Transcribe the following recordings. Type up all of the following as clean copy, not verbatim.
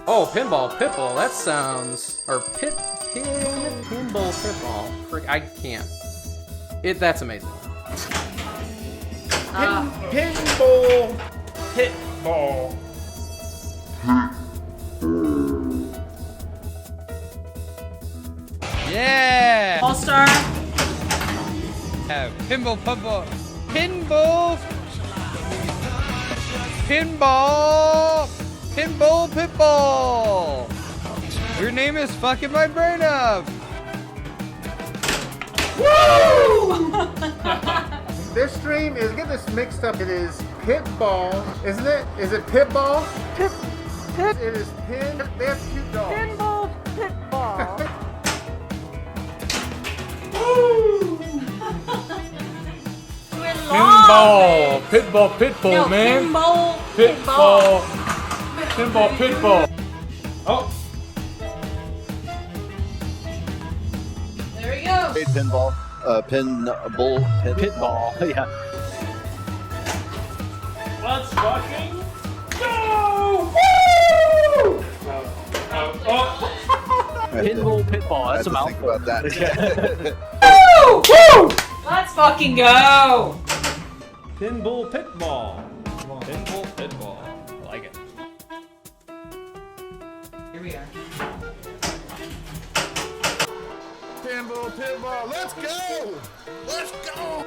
Oh, pinball pitball. That sounds... Or pinball pitball. I can't. That's amazing. Pinball pitball. Yeah! All-Star. Pinball. Pinball pitball. Your name is fucking my brain up. Woo! This stream is, get this mixed up. It is pitball, isn't it? Is it pitball? Pit. It is pin. They have cute dogs. Pinball pitball. Pinball, pitball, No, man. Pinball. Pitball. Oh. There we go. Great pinball. Pitball. Yeah. Let's fucking go! Woo! Pinball pitball. That's a mouthful. Think about that. Woo! Let's fucking go. Pinball pitball. Pinball pitball. I like it. Here we are. Pinball pitball. Let's go! Let's go!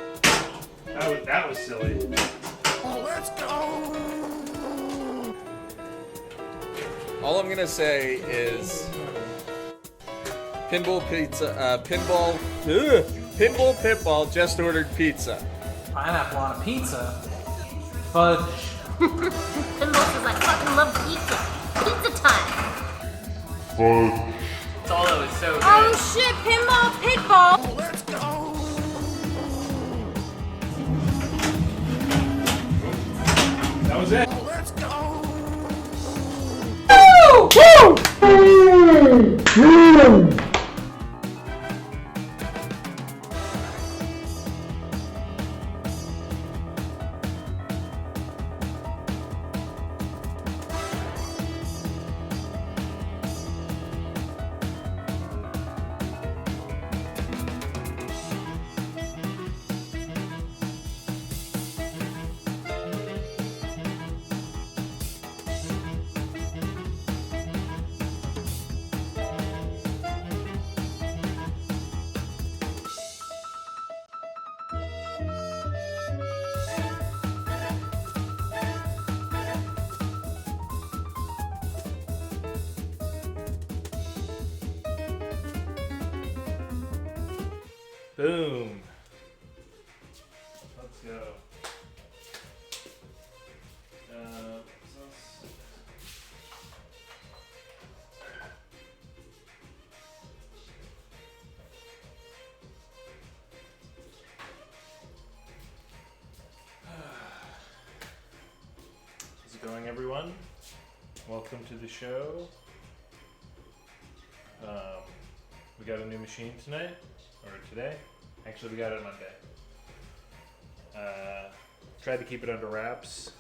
That was silly. Oh, let's go! All I'm gonna say is pinball pitball just ordered pizza. Pineapple on a pizza. Fudge. Pinball says I fucking love pizza. Pizza time. That's all that was so good. Oh shit, pinball pitball. Oh, let's go! That was it. Oh, let's go! Boom. Let's go. How's it going, everyone? Welcome to the show. We got a new machine tonight. Or today. Actually, we got it Monday. Tried to keep it under wraps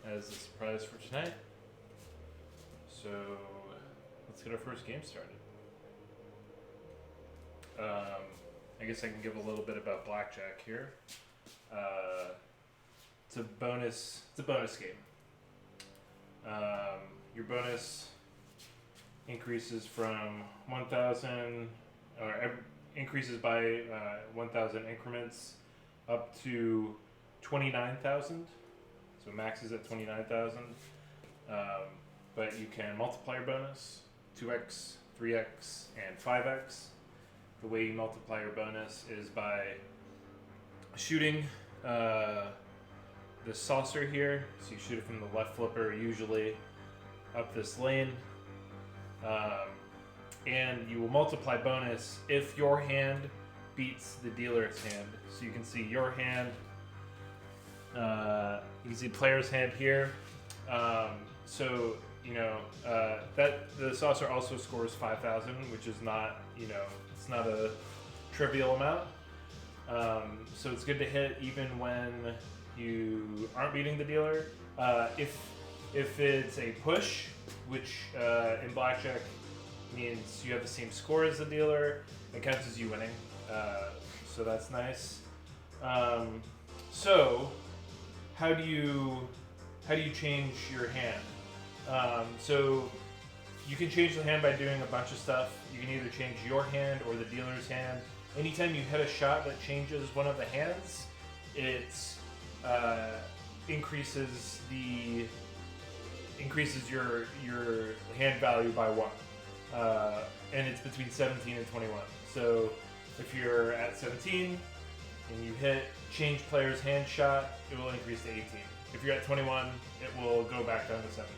as a surprise for tonight. So let's get our first game started. I guess I can give a little bit about blackjack here. It's a bonus game. Your bonus increases from 1,000. Increases by 1,000 increments up to 29,000. So maxes at 29,000. But you can multiply your bonus 2x, 3x, and 5x. The way you multiply your bonus is by shooting the saucer here. So you shoot it from the left flipper, usually up this lane. And you will multiply bonus if your hand beats the dealer's hand. So you can see your hand, you can see player's hand here. So, that the saucer also scores 5,000, which is not, it's not a trivial amount. So it's good to hit even when you aren't beating the dealer. If it's a push, which in blackjack means you have the same score as the dealer. It counts as you winning, so that's nice. So how do you change your hand? So you can change the hand by doing a bunch of stuff. You can either change your hand or the dealer's hand. Anytime you hit a shot that changes one of the hands, it increases your hand value by 1. And it's between 17 and 21. So if you're at 17 and you hit change player's hand shot, it will increase to 18. If you're at 21, it will go back down to 17.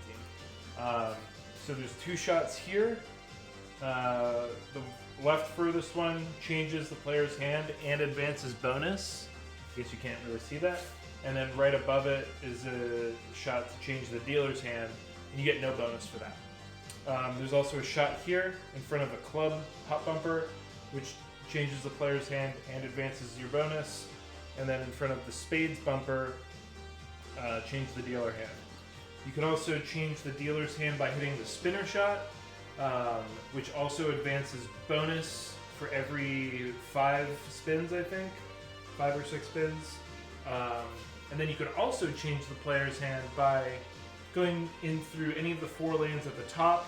So there's 2 shots here. The left furthest one changes the player's hand and advances bonus. In case you can't really see that. And then right above it is a shot to change the dealer's hand, and you get no bonus for that. There's also a shot here in front of a club pop bumper, which changes the player's hand and advances your bonus. And then in front of the spades bumper, change the dealer hand. You can also change the dealer's hand by hitting the spinner shot, which also advances bonus for every 5 spins, I think. 5 or 6 spins. And then you can also change the player's hand by going in through any of the 4 lanes at the top.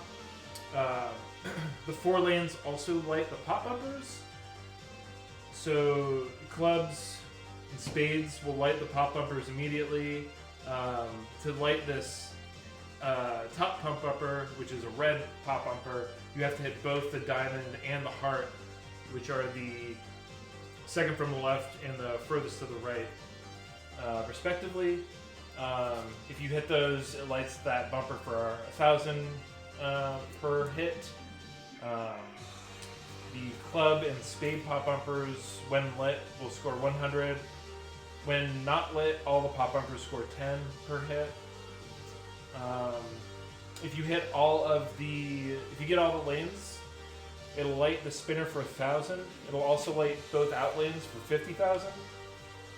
The 4 lanes also light the pop bumpers. So clubs and spades will light the pop bumpers immediately. To light this top pump bumper, which is a red pop bumper, you have to hit both the diamond and the heart, which are the second from the left and the furthest to the right, respectively. If you hit those, it lights that bumper for 1,000 per hit. The club and spade pop bumpers, when lit, will score 100. When not lit, all the pop bumpers score 10 per hit. If you get all the lanes, it'll light the spinner for 1,000. It'll also light both out lanes for 50,000.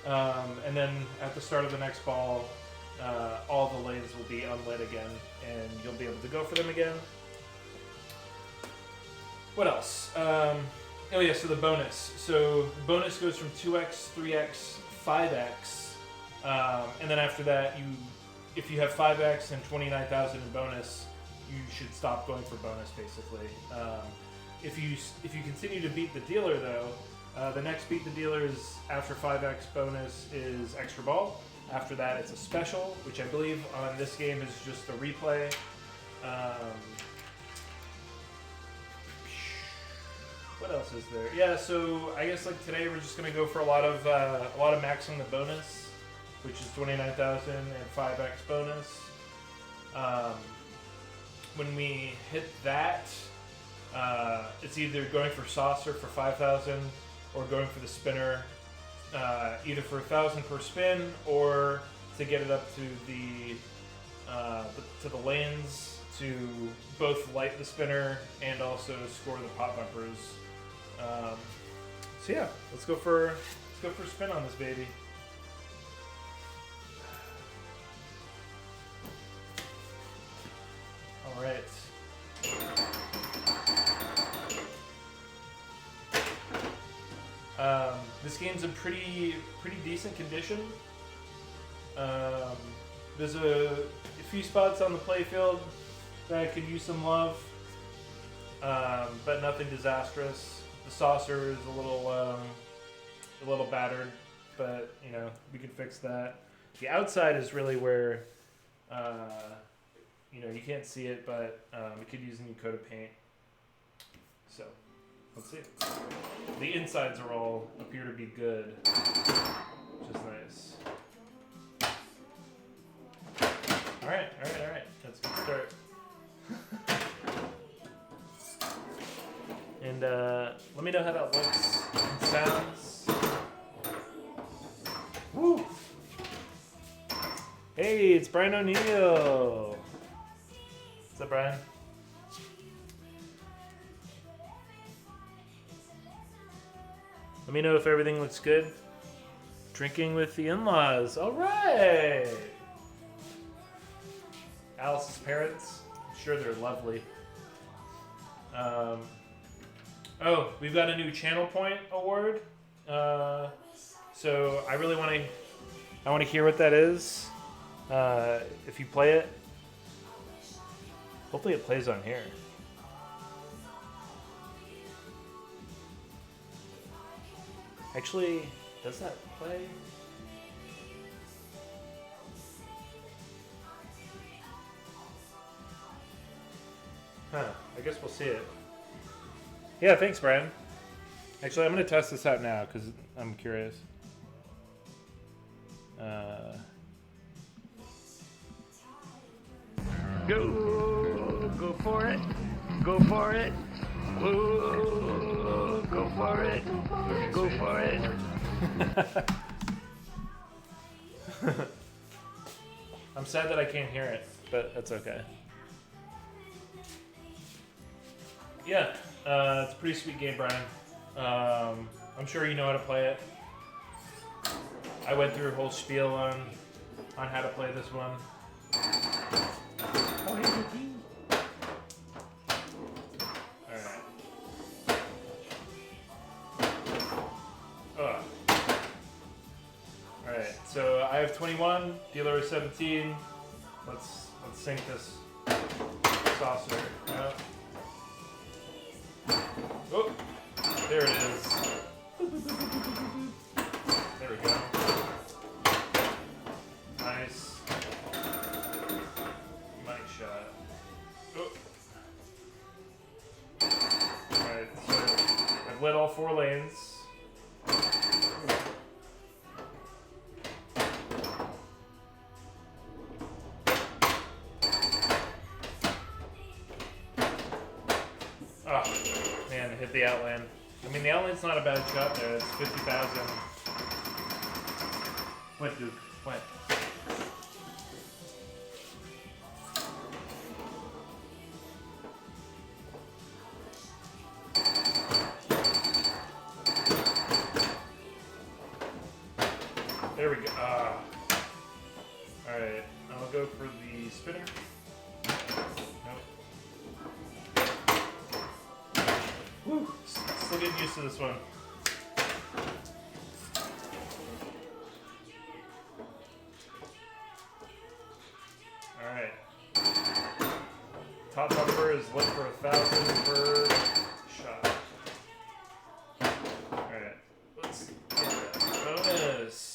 And then at the start of the next ball, all the lanes will be unlit again, and you'll be able to go for them again. What else? Oh yeah, so the bonus. So the bonus goes from 2x, 3x, 5x, and then after that, if you have 5x and 29,000 in bonus, you should stop going for bonus, basically. If you continue to beat the dealer, though, the next beat the dealer is after 5x bonus is extra ball. After that, it's a special, which I believe on this game is just a replay. What else is there? Yeah, so I guess like today we're just gonna go for a lot of maxing the bonus, which is 29,000 and 5x bonus. When we hit that, it's either going for saucer for 5,000 or going for the spinner, either for 1,000 per spin or to get it up to the lanes to both light the spinner and also score the pop bumpers. So yeah, let's go for spin on this baby. All right. This game's in pretty decent condition. There's a few spots on the playfield that could use some love, but nothing disastrous. The saucer is a little battered, but you know we can fix that. The outside is really where you can't see it, but we could use a new coat of paint. So let's see. The insides all appear to be good, which is nice. All right. That's a good start. And let me know how that looks and sounds. Woo! Hey, it's Brian O'Neill. What's up, Brian? Let me know if everything looks good. Drinking with the in-laws. All right. Alice's parents. sure they're lovely. Oh, we've got a new Channel Point award. So I really want to hear what that is. If you play it, hopefully it plays on here. Actually, does that play? Huh, I guess we'll see it. Yeah, thanks, Brian. Actually, I'm going to test this out now because I'm curious. Go for it. Go for it. Ooh, go for it. Go for it. I'm sad that I can't hear it, but that's okay. Yeah, it's a pretty sweet game, Brian. I'm sure you know how to play it. I went through a whole spiel on how to play this one. Alright, so I have 21, dealer is 17. Let's sink this saucer. Oh, there it is. There we go. Nice. Money shot. Oh. Alright, so I've lit all 4 lanes. Oh, man, I hit the outland. I mean, the outland's not a bad shot there. It's 50,000. What, Duke? What? There we go. Alright, I'll go for the spinner. Whew, still getting used to this one. Alright. Top number is lit for 1,000 per shot. Alright. Let's get that bonus.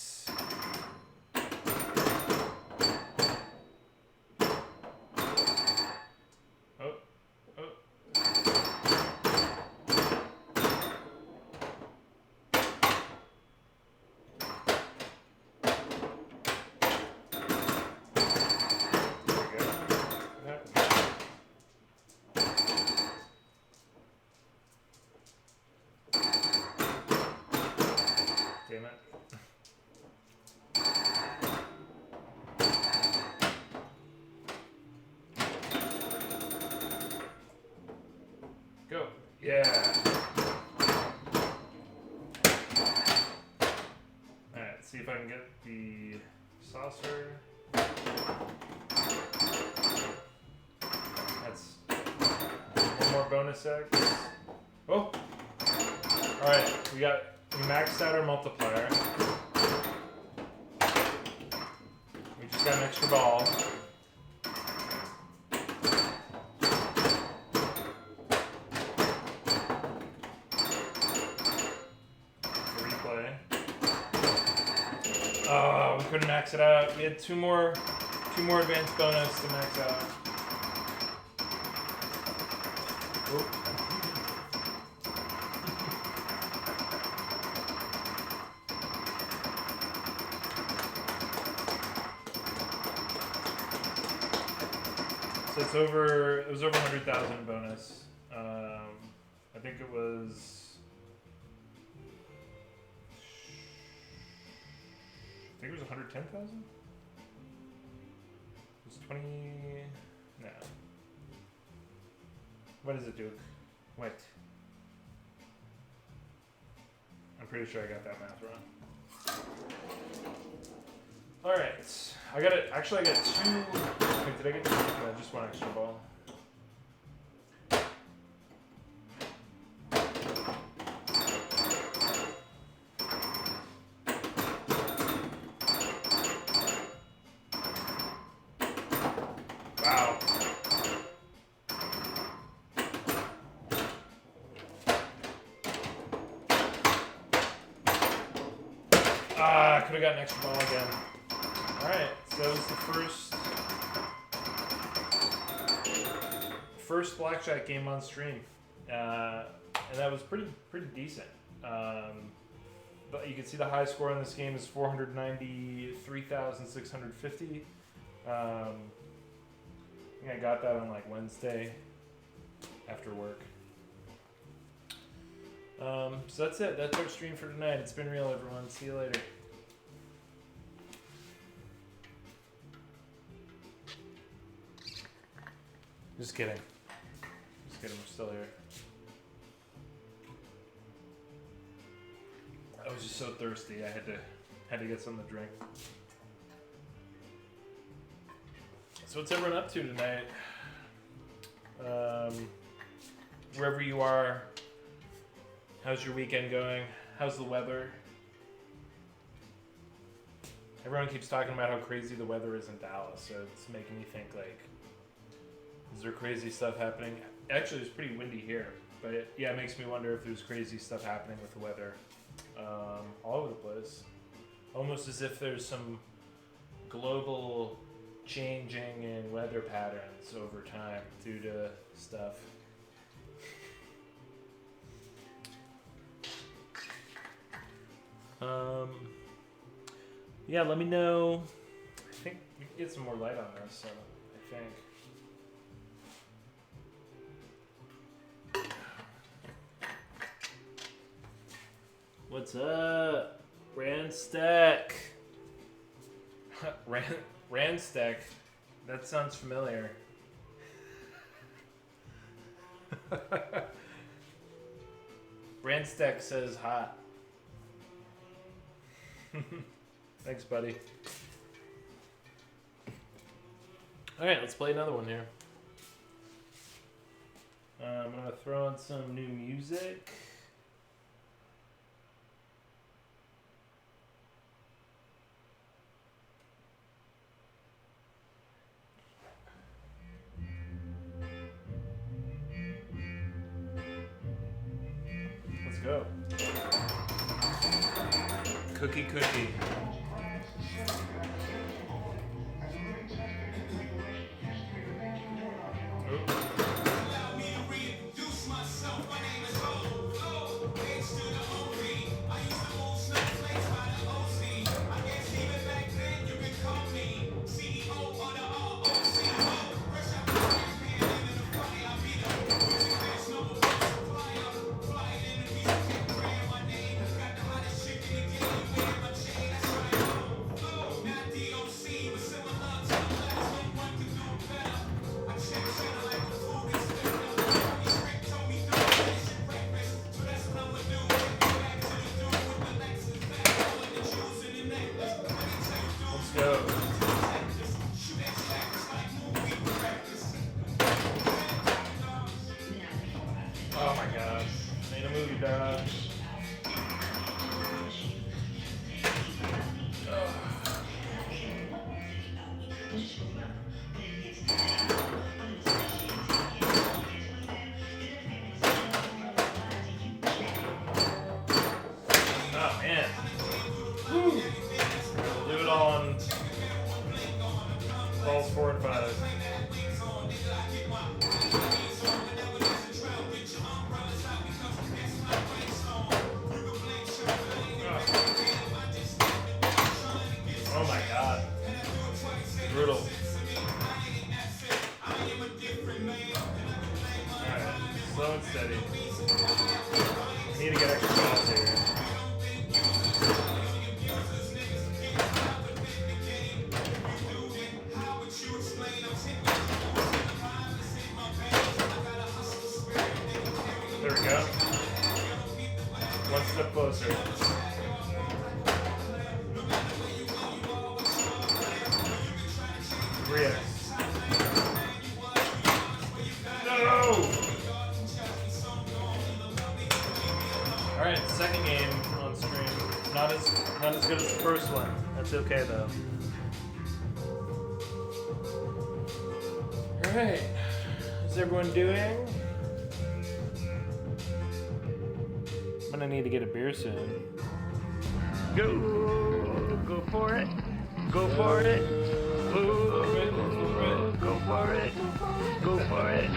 Damn it. Go. Yeah. Alright, see if I can get the saucer. That's one more bonus X. Oh! Alright, we maxed out our multiplier. We just got an extra ball. Replay. Oh, we couldn't max it out. We had two more advanced bonus to max out. Oop. So it was over 100,000 bonus. I think it was. I think it was 110,000. It was 20. No. What is it, Duke? What? I'm pretty sure I got that math wrong. All right, I got it. Actually, I got two. Wait, did I get just one extra ball? could have got an extra ball again. Alright, so that was the first blackjack game on stream. And that was pretty decent. But you can see the high score on this game is 493,650. I think I got that on like Wednesday after work. So that's it. That's our stream for tonight. It's been real, everyone. See you later. Just kidding. Just kidding. We're still here. I was just so thirsty. I had to get something to drink. So what's everyone up to tonight? Wherever you are, how's your weekend going? How's the weather? Everyone keeps talking about how crazy the weather is in Dallas, so it's making me think, like, is there crazy stuff happening? Actually, it's pretty windy here, but it makes me wonder if there's crazy stuff happening with the weather all over the place. Almost as if there's some global changing in weather patterns over time due to stuff. Yeah, let me know. I think we can get some more light on this, so I think. What's up? Randstack. Randstack. That sounds familiar. Randstack says hot. Thanks, buddy. Alright, let's play another one here. I'm going to throw in some new music. Let's go. Cookie. It's okay though. Alright. How's everyone doing? I'm gonna need to get a beer soon. Go! Go for it. Go for it. Ooh, go for it. Go for it.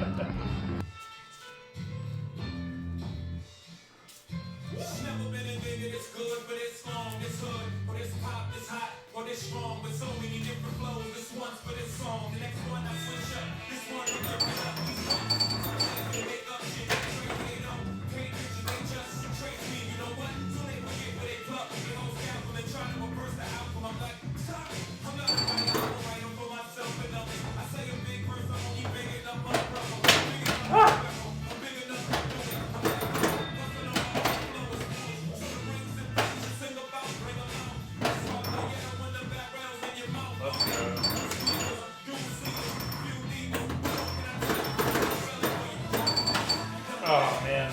Oh man.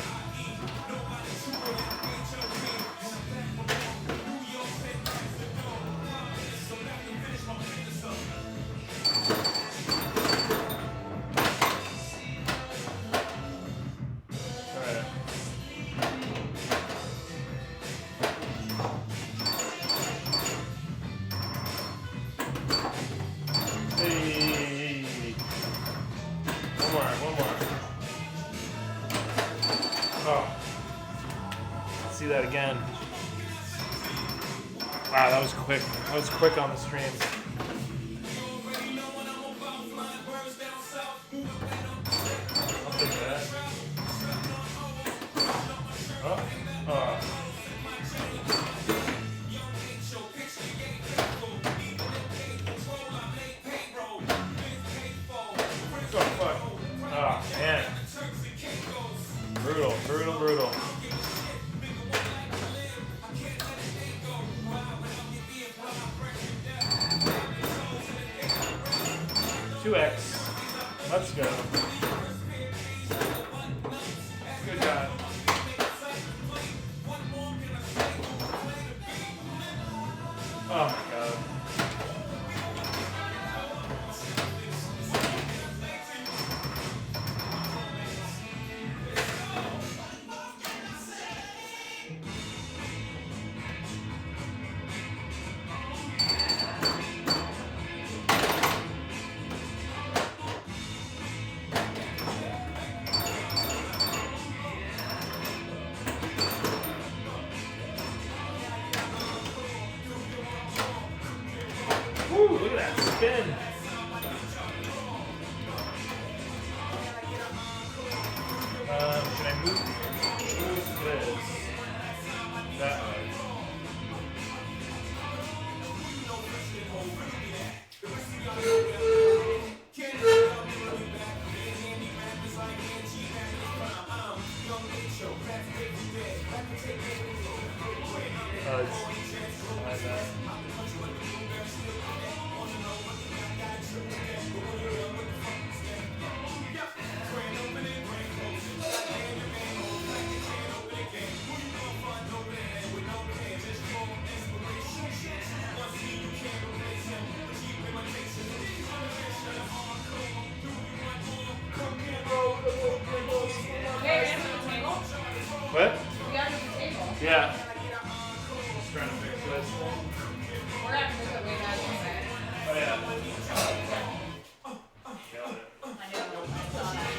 Alright. Hey. One more. Oh. Let's see that again. Wow, that was quick. That was quick on the stream. I'll take that. Oh. Oh, fuck. Oh, man. Brutal. 2x. Let's go. Good job. Oh my god. Woo, look at that spin. Should I move this that way? It's like that. What? We gotta move the table. Yeah. Just trying to fix this. We're gonna have to move it way back inside. Oh yeah. Got it. I know. I saw that.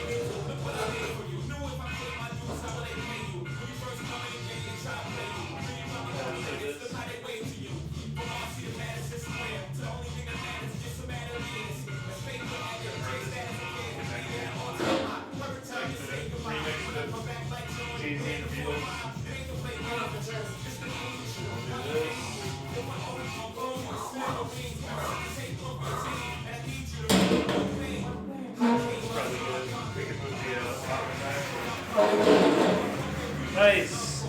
Nice.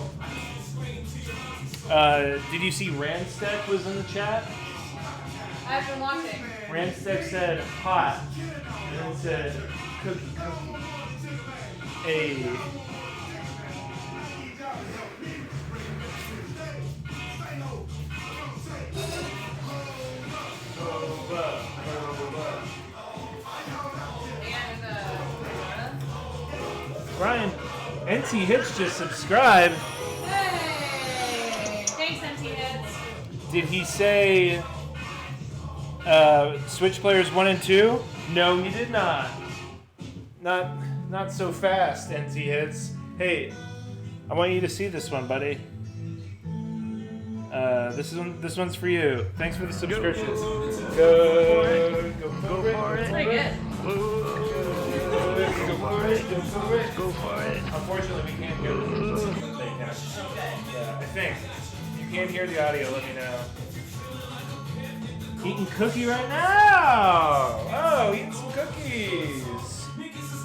Did you see Randstech was in the chat? I've been watching. Randstech said hot, and then said cookie. Hey. Brian, NT Hits just subscribed. Hey! Thanks, MT Hits. Did he say Switch players 1 and 2? No, he did not. Not so fast, NT Hits. Hey, I want you to see this one, buddy. This one's for you. Thanks for the subscription. Go for it. Pretty good. Go for it. Unfortunately, we can't hear the music. They can. Okay. Yeah, I think. You can't hear the audio, let me know. Eating cookie right now! Oh, eating some cookies!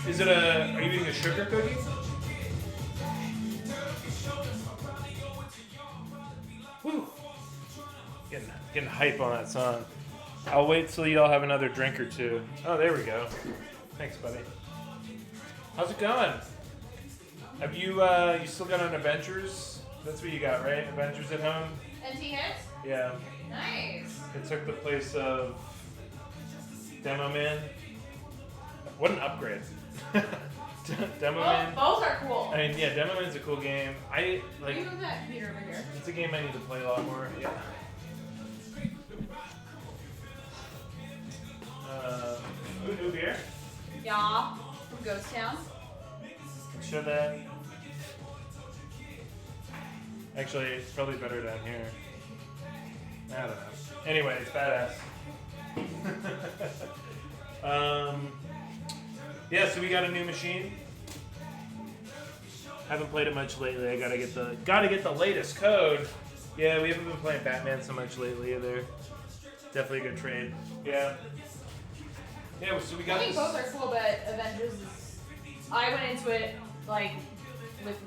Are you eating a sugar cookie? Woo! Getting hype on that song. I'll wait till y'all have another drink or two. Oh, there we go. Thanks, buddy. How's it going? Have you still got on Adventures? That's what you got, right? Adventures at Home? NT Hits? Yeah. Nice. It took the place of Demo Man. What an upgrade. Demo Man. Both are cool. I mean, yeah, Demo Man's a cool game. I like. Move that meter over here. It's a game I need to play a lot more. Yeah. New beer. Yeah. From Ghost Town. Show that. Actually, it's probably better down here. I don't know. Anyway, it's badass. Yeah, so we got a new machine. Haven't played it much lately. I gotta get the latest code. Yeah, we haven't been playing Batman so much lately either. Definitely a good trade. Yeah. Yeah, so we got I think this. both are cool, but Avengers is... I went into it, like, with...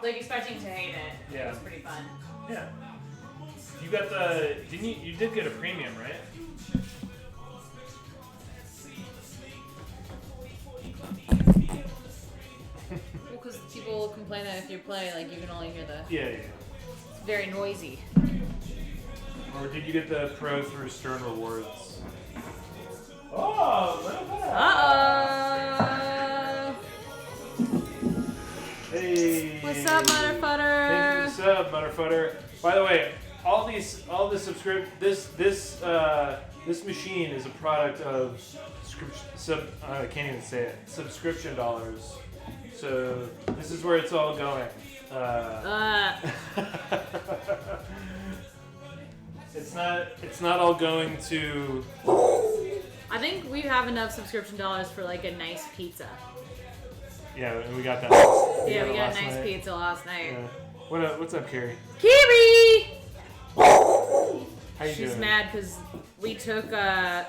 Like, expecting to hate it. Yeah. It was pretty fun. Yeah. You got the... You did get a premium, right? Well, because people complain that if you play, like, you can only hear the... Yeah. It's very noisy. Or did you get the Pro through Stern Rewards? Oh, look at that. Hey. What's up, Mutterfutter? Thank you for the sub, Mutterfutter. By the way, this machine is a product of I can't even say it. Subscription dollars. So this is where it's all going. It's not all going to. I think we have enough subscription dollars for like a nice pizza. Yeah, and we got that. We got a nice pizza last night. Yeah. What's up, Carrie? Kiri! How you She's doing? mad because we took the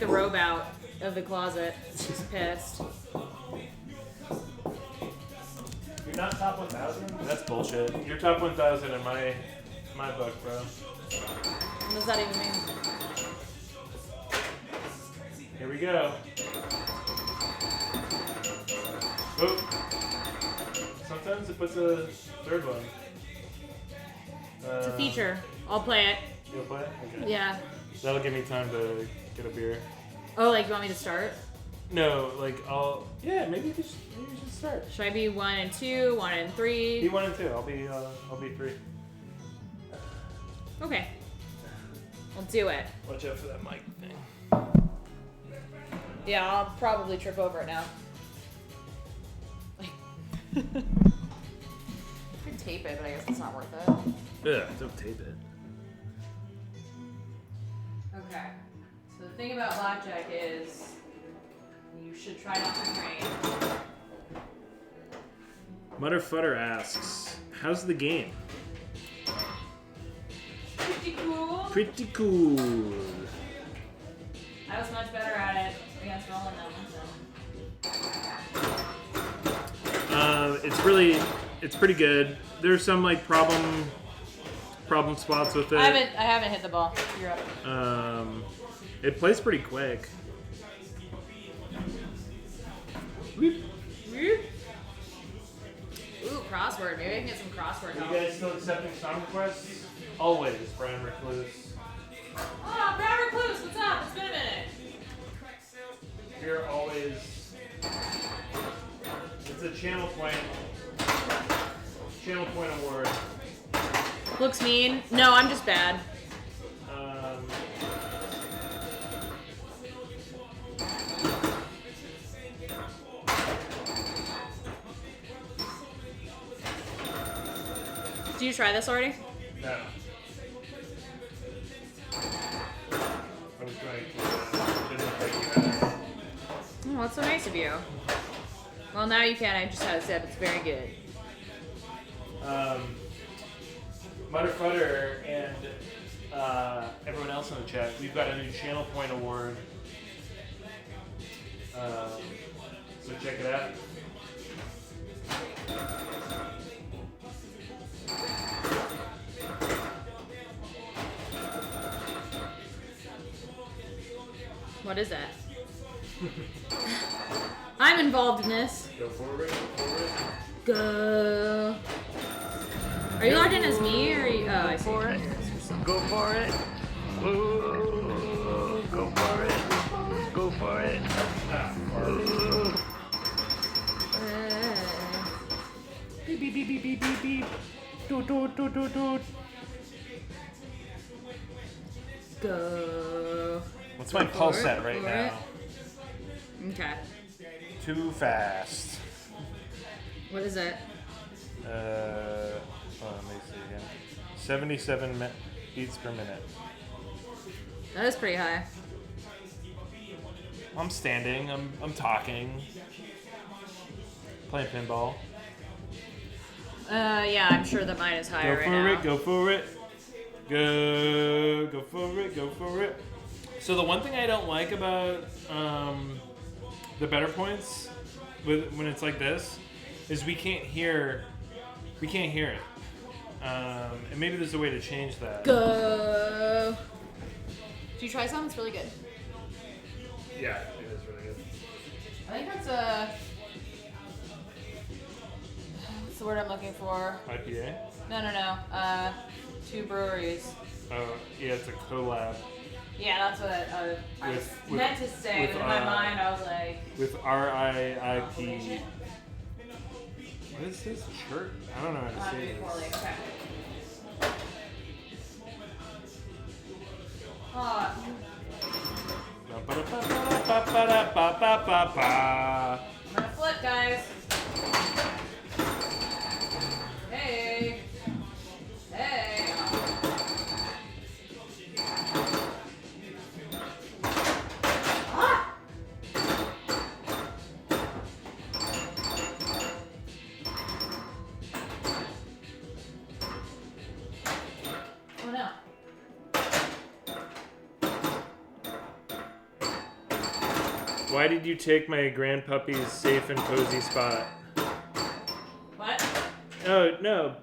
robe out of the closet. She's pissed. You're not top 1,000? That's bullshit. You're top 1,000 in my book, bro. What does that even mean? Here we go. Oh. Sometimes it puts a third one. It's a feature. I'll play it. You'll play it? Okay. Yeah. That'll give me time to get a beer. Oh, like you want me to start? No, like yeah, maybe you should start. Should I be 1 and 2, 1 and 3? Be 1 and 2. I'll be 3. Okay. I'll do it. Watch out for that mic thing. Yeah, I'll probably trip over it now. I could tape it, but I guess it's not worth it. Yeah, don't tape it. Okay. So the thing about blackjack is you should try not to drink. Mutterfutter asks, how's the game? Pretty cool. Pretty cool. I was much better at it against Roland than It's pretty good. There's some like problem spots with it. I haven't hit the ball. You're up. It plays pretty quick. Ooh, crossword. Maybe I can get some crossword Are help. you guys still accepting song requests? Always, Brian Recluse. Oh, Brad Recluse, what's up? It's been a minute. You're always. It's a channel point award. Looks mean. No, I'm just bad. Did you try this already? No. I was trying to. Oh, that's so nice of you. Well, now you can. I just had a sip. It's very good. Mutterfutter and everyone else in the chat, we've got a new channel point award. So check it out. What is that? I'm involved in this. Go forward, go forward. Go. Are you logged in as me or are you? Oh, I see. For it. Go for it. Ooh, go for it. Go for it. Ooh. Beep, beep, beep, beep, beep, beep, beep. Doot, doot, doot, doot, doot. Go. What's my pulse at right for now? Okay. Too fast. What is it? Let me see again. 77 beats per minute. That is pretty high. I'm standing. I'm talking. Playing pinball. Yeah, I'm sure that mine is higher right now. Go for it. Go for it. Go for it. So the one thing I don't like about the better points when it's like this is we can't hear it. And maybe there's a way to change that. Go. Did you try some? It's really good. Yeah, it is really good. I think that's a. What's the word I'm looking for? IPA? No. 2 breweries. Oh, yeah, it's a collab. Yeah, that's what I was meant to say, but in my mind I was like. With RIIP. What is this shirt? I don't know how to say this. Okay. Oh. I'm gonna flip, guys. Hey. Hey. Ah! Oh no. Why did you take my grandpuppy's safe and cozy spot? What? Oh, no.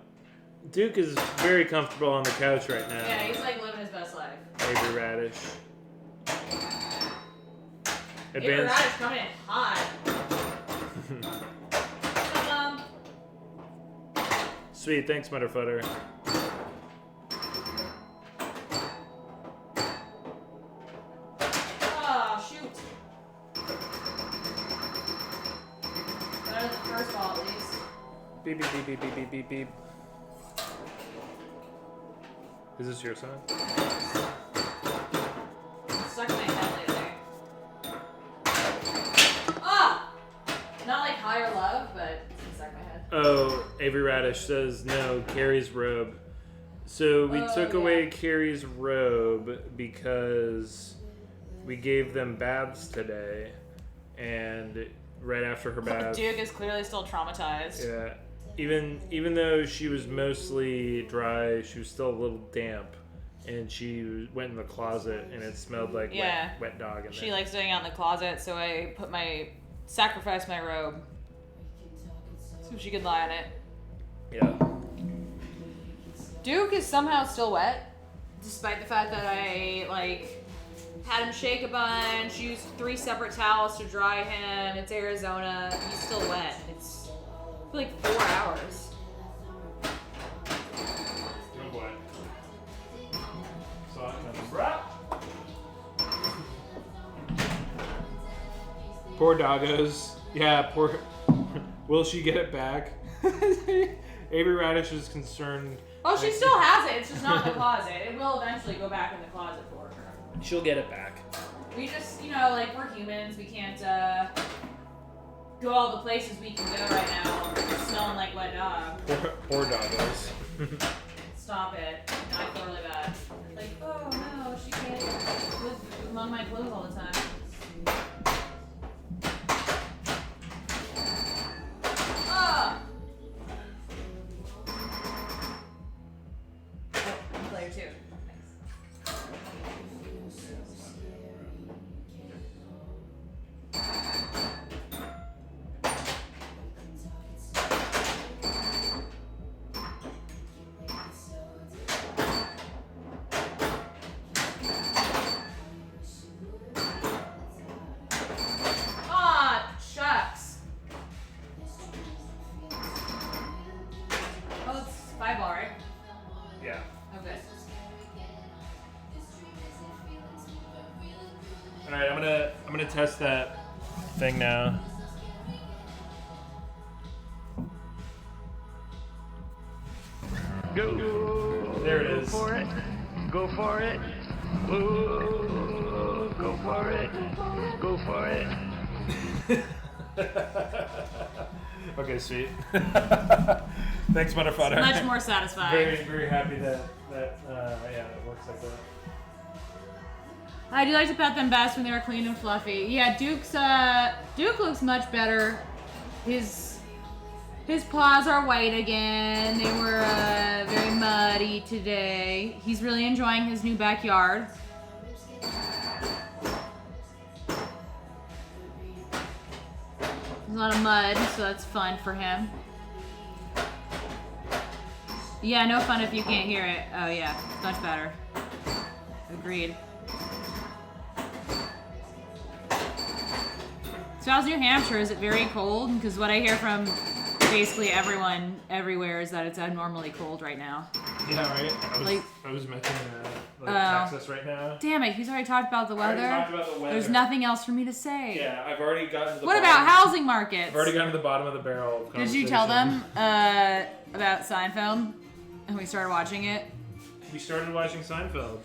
Duke is very comfortable on the couch right now. Yeah, he's like living his best life. Avery Radish. Avery Radish coming in hot. Sweet, thanks, Mutterfutter. Oh, shoot. Better than the first ball, at least. Beep, beep, beep, beep, beep, beep, beep, beep. Is this your song? It stuck in my head lately. Ah! Not like higher love, but it's stuck in my head. Oh, Avery Radish says no, Carrie's robe. So we took away Carrie's robe because we gave them baths today, and right after her bath, Duke is clearly still traumatized. yeah, even though she was mostly dry, she was still a little damp, and she went in the closet and it smelled like wet dog in there. She likes doing it out in the closet, so I sacrificed my robe so she could lie on it. Yeah. Duke is somehow still wet, despite the fact that I had him shake a bunch, used 3 separate towels to dry him. It's Arizona. He's still wet. It's like 4 hours. Oh boy. Poor doggos. Yeah, poor. Will she get it back? Avery Radish is concerned Oh, she still has it. It's just not in the closet. It will eventually go back in the closet for her. She'll get it back. We just, like, we're humans. We can't go all the places we can go right now. We're smelling like wet dog. Poor doggos. Stop it. No, I feel really bad. Like, oh no, she can't live among my clothes all the time. Ah! Oh, player 2. Ah, shucks. Oh, it's 5 ball, right? Yeah. Okay. All right, I'm gonna test that thing now. Go. There it is. Go for it. Go for it. Ooh, go for it. Go for it. Okay, sweet. Thanks, Butterfodder. Much more satisfying. Very, very happy that yeah, it works like that. I do like to pet them best when they were clean and fluffy. Yeah, Duke looks much better. His paws are white again. They were very muddy today. He's really enjoying his new backyard. There's a lot of mud, so that's fun for him. Yeah, no fun if you can't hear it. Oh yeah, much better. Agreed. So how's New Hampshire? Is it very cold? Because what I hear from basically everyone everywhere is that it's abnormally cold right now. Yeah, right. I was mentioning Texas right now. Damn it, he's already talked about the weather. I already talked about the weather. There's nothing else for me to say. Yeah, I've already gotten to the What bottom. about housing markets? I've already gotten to the bottom of the barrel of Did you tell them about Seinfeld? And we started watching it? We started watching Seinfeld.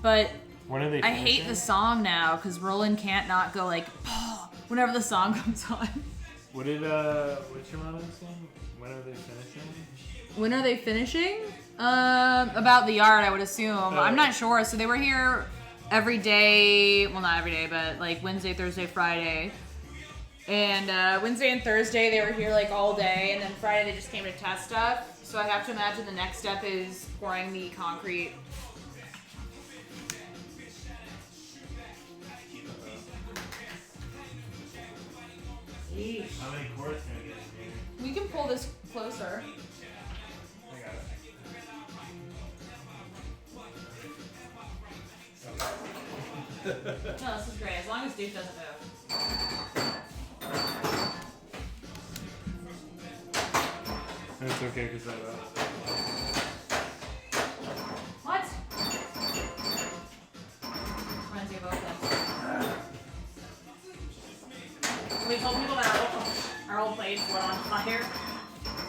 But When are they I hate the song now because Roland can't not go like, oh, whenever the song comes on. What did what's your mom saying? When are they finishing? When are they finishing? About the yard, I would assume. I'm not sure. So they were here every day. Well, not every day, but like Wednesday, Thursday, Friday. And Wednesday and Thursday they were here like all day, and then Friday they just came to test stuff. So I have to imagine the next step is pouring the concrete. How many quarts can I get in here? We can pull this closer. I got it. No, this is great. As long as Duke doesn't move. It's okay because What? Reminds me of both them. We told people that our whole place were on fire.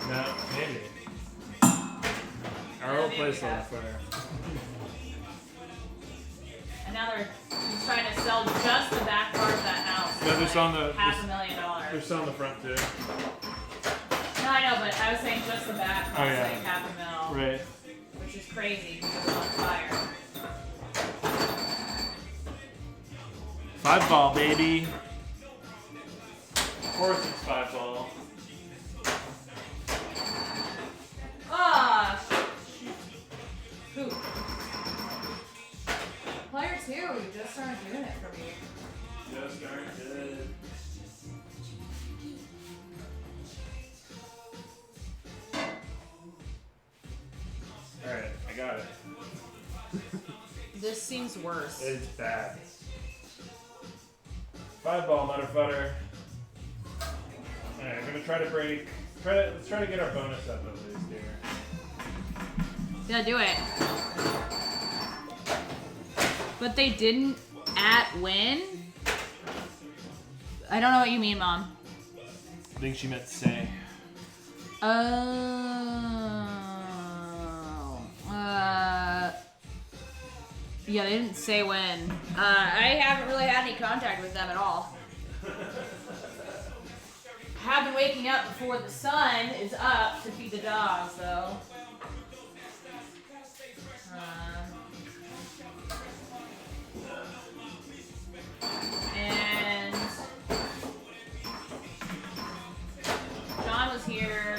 No, maybe. Our whole place on fire. And now they're he's trying to sell just the back part of that house. No, they're selling the $500,000. They're selling the front too. No, I know, but I was saying just the back costs Oh, yeah. like $500,000. Right. Which is crazy because it was on fire. 5 ball, baby. Of course it's 5 ball. Ah! Who? Player 2, you just started doing it for me. Just started. Alright, I got it. This seems worse. It's bad. 5 ball, motherfucker. Alright, I'm gonna try to break. Let's try to get our bonus up at least here. Yeah, do it. But they didn't win? I don't know what you mean, Mom. I think she meant say. Yeah, they didn't say when. I haven't really had any contact with them at all. Have been waking up before the sun is up to feed the dogs, though. And John was here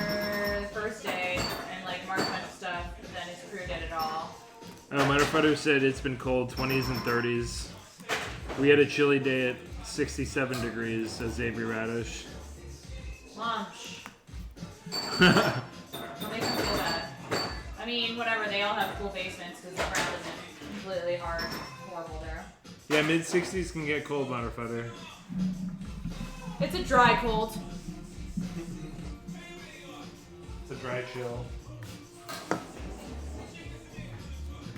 the first day and like marked a bunch of stuff, but then his crew did it all. Mudderfutter said it's been cold, 20s and 30s. We had a chilly day at 67 degrees, says Xavier Radish. Lunch. Don't make them feel bad. I mean, whatever, they all have cool basements because the ground isn't completely horrible there. Yeah, mid-60s can get cold, Mudderfutter. It's a dry cold. It's a dry chill.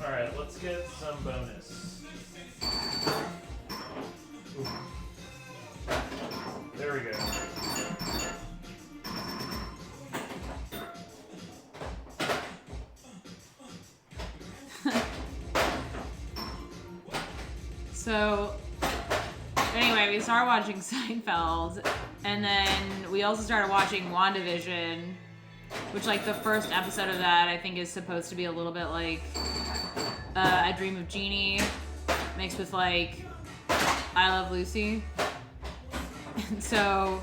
Alright, let's get some bonus. Ooh. There we go. So, anyway, we started watching Seinfeld, and then we also started watching WandaVision, which, like, the first episode of that, I think, is supposed to be a little bit like I Dream of Jeannie mixed with, like, I Love Lucy. And so,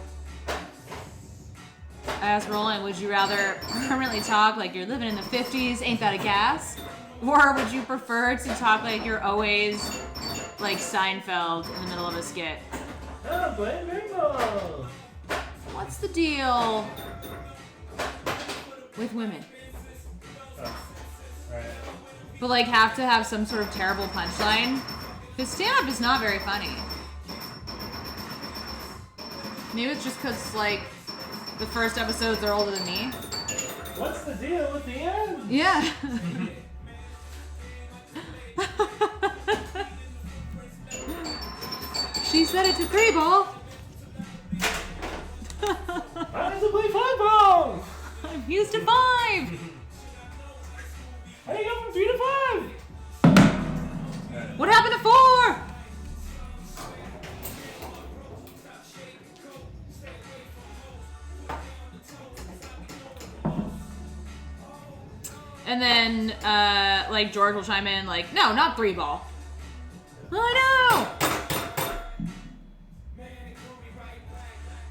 I asked Roland, would you rather permanently talk like you're living in the 50s, ain't that a gas? Or would you prefer to talk like you're always like Seinfeld in the middle of a skit? Oh, playing pinball! What's the deal with women? Alright. But like have to have some sort of terrible punchline? Because stand-up is not very funny. Maybe it's just because like the first episodes are older than me. What's the deal with the end? Yeah. She said it's a 3-ball. I have to play 5-ball! I'm used to 5. How do you go from 3 to 5? What happened to 4? And then, like, George will chime in, like, no, not 3-ball. I know!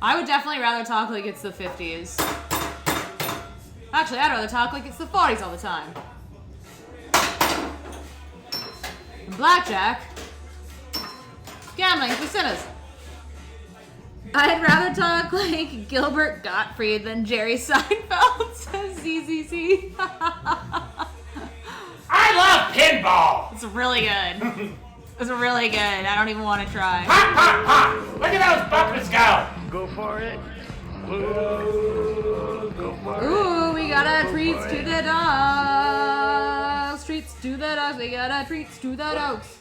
I would definitely rather talk like it's the 50s. Actually, I'd rather talk like it's the 40s all the time. And blackjack. Gambling for sinners. I'd rather talk like Gilbert Gottfried than Jerry Seinfeld, says ZZZ. I love pinball! It's really good. It's really good. I don't even want to try. Ha ha ha! Look at those bumpers go! Go for it. Ooh, we got our treats to the dogs. Treats to the dogs. We got our treats to the dogs.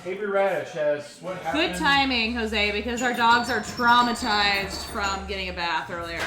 Avery Radish has what happened? Good timing, Jose, because our dogs are traumatized from getting a bath earlier.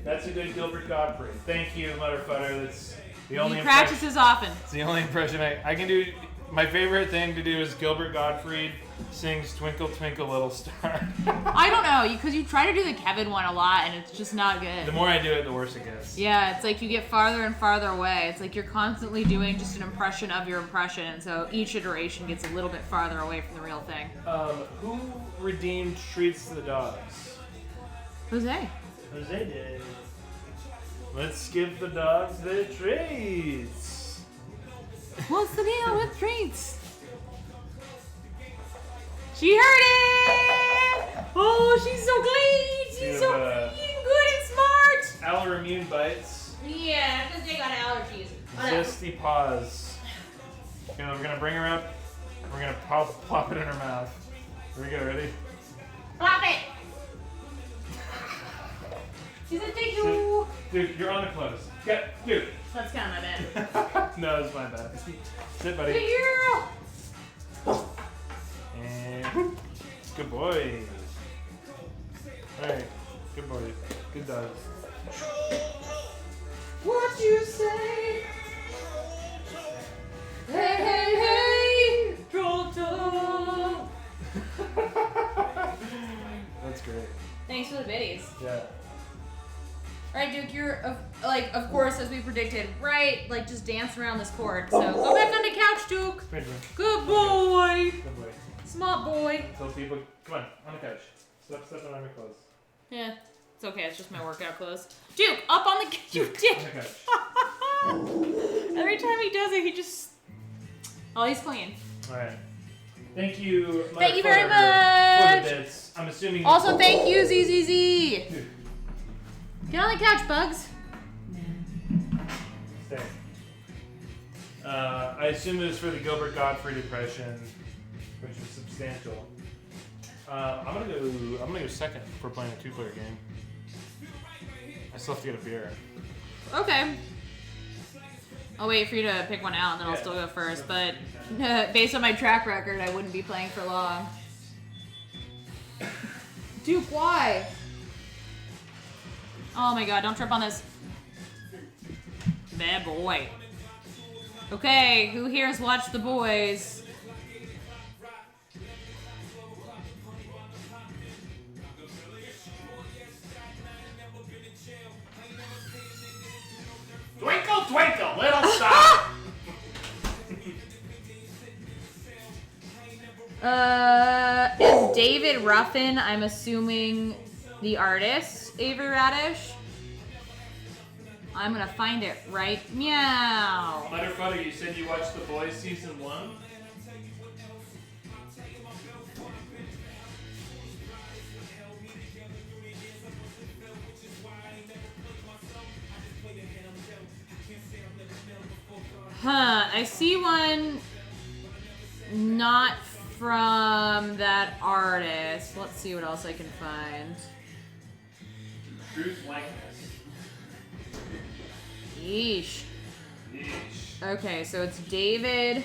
That's a good Gilbert Gottfried. Thank you, Mudderfutter. That's the only He practices often. It's the only impression I can do. My favorite thing to do is Gilbert Gottfried sings Twinkle Twinkle Little Star. I don't know, because you try to do the Kevin one a lot, and it's just not good. The more I do it, the worse it gets. Yeah, it's like you get farther and farther away. It's like you're constantly doing just an impression of your impression, and so each iteration gets a little bit farther away from the real thing. Who redeemed treats to the dogs? Jose. Jose did. Let's give the dogs their treats. What's the deal with treats? She heard it! Oh, she's so clean! She's so clean, good and smart! Allerimmune bites. Yeah, because they got allergies. Zesty paws. Okay, we're gonna bring her up. We're gonna plop it in her mouth. Here we go, ready? Plop it! She's a thank you! Dude, you're on the close. Get, dude. That's kind of my bad. No, it's my bad. Sit, buddy. Thank you! And good boy. Alright, good boy. Good dog. What you say? Hey, hey, hey, Toronto. That's great. Thanks for the biddies. Yeah. All right, Duke, you're of course, as we predicted, right? Like just dance around this court. So go back on the couch, Duke. Right, right. Good boy. Good boy. Smart boy. Tell people, come on the couch. Stop stepping on your clothes. Yeah, it's okay. It's just my workout clothes. Duke, up on the you did. On the couch. Every time he does it, he just. Oh, he's clean. All right. Thank you. Thank you very motherfucker, much. For the bits. I'm assuming. Also, thank you, ZZZ. Get on the couch, Bugs. Stay. I assume it was for the Gilbert Gottfried impression, which was substantial. I'm gonna go second for playing a 2-player game. I still have to get a beer. Okay. I'll wait for you to pick one out, and then I'll still go first. But based on my track record, I wouldn't be playing for long. Duke, why? Oh my god, don't trip on this. Bad boy. Okay, who here has watched The Boys? Twinkle, twinkle, little star. Is David Ruffin, I'm assuming, the artist, Avery Radish? I'm gonna find it right meow. Butterfutter, you said you watched The Boys season 1? Huh, I see one not from that artist. Let's see what else I can find. Truth likeness. Yeesh. Yeesh. Okay, so it's David.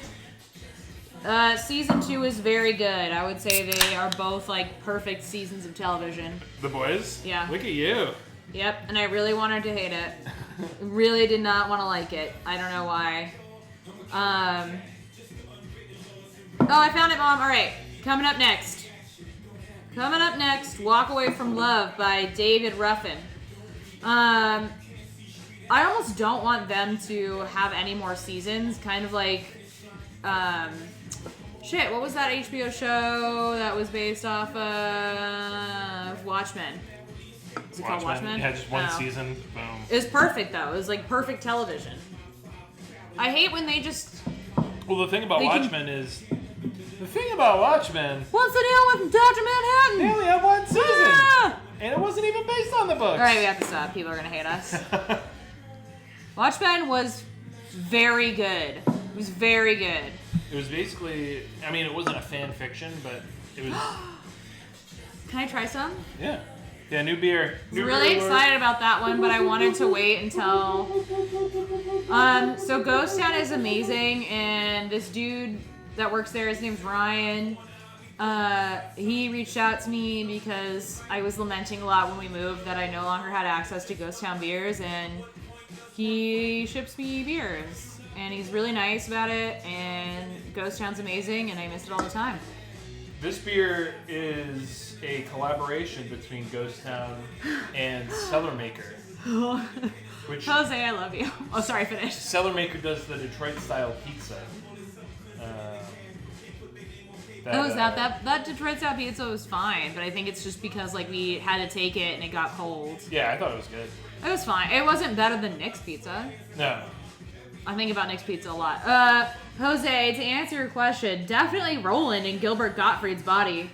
Season 2 is very good. I would say they are both like perfect seasons of television. The Boys? Yeah. Look at you. Yep, and I really wanted to hate it. Really did not want to like it. I don't know why. Oh, I found it, Mom. All right, coming up next. Coming up next, Walk Away from Love by David Ruffin. I almost don't want them to have any more seasons. Kind of like, shit, what was that HBO show that was based off of Watchmen? Is it called Watchmen? Yeah, just one Oh. season. Boom. It was perfect, though. It was like perfect television. I hate when they just... Well, the thing about They can- Watchmen is... The thing about Watchmen... What's the deal with Dr. Manhattan? They only have one season! Ah! And it wasn't even based on the books. Alright, we have to stop. People are gonna hate us. Watchmen was very good. It was very good. It was basically... I mean, it wasn't a fan fiction, but it was... Can I try some? Yeah. Yeah, new beer. I was really excited about that one, but I wanted to wait until... So Ghost Town is amazing, and this dude that works there, his name's Ryan. He reached out to me because I was lamenting a lot when we moved that I no longer had access to Ghost Town beers, and he ships me beers. And he's really nice about it, and Ghost Town's amazing, and I miss it all the time. This beer is a collaboration between Ghost Town and Cellar Maker. Which Jose, I love you. Oh, sorry, finish. Cellar Maker does the Detroit style pizza. That Detroit style pizza was fine, but I think it's just because like we had to take it and it got cold. Yeah, I thought it was good. It was fine. It wasn't better than Nick's pizza. No. I think about Nick's pizza a lot. Jose, to answer your question, definitely Roland in Gilbert Gottfried's body.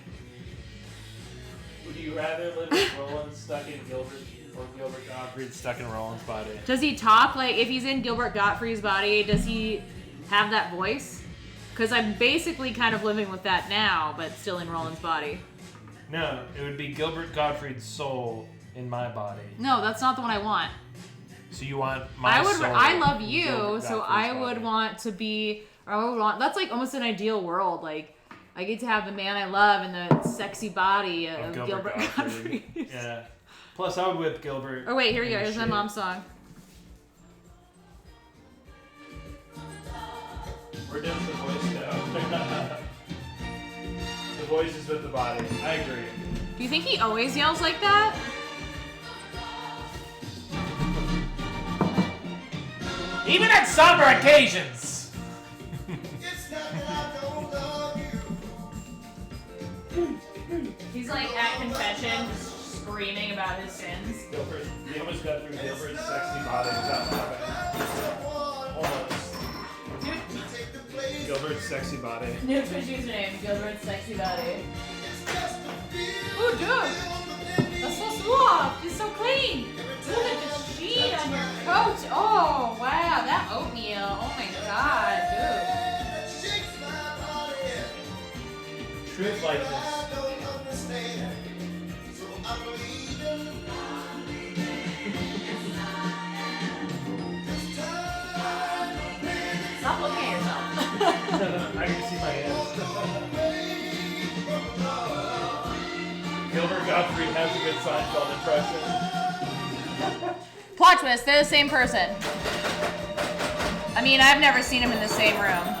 Would you rather live with Roland stuck in Gilbert or Gilbert Gottfried stuck in Roland's body? Does he talk like if he's in Gilbert Gottfried's body? Does he have that voice? Because I'm basically kind of living with that now, but still in Roland's body. No, it would be Gilbert Gottfried's soul in my body. No, that's not the one I want. So you want my soul? I love you, Gilbert so Gottfried's I body. would want to be. Or I would want. That's like almost an ideal world. Like I get to have the man I love in the sexy body of Gilbert Gottfried. Yeah. Plus, I would whip Gilbert. Oh wait, here we go. in Here's my shit. mom's song. Where does the voice go? The voice is with the body. I agree. Do you think he always yells like that? Even at somber occasions. He's like at confession, just screaming about his sins. Gilbert, we almost got through Gilbert's sexy body without laughing. Almost. Gilbert's sexy body. New Twitch username, Gilbert's sexy body. Ooh, dude! That's so soft! It's so clean! Look at the sheet on your coat! Oh, wow, that oatmeal! Oh my god, dude. Truth like this. Stop looking at yourself. I can see my hands. Gilbert Gottfried has a good Seinfeld impression. Plot twist, they're the same person. I mean, I've never seen him in the same room.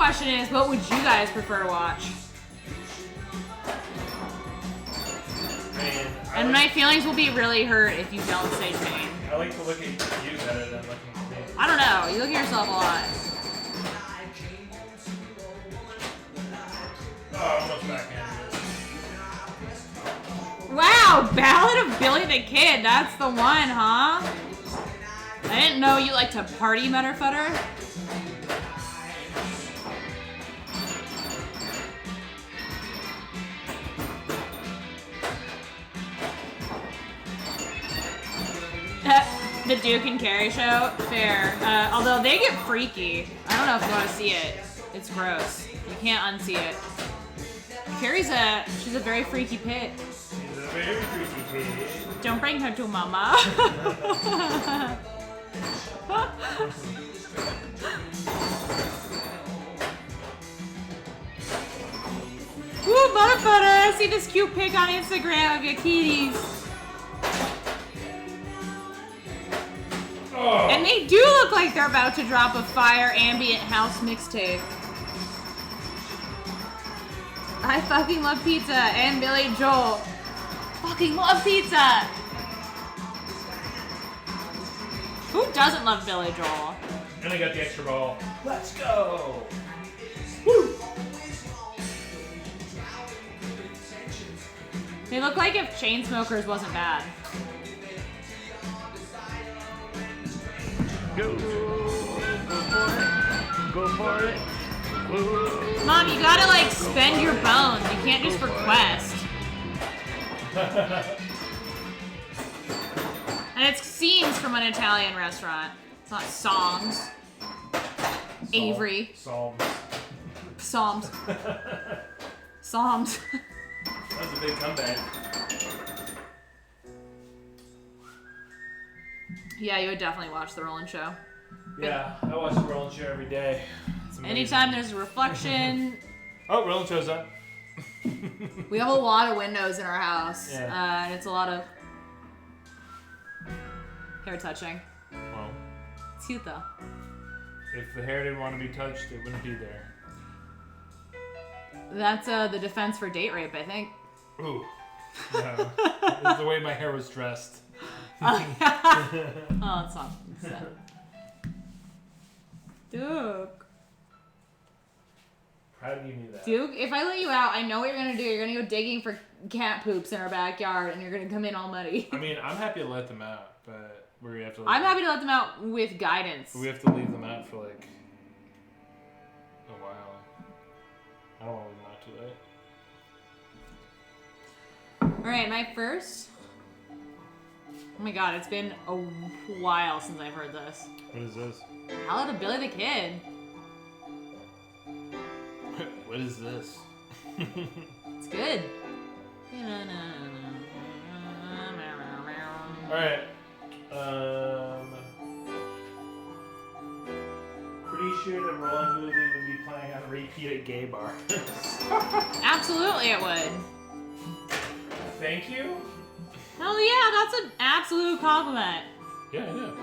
question is, what would you guys prefer to watch? Man, And my feelings will be really hurt if you don't say Jane. I like to look at you better than looking at me. I don't know. You look at yourself a lot. Oh, almost backhanded. Wow, Ballad of Billy the Kid. That's the one, huh? I didn't know you like to party, Mutterfutter. The Duke and Carrie show? Fair. Although they get freaky. I don't know if you want to see it. It's gross. You can't unsee it. She's a very freaky pit. She's a very freaky pig. Don't bring her to mama. Woo, Butterfutter! See this cute pic on Instagram of your kitties. Oh. And they do look like they're about to drop a fire ambient house mixtape. I fucking love pizza and Billy Joel. Fucking love pizza! Who doesn't love Billy Joel? And I got the extra ball. Let's go! Woo! They look like if Chainsmokers wasn't bad. Go for it. Mom, you gotta like spend your bones. You can't just request. And it's scenes from an Italian restaurant. It's not songs. Avery. Psalms. Psalms. Psalms. That was a big comeback. Yeah, you would definitely watch The Roland Show. Yeah, I watch the Roland Show every day. It's amazing. Anytime there's a reflection. Oh, Roland Show's up. We have a lot of windows in our house. Yeah. And it's a lot of hair touching. Well, It's cute though. if the hair didn't want to be touched, it wouldn't be there. That's the defense for date rape, I think. Ooh. No. It's the way my hair was dressed. Oh, it's not. Duke. Proud of you knew that. Duke, if I let you out, I know what you're gonna do. You're gonna go digging for cat poops in our backyard, and you're gonna come in all muddy. I mean, I'm happy to let them out, but we're gonna have to. I'm happy to let them out with guidance. We have to leave them out for like a while. I don't want to leave them out too late. All right, my first. Oh my god, it's been a while since I've heard this. What is this? Ballad of Billy the Kid. What is this? It's good. Alright. Pretty sure the Roland movie would be playing on repeat at gay bars. Absolutely, it would. Thank you? Hell yeah, that's an absolute compliment. Yeah, I know.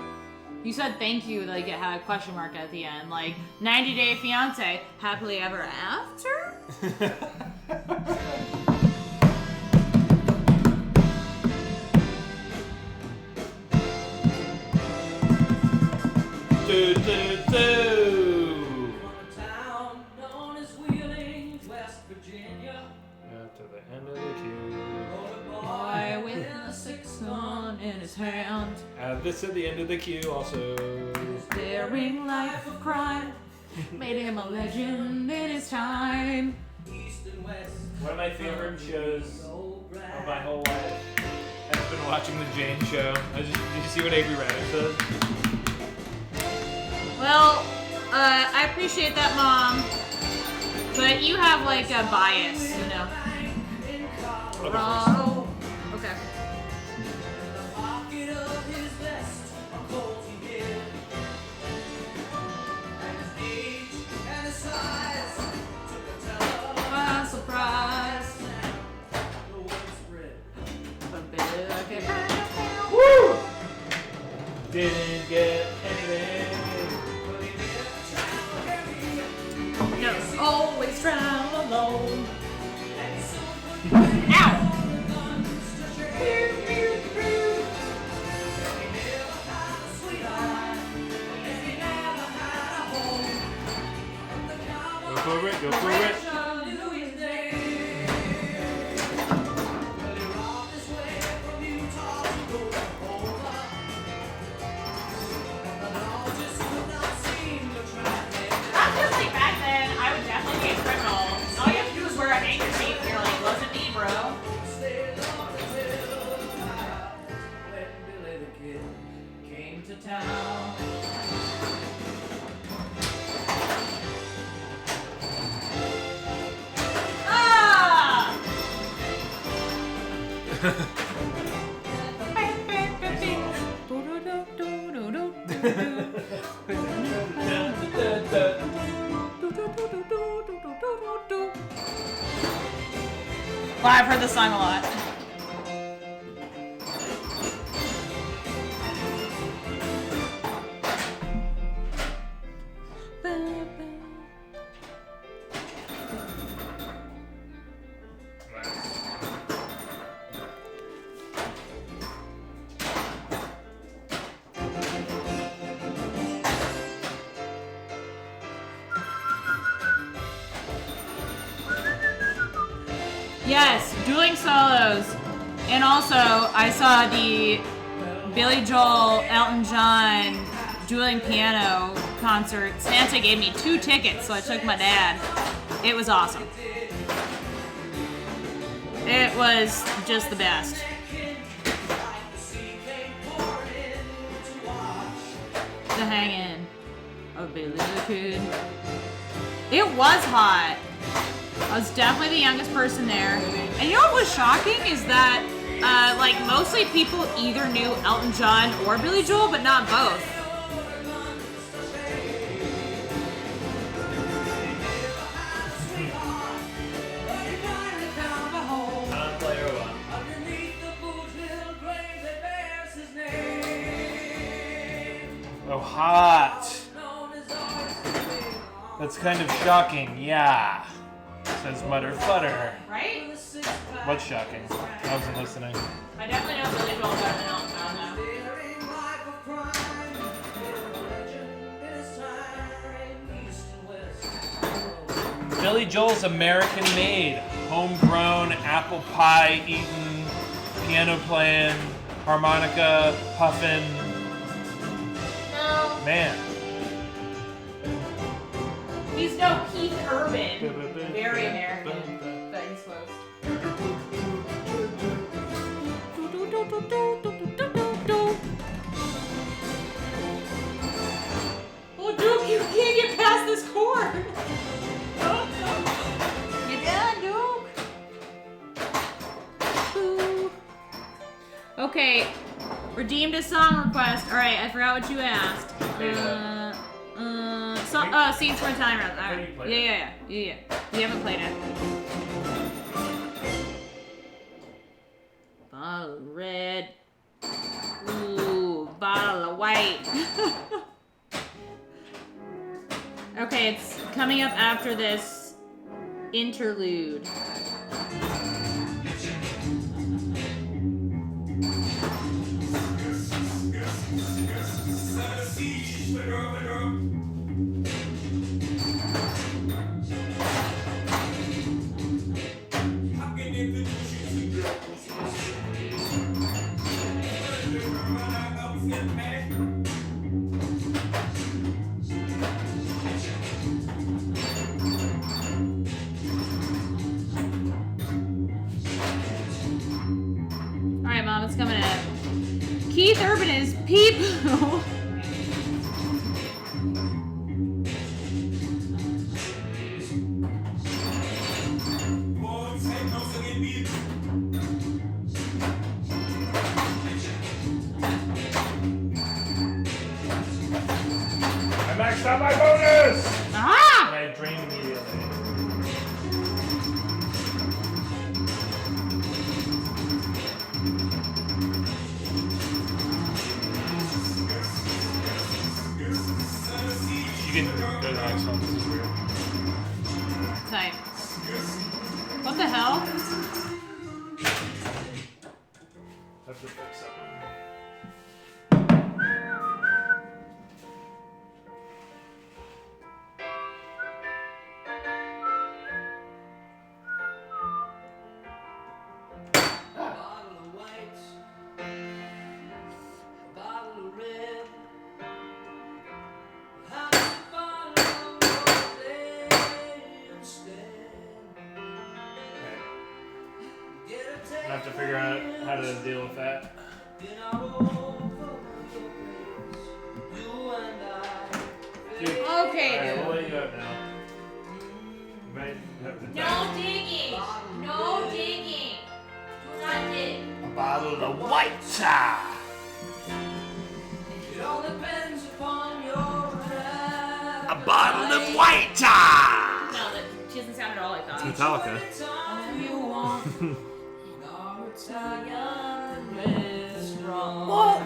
You said thank you, like it had a question mark at the end, like 90 Day Fiance, happily ever after? Do, do, do. To the end of the queue. Boy with a 6-gun in his hand, This at the end of the queue also. daring life of crime, made him a legend in his time. One of my favorite shows of my whole life has been watching the Jane Show. Did you see what Avery Radder said? Well, I appreciate that, Mom, but you have like a bias, you know. Oh, okay. Surprise. Woo! Didn't get anything. No. for it, go for it. That's just like back then, I would definitely be a criminal. All you have to do is wear a handkerchief and you're like, wasn't me, bro. Ah! Well, I've heard this song a lot. Yes, dueling solos. And also, I saw the Billy Joel, Elton John dueling piano concert. Santa gave me 2 tickets, so I took my dad. It was awesome. It was just the best. The hanging of Billy the Kid. It was hot. I was definitely the youngest person there. And you know what was shocking is that, like, mostly people either knew Elton John or Billy Joel, but not both. Oh, hot. That's kind of shocking, yeah. Says Mutter Flutter. Right? What's shocking? I wasn't listening. I definitely know Billy Joel better than Elton John, though. Billy Joel's American made. Homegrown, apple pie eating, piano playing, harmonica puffing. No. Man. He's no Keith Urban. Very American. But he's close. Oh, Duke, you can't get past this chord. You done, Duke? Okay. Redeemed a song request. Alright, I forgot what you asked. Scenes from Italian Rose. Alright. Yeah. You haven't played it. Bottle of red. Ooh, bottle of white. Okay, it's coming up after this interlude. Alright, Mom, it's coming up. Keith Urban is Peep-Poo. I maxed out my bonus! Ah! And I drained immediately. You can go to the next one. This is weird. Type. What the hell? Have to fix that one. deal with that. Dude, Okay, alright, dude. we'll let you up now. You might have to No digging. No digging. Do not dig. A bottle of white tie. A bottle of white tie. No, that she doesn't sound at all like that. Metallica. What?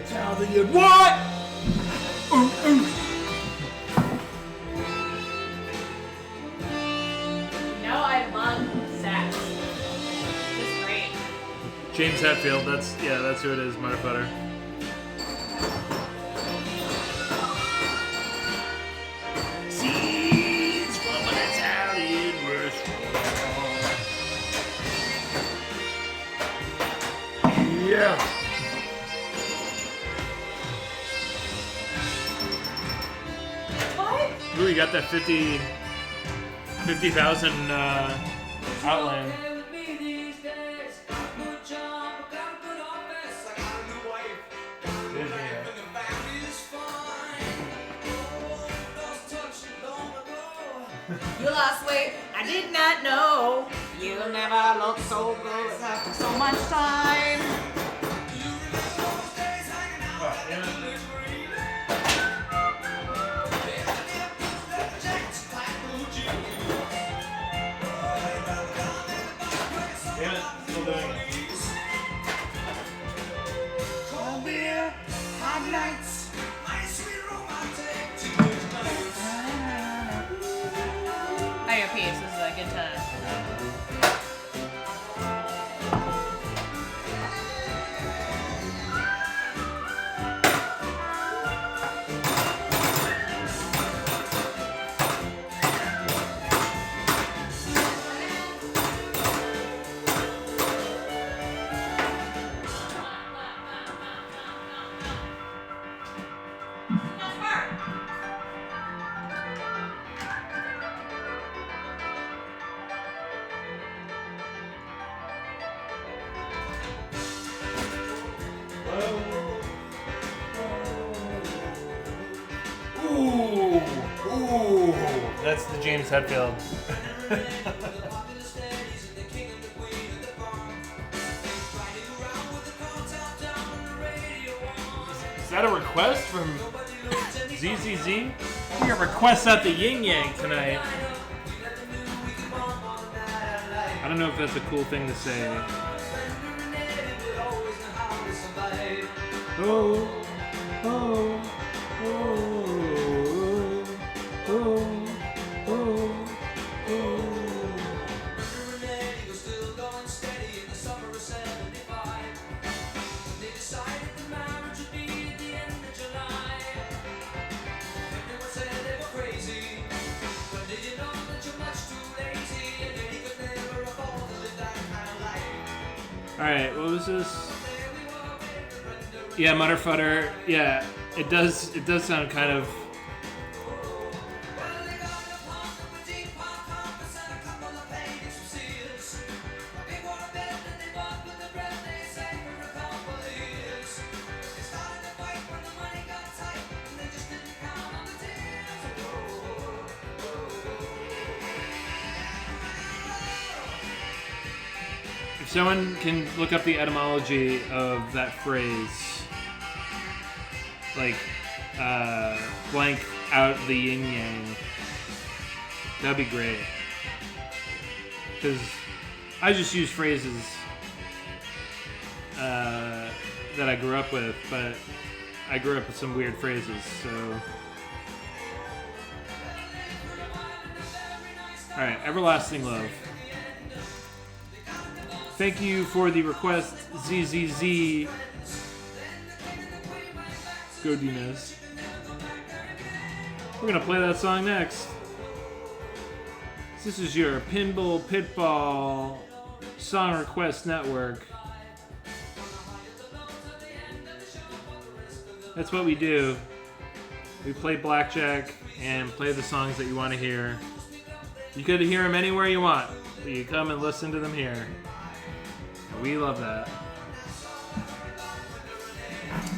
Italian what? No, I love sex. It's great. James Hetfield, that's who it is, motherfucker. Seeds from an Italian restaurant. Yeah. What? Ooh, you got that 50,000 outland. You lost weight. I did not know. You'll never look so good after so much time. Still doing it. I got peace. This is a good time. Ooh, that's the James Hetfield. Is that a request from ZZZ? We got requests at the Yin Yang tonight. I don't know if that's a cool thing to say. Oh, oh, oh, oh, oh, oh. Alright, what was this? Yeah, Mutterfutter. Yeah, it does sound kind of... If someone can look up the etymology of that phrase, like, blank out the yin yang, that'd be great. Because I just use phrases that I grew up with, but I grew up with some weird phrases, so. Alright, Everlasting Love. Thank you for the request, ZZZ. Godinez. We're gonna play that song next. This is your Pinball Pitball Song Request Network. That's what we do. We play blackjack and play the songs that you want to hear. You could hear them anywhere you want, but you come and listen to them here. We love that.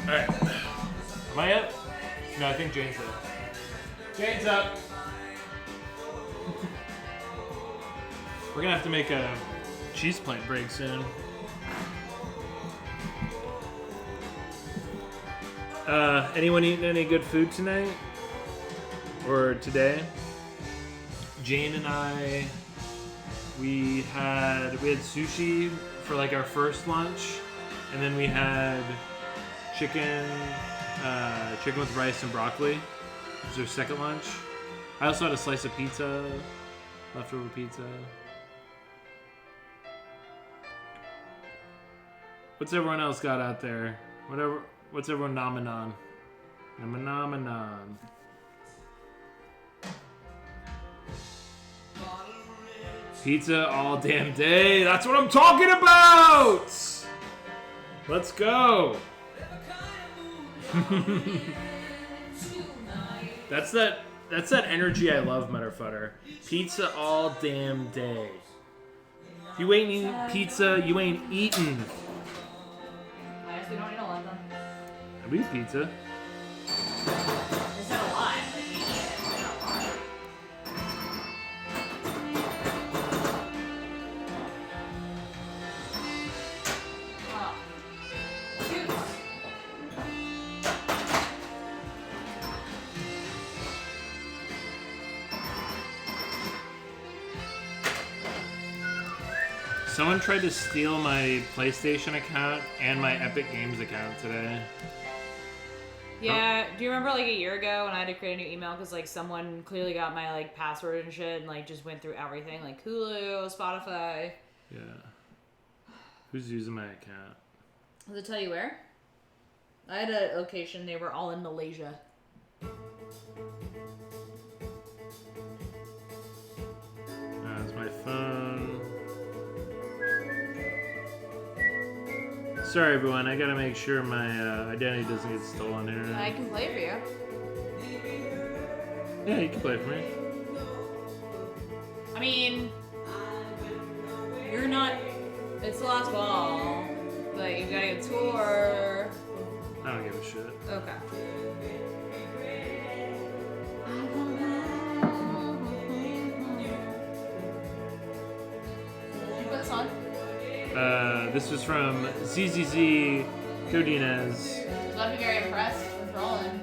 Alright. Am I up? No, I think Jane's up. Jane's up! We're gonna have to make a cheese plate break soon. Anyone eating any good food tonight? Or today? Jane and I, we had sushi for like our first lunch, and then we had chicken with rice and broccoli. It was our second lunch. I also had a slice of pizza, leftover pizza. What's everyone else got out there? What's everyone nomming on? Pizza all damn day. That's what I'm talking about. Let's go. That's that energy I love, Mutterfutter. Pizza all damn day. If you ain't eating pizza, you ain't eating. I actually don't eat a lot though. We eat pizza. It's not a lot, but you eat it. It's not a lot. Wow. Juice. Someone tried to steal my PlayStation account and my Epic Games account today. Yeah, do you remember like a year ago when I had to create a new email because like someone clearly got my like password and shit and like just went through everything like Hulu, Spotify. Yeah. Who's using my account? Does it tell you where? I had a location. They were all in Malaysia. That's my phone. Sorry, everyone. I gotta make sure my identity doesn't get stolen here. I can play for you. Yeah, you can play for me. I mean, you're not. It's the last ball, but you gotta get a tour. I don't give a shit. Okay. Did you put this on? This was from ZZZ Godinez. So I'd be very impressed with Roland.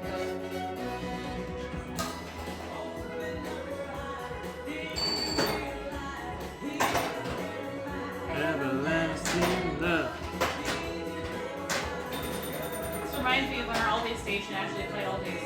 Everlasting love. This reminds me of when our Aldi's station actually played Aldi's.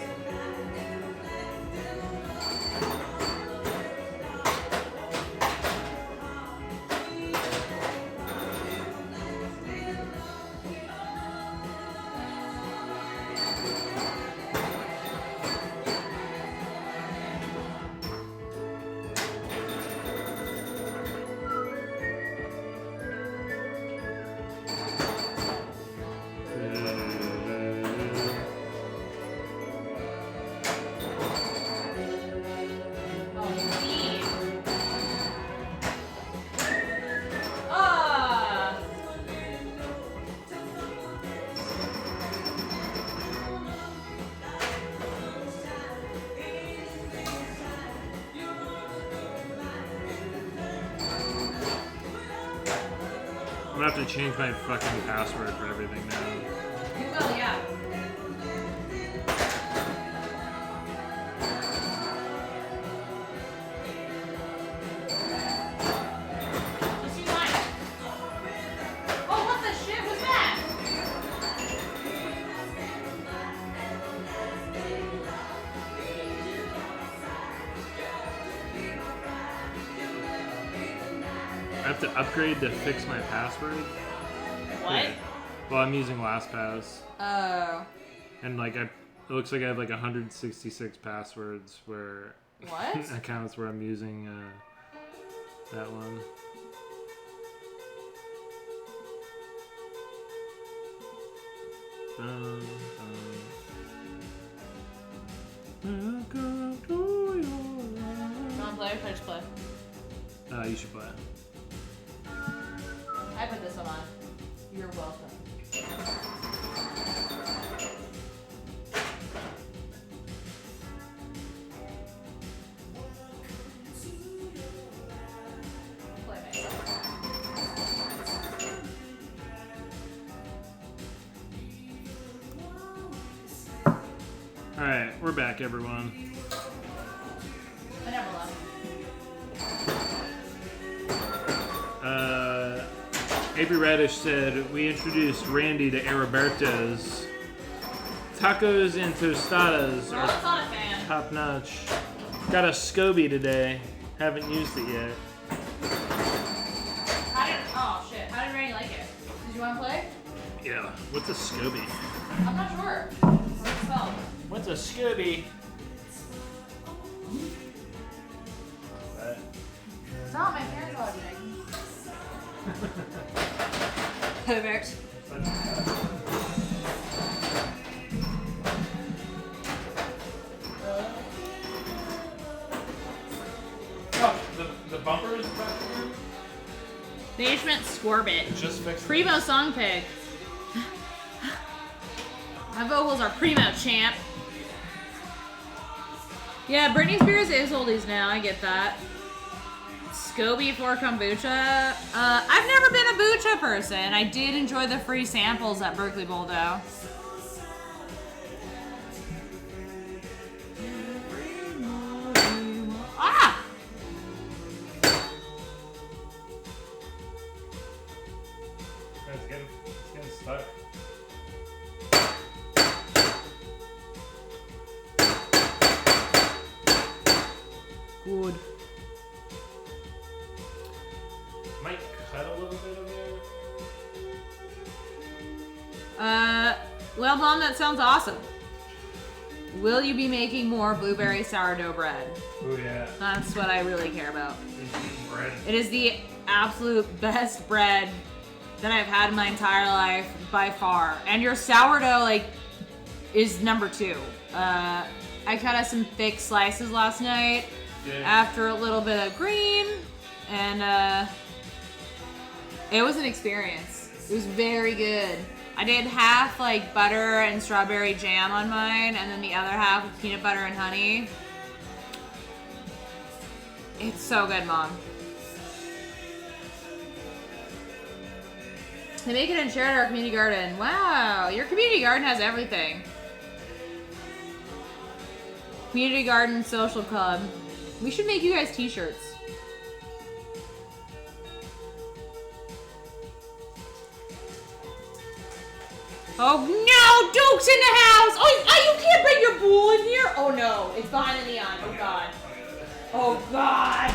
I'm gonna have to change my fucking password for everything now. Oh, yeah. Let's use mine. Oh, what the shit was that? I have to upgrade to fix my password. What? Yeah. Well, I'm using LastPass, Oh. and like it looks like I have like 166 passwords where What? accounts where I'm using that one. Welcome to your You wanna play or just play? You should play. I put this one on. You're welcome. Play myself. Alright, we're back, everyone. I never left. Avery Radish said, we introduced Randy to Heriberto's. Tacos and tostadas I'm are not a fan. top notch. Got a SCOBY today. Haven't used it yet. Oh shit, how did Randy like it? Did you want to play? Yeah. What's a SCOBY? I'm not sure. What's it spelled? What's a SCOBY? It's not my parents' logic. Perfect. Oh, the bumper is back here? Basement Scorbit. Just fixed. Primo song pick. My vocals are primo, champ. Yeah, Britney Spears is oldies now. I get that. SCOBY for kombucha. I've never been a bucha person. I did enjoy the free samples at Berkeley Bowl, though. Ah! It's getting stuck. Good. Might cut a little bit of it. Well, Mom, that sounds awesome. Will you be making more blueberry sourdough bread? Oh yeah. That's what I really care about. Bread. It is the absolute best bread that I've had in my entire life by far. And your sourdough, like, is number 2. I cut us some thick slices last night after a little bit of green, and it was an experience. It was very good. I did half like butter and strawberry jam on mine, and then the other half with peanut butter and honey. It's so good, Mom. They make it and share it at our community garden. Wow, your community garden has everything. Community garden social club. We should make you guys t-shirts. Oh no, Duke's in the house! Oh, you can't bring your bull in here? Oh no, it's behind the neon. Oh god. Oh god.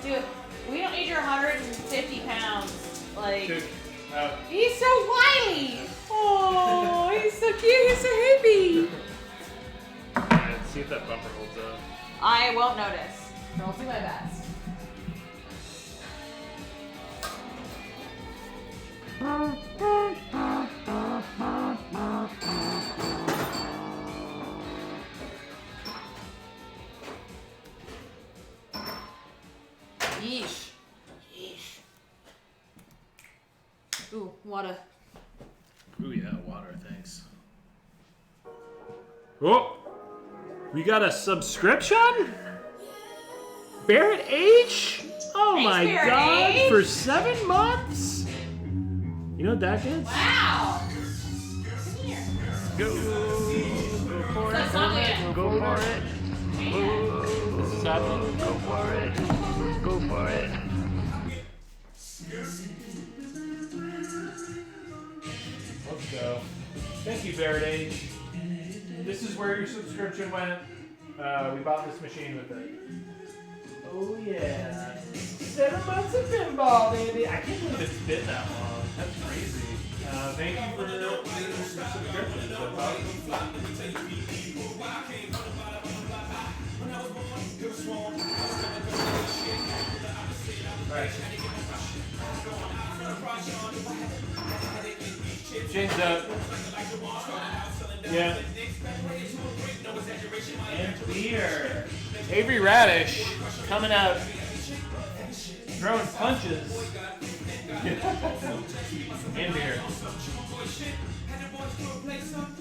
Dude, we don't need your 150 pounds. Like, Dude, he's so wily. Oh, he's so cute. He's so hippie. alright, see if that bumper holds up. I won't notice. I'll do my best. Yeesh. Yeesh. Ooh, water. Ooh yeah, water, thanks. Oh! We got a subscription? Barrett H? Oh Thanks, my Barrett god, H. for 7 months? You know what that is? Wow. Come here. Go for That's not it. Go for it. This is happening. Go for it. Go for it. Let's go. Thank you, Barrett H. This is where your subscription went. We bought this machine with it. Oh yeah. 7 months of pinball, baby. I can't believe it's been that long. That's crazy. Thank you for the subscription. That's awesome. Alright. Change up. Yeah. And beer. Avery Radish coming out throwing punches. And beer.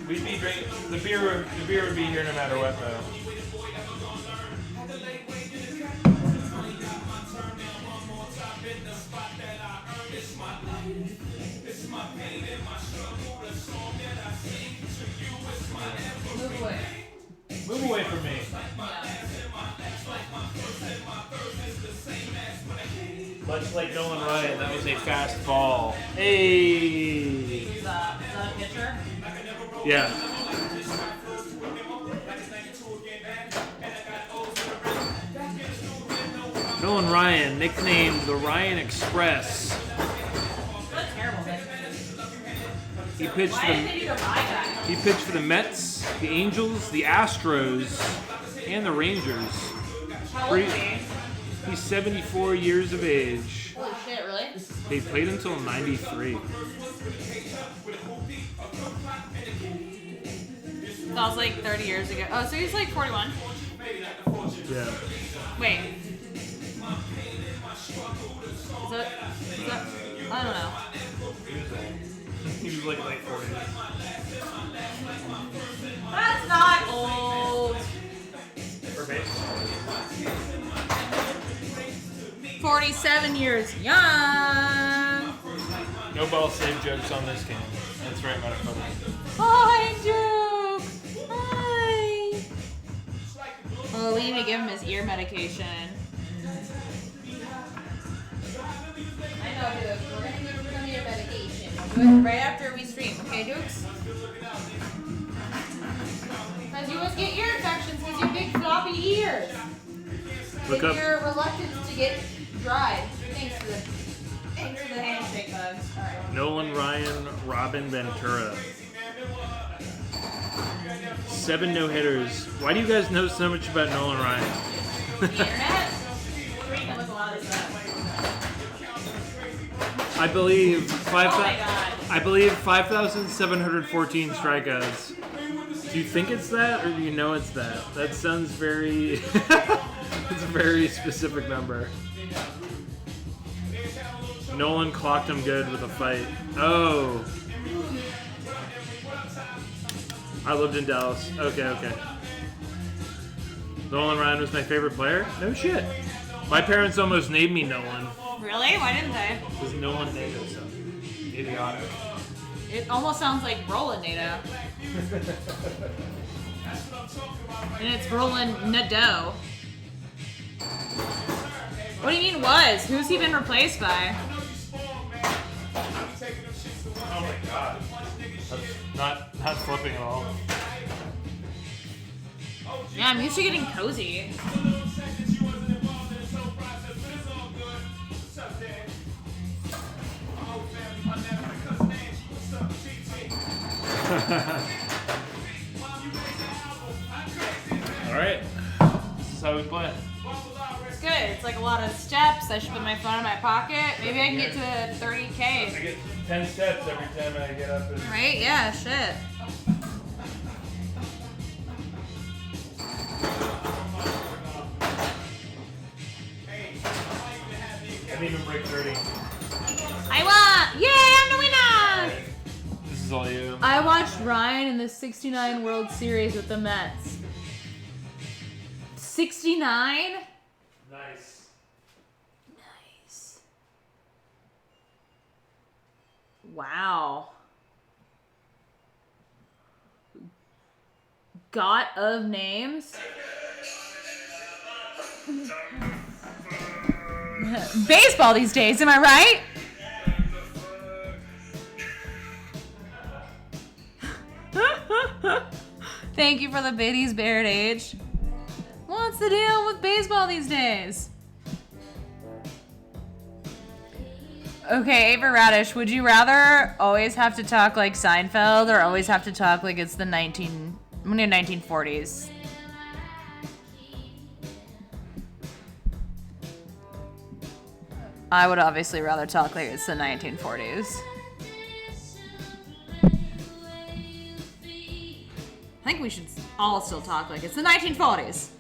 We'd be drink the beer would be here no matter what though. Move away. Move away from me. Much like Nolan Ryan, that was a fast ball. Hey! Is that a pitcher? Yeah. Nolan Ryan, nicknamed the Ryan Express. That's terrible. He pitched Why didn't they do the my guy? He pitched for the Mets, the Angels, the Astros, and the Rangers. How old is he? He's 74 years of age. Holy shit, really? He played until 93. That was like 30 years ago. Oh, so he's like 41. Yeah. Wait. Is that I don't know. He was like late 40s. That's not old. For baseball. 47 years young. No ball save jokes on this game. That's right, motherfucker. Hi, Duke. Hi. Oh, we need to give him his ear medication. I know, Duke. We're gonna give him ear medication. We'll do it right after we stream, okay, Dukes? Because you always get ear infections because you have big floppy ears. Look And up. you're reluctant to get dried. Thanks for the handshake bugs. All right. Nolan Ryan, Robin Ventura. 7 no-hitters. Why do you guys know so much about Nolan Ryan? The internet? Freaking with a lot of stuff. I believe Oh my god. 5,714 strikeouts. Do you think it's that, or do you know it's that? That sounds very. It's a very specific number. Nolan clocked him good with a fight. Oh. I lived in Dallas. Okay. Nolan Ryan was my favorite player? No shit. My parents almost named me Nolan. Really? Why didn't they? Because Nolan named himself. Idiotic. It almost sounds like Roland Nato. And it's Roland Nadeau. What do you mean was? Who's he been replaced by? Oh my god. That's not flipping at all. Yeah, I'm used to getting cozy. Alright. This is how we play. It's good. It's like a lot of steps. I should put my phone in my pocket. Maybe I can get to I 30K. get 10 steps every time I get up and... Right? Yeah, shit. I didn't even break 30. I won! Yay, I'm the winner! This is all you. I watched Ryan in the 69 World Series with the Mets. 69? Nice. Nice. Wow. Got of names? Baseball these days, am I right? Thank you for the biddies, Baird Age. What's the deal with baseball these days? Okay, Ava Radish, would you rather always have to talk like Seinfeld or always have to talk like it's the 1940s? I would obviously rather talk like it's the 1940s. I think we should all still talk like it's the 1940s.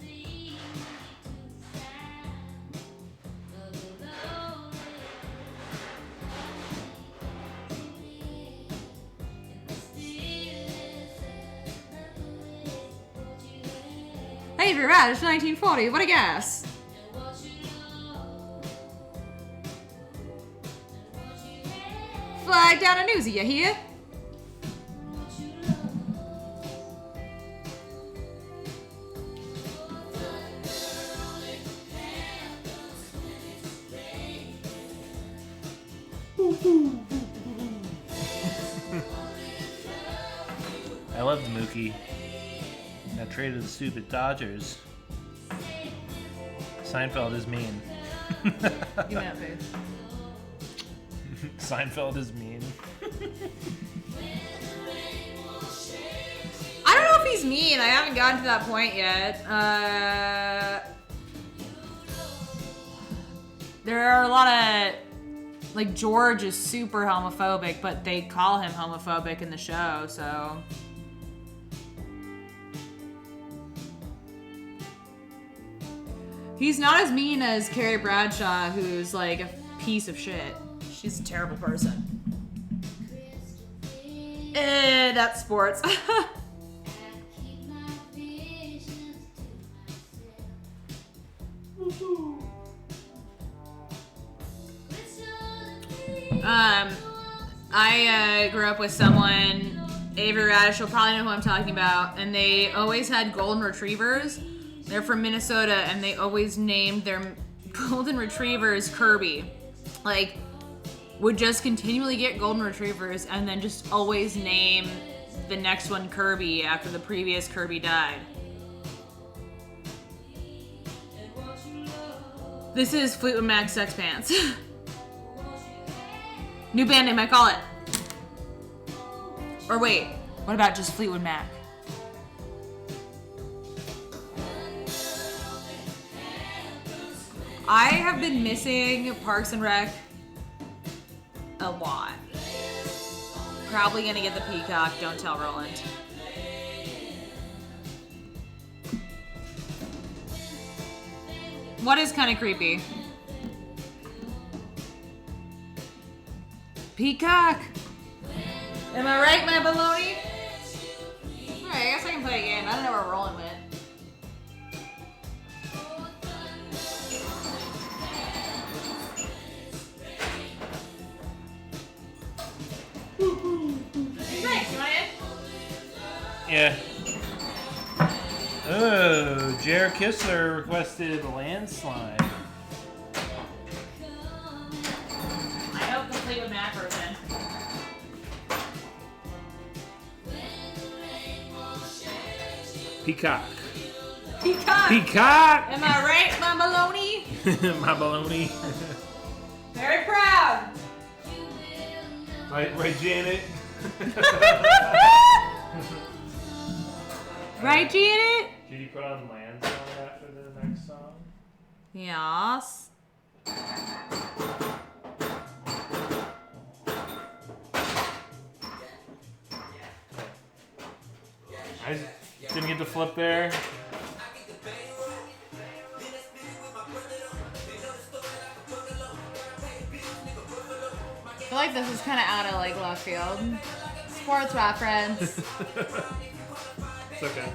Avery Radish, 1940. What a guess. Flag down a newsie, you hear? I love the Mookie. Got traded to the stupid Dodgers. Seinfeld is mean. You meant food. Seinfeld is mean. I don't know if he's mean. I haven't gotten to that point yet. There are a lot of... Like, George is super homophobic, but they call him homophobic in the show, so... He's not as mean as Carrie Bradshaw, who's like a piece of shit. She's a terrible person. That's sports. I grew up with someone, Avery Radish will probably know who I'm talking about, and they always had golden retrievers. They're from Minnesota, and they always named their golden retrievers Kirby. Like, would just continually get golden retrievers and then just always name the next one Kirby after the previous Kirby died. This is Fleetwood Mac Sex Pants. New band name, I call it. Or wait, what about just Fleetwood Mac? I have been missing Parks and Rec a lot. Probably gonna get the Peacock, don't tell Roland. What is kind of creepy? Peacock! Am I right, my baloney? Alright, I guess I can play a game. I don't know where Roland went. Thanks, you want in? Yeah. Oh, Jared Kistler requested a landslide. I hope the Fleetwood Mac version. Peacock. Peacock! Peacock! Am I right, my baloney? My baloney. Very proud! Right, Janet? Right, Janet? Did you put on landslide after the next song? Yes. I didn't get to flip there. I feel like this is kind of out of like left field. Sports reference. It's okay.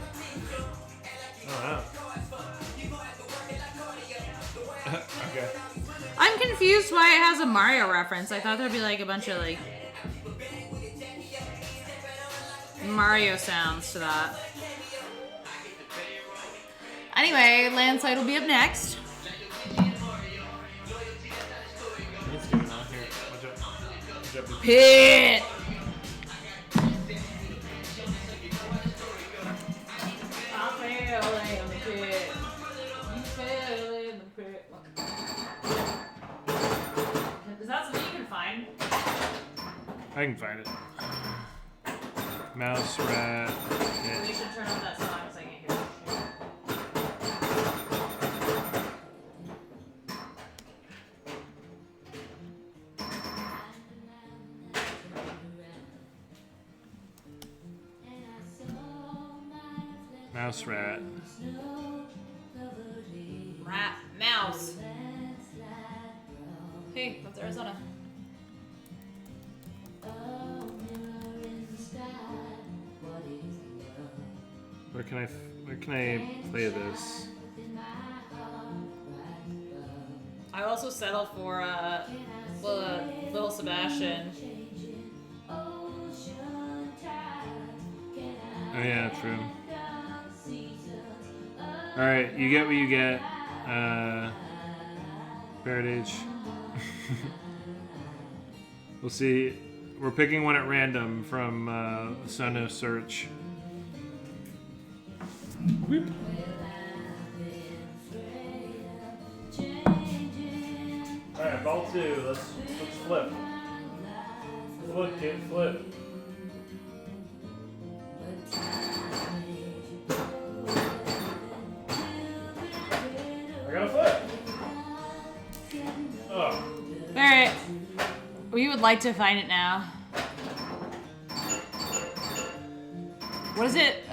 Oh, wow. Okay. I'm confused why it has a Mario reference. I thought there'd be like a bunch of like Mario sounds to that. Anyway, landslide will be up next. What's going on here? Watch out. Pit! I fell in the pit. You fell in the pit. Is that something you can find? I can find it. Mouse, rat. Yeah. We should turn up that song so I can hear it. Mouse, rat. Rat, mouse. Hey, that's Arizona. Where can I play this? I also settle for Little Sebastian. Oh yeah, true. All right, you get what you get. Heritage. We'll see. We're picking one at random from Sonos Search. Whoop. All right, ball 2. Let's flip. Flip, kid, flip. I got a flip. Oh. Alright. We would like to find it now. What is it?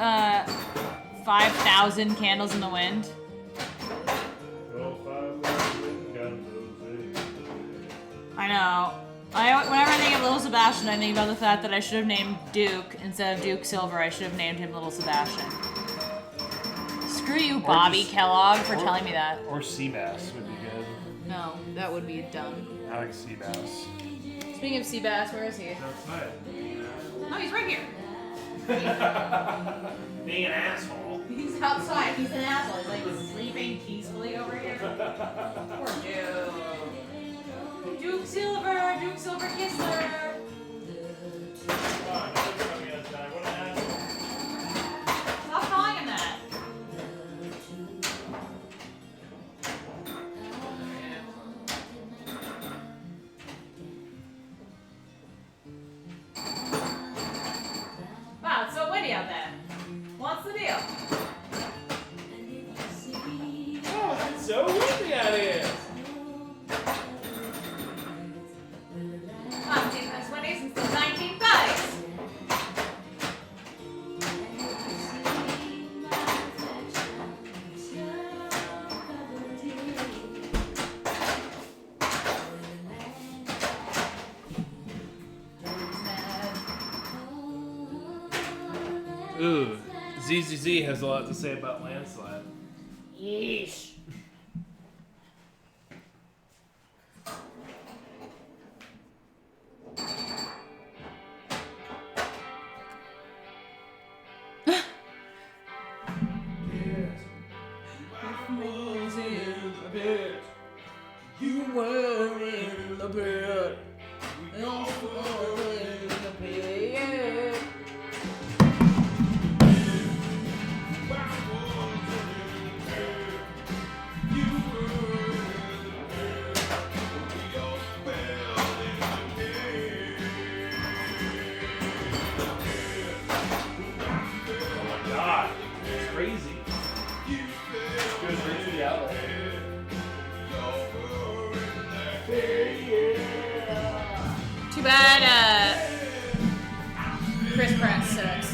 5,000 candles in the wind? I know. Whenever I think of Little Sebastian, I think about the fact that I should have named Duke instead of Duke Silver. I should have named him Little Sebastian. Screw you, Bobby Kellogg, for telling me that. Or Seabass would be good. No, that would be dumb. I like Seabass. Speaking of Seabass, where is he? Outside. Oh, he's right here. Being an asshole. He's outside. He's an asshole. He's like sleeping peacefully over here. Poor Duke. Duke Silver Kissler. Stop calling him that. Wow, it's so windy out there. What's the deal? Oh, it's so windy out here. I've seen this windy since the 1930s. Ooh, ZZZ has a lot to say about landslide. Yeesh. You were in the pit. God, it's crazy. Goes right to the outlet. Too bad, Chris Pratt sucks.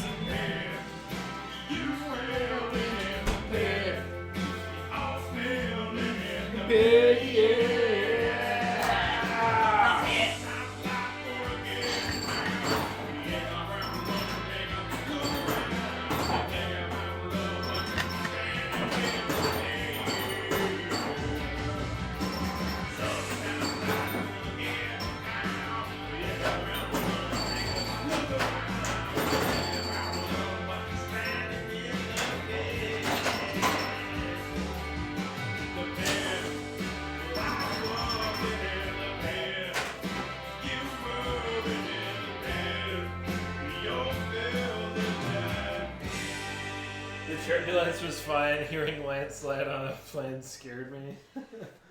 Turbulence was fine. Hearing landslide on a plane scared me.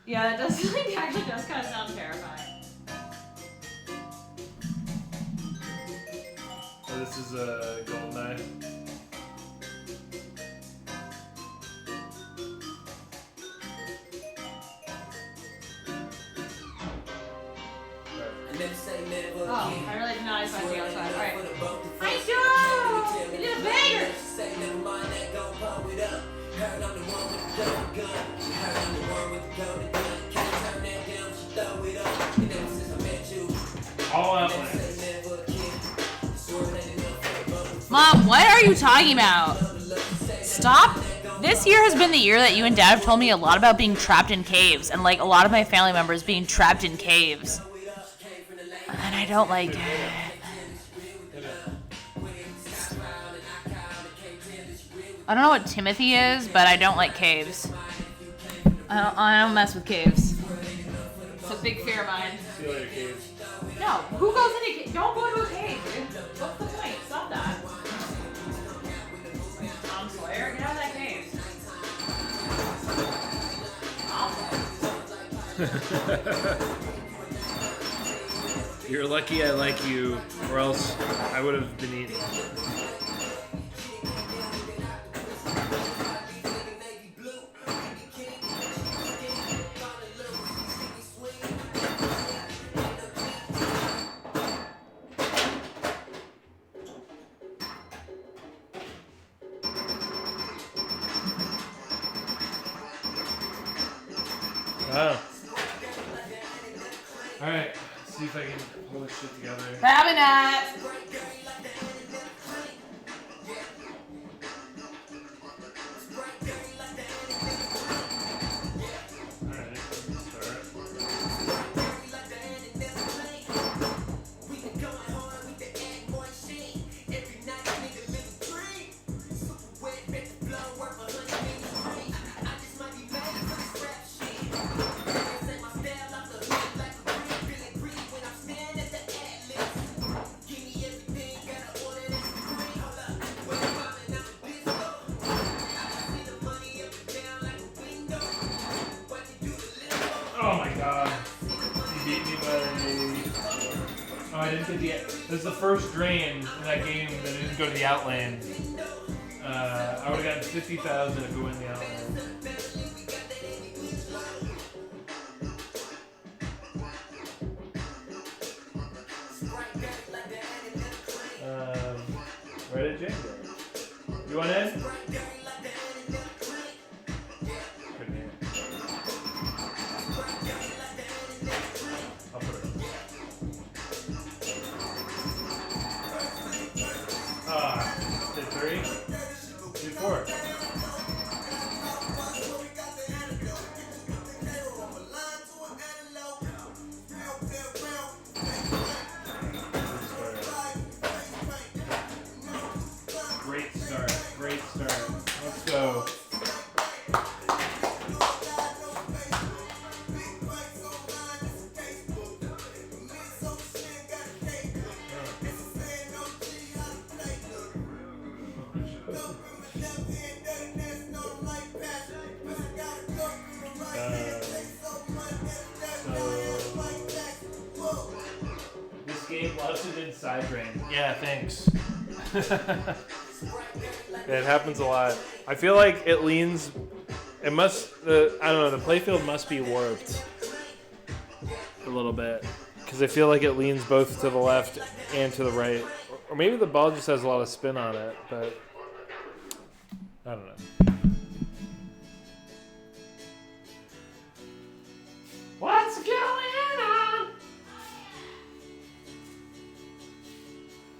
Yeah, that does actually does kind of sound terrifying. Oh, this is a Goldeneye. Oh, I really did not expect to go outside. Alright. Nice job! You did a banger! All outlets. Mom, what are you talking about? Stop. This year has been the year that you and Dad have told me a lot about being trapped in caves, and like a lot of my family members being trapped in caves. And I don't like it. I don't know what Timothy is, but I don't like caves. I don't mess with caves. It's a big fear of mine. See you later, caves. No, who goes into a cave? Don't go into a cave, dude. What's the point? Stop that. Tom Sawyer, get out of that cave. You're lucky I like you, or else I would have been eating. Oh. Alright, see if I can pull this shit together. Cabinet! Alright, start. Oh my god. He beat me by... Oh, I didn't get the... This is the first drain in that game that didn't go to the Outland. I would have gotten 50,000 if it went in the Outland. Where did Jane go? You want in? Couldn't hear. I'll put it in. Did 3? Did 4. Great start. Great start. Let's go. This game loves it in side drain. Yeah, thanks. It happens a lot. I feel like it leans. It must. I don't know. The playfield must be warped a little bit because I feel like it leans both to the left and to the right, or maybe the ball just has a lot of spin on it. But I don't know. What's going on?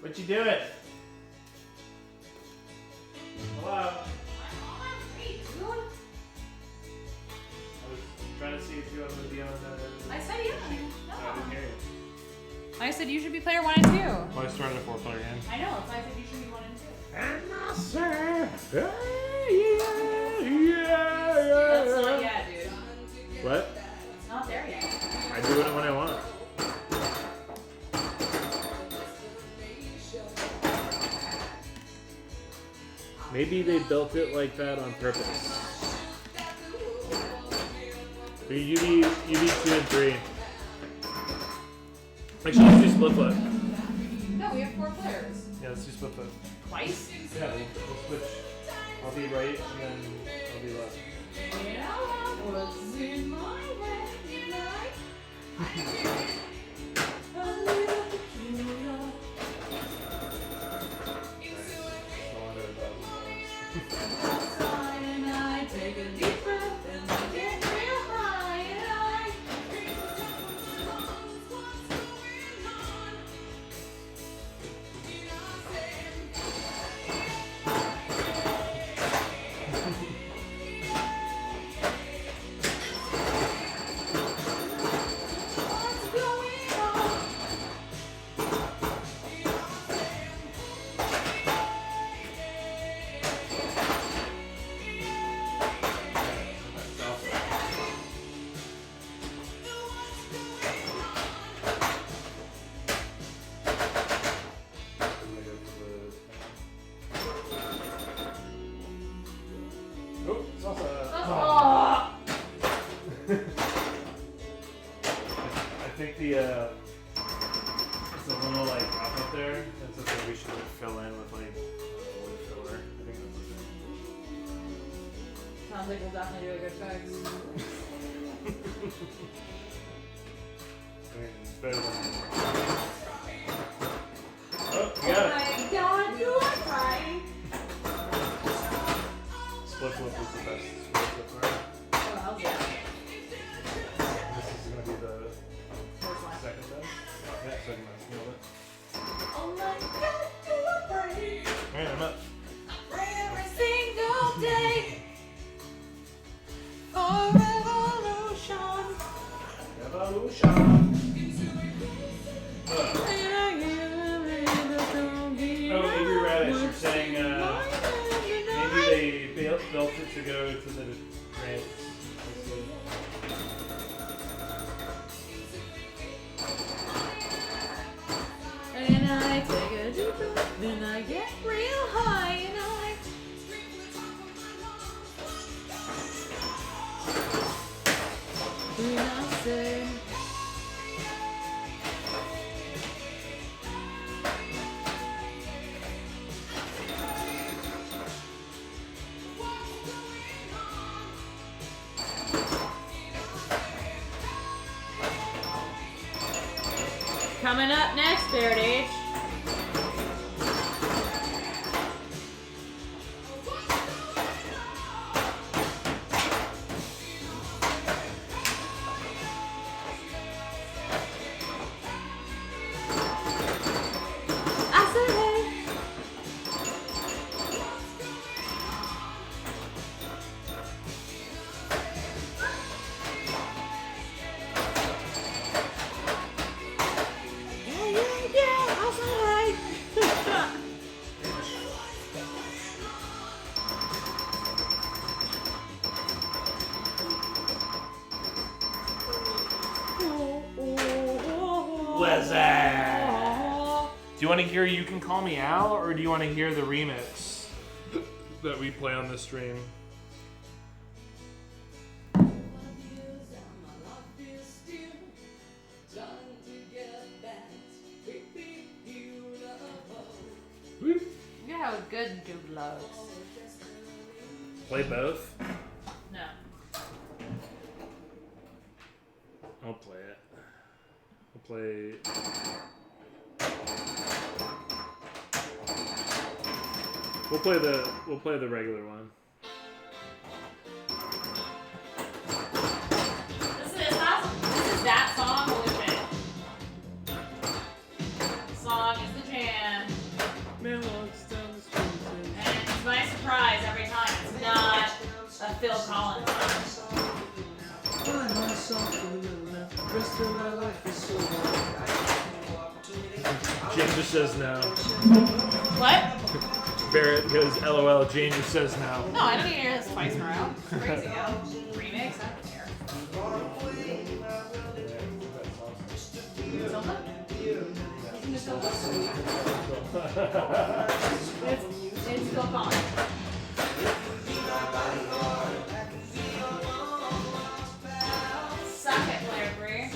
What you doing? Hello? I was trying to see if you wanted to be on the... I said yeah. No, I didn't hear you. I said you should be player 1 and 2. Well, I started a 4-player game. I know, so I said you should be 1 and 2. And I said, That's not yet, dude. What? It's not there yet. I do it when I want. Maybe they built it like that on purpose. You be 2 and 3. Actually, let's do split foot. No, we have 4 players. Yeah, let's do split foot. Twice? Yeah, we'll switch. I'll be right and then I'll be left. Yeah, what's in my head tonight? sounds like we'll definitely do a good fix. It's better than. Oh, you got it. My God, you are right. Split flip is the best. Split flip, right? Oh, hell yeah. This is gonna be the First one. second best. Yeah, second best. Nailed it. Oh my God, you are right. Alright, I'm up. Every single day. For revolution. Evolution. Oh, Angry Radish, you're saying maybe they built it to go to the grants. And I take a deep breath, then I get real high, and I say. Coming up next, Baird H. I said hey. Yeah, I said hey. Do you want to hear You Can Call Me Al, or do you want to hear the remix that we play on the stream? You have a good dude looks. Play both? No. I'll play it. I'll play... We'll play the regular one. This is that song, holy shit. Song is the jam. Man walks down the street And it's my surprise every time. It's not a Phil Collins song. Jane just says no. What? Barrett goes, LOL, Jane just says no. No, I don't need to hear this twice in a row. It's crazy, yo. Remix? I don't care. Zelda? Isn't it Zelda? It's Phil Collins. Suck it, player 3.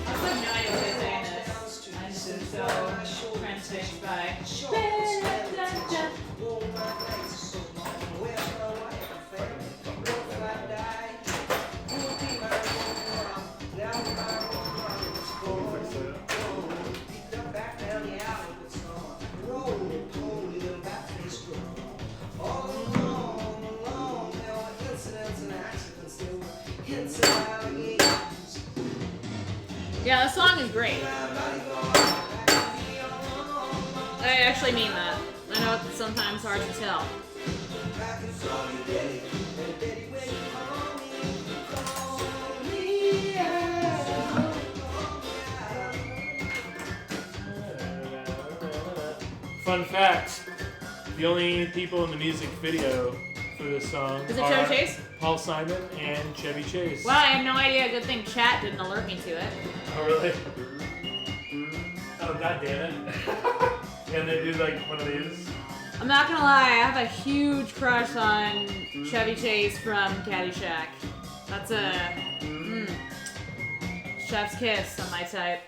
I have no idea what they're saying this. I'm just so transfixed by. Yeah, the song is great. I actually mean that. I know it's sometimes hard to tell. Fun fact, the only people in the music video for this song Is it are Chevy Chase? Paul Simon and Chevy Chase. Well, I have no idea. Good thing chat didn't alert me to it. Oh, really? Oh, god damn it. Can they do like one of these? I'm not gonna lie, I have a huge crush on Chevy Chase from Caddyshack. That's a chef's kiss on my type.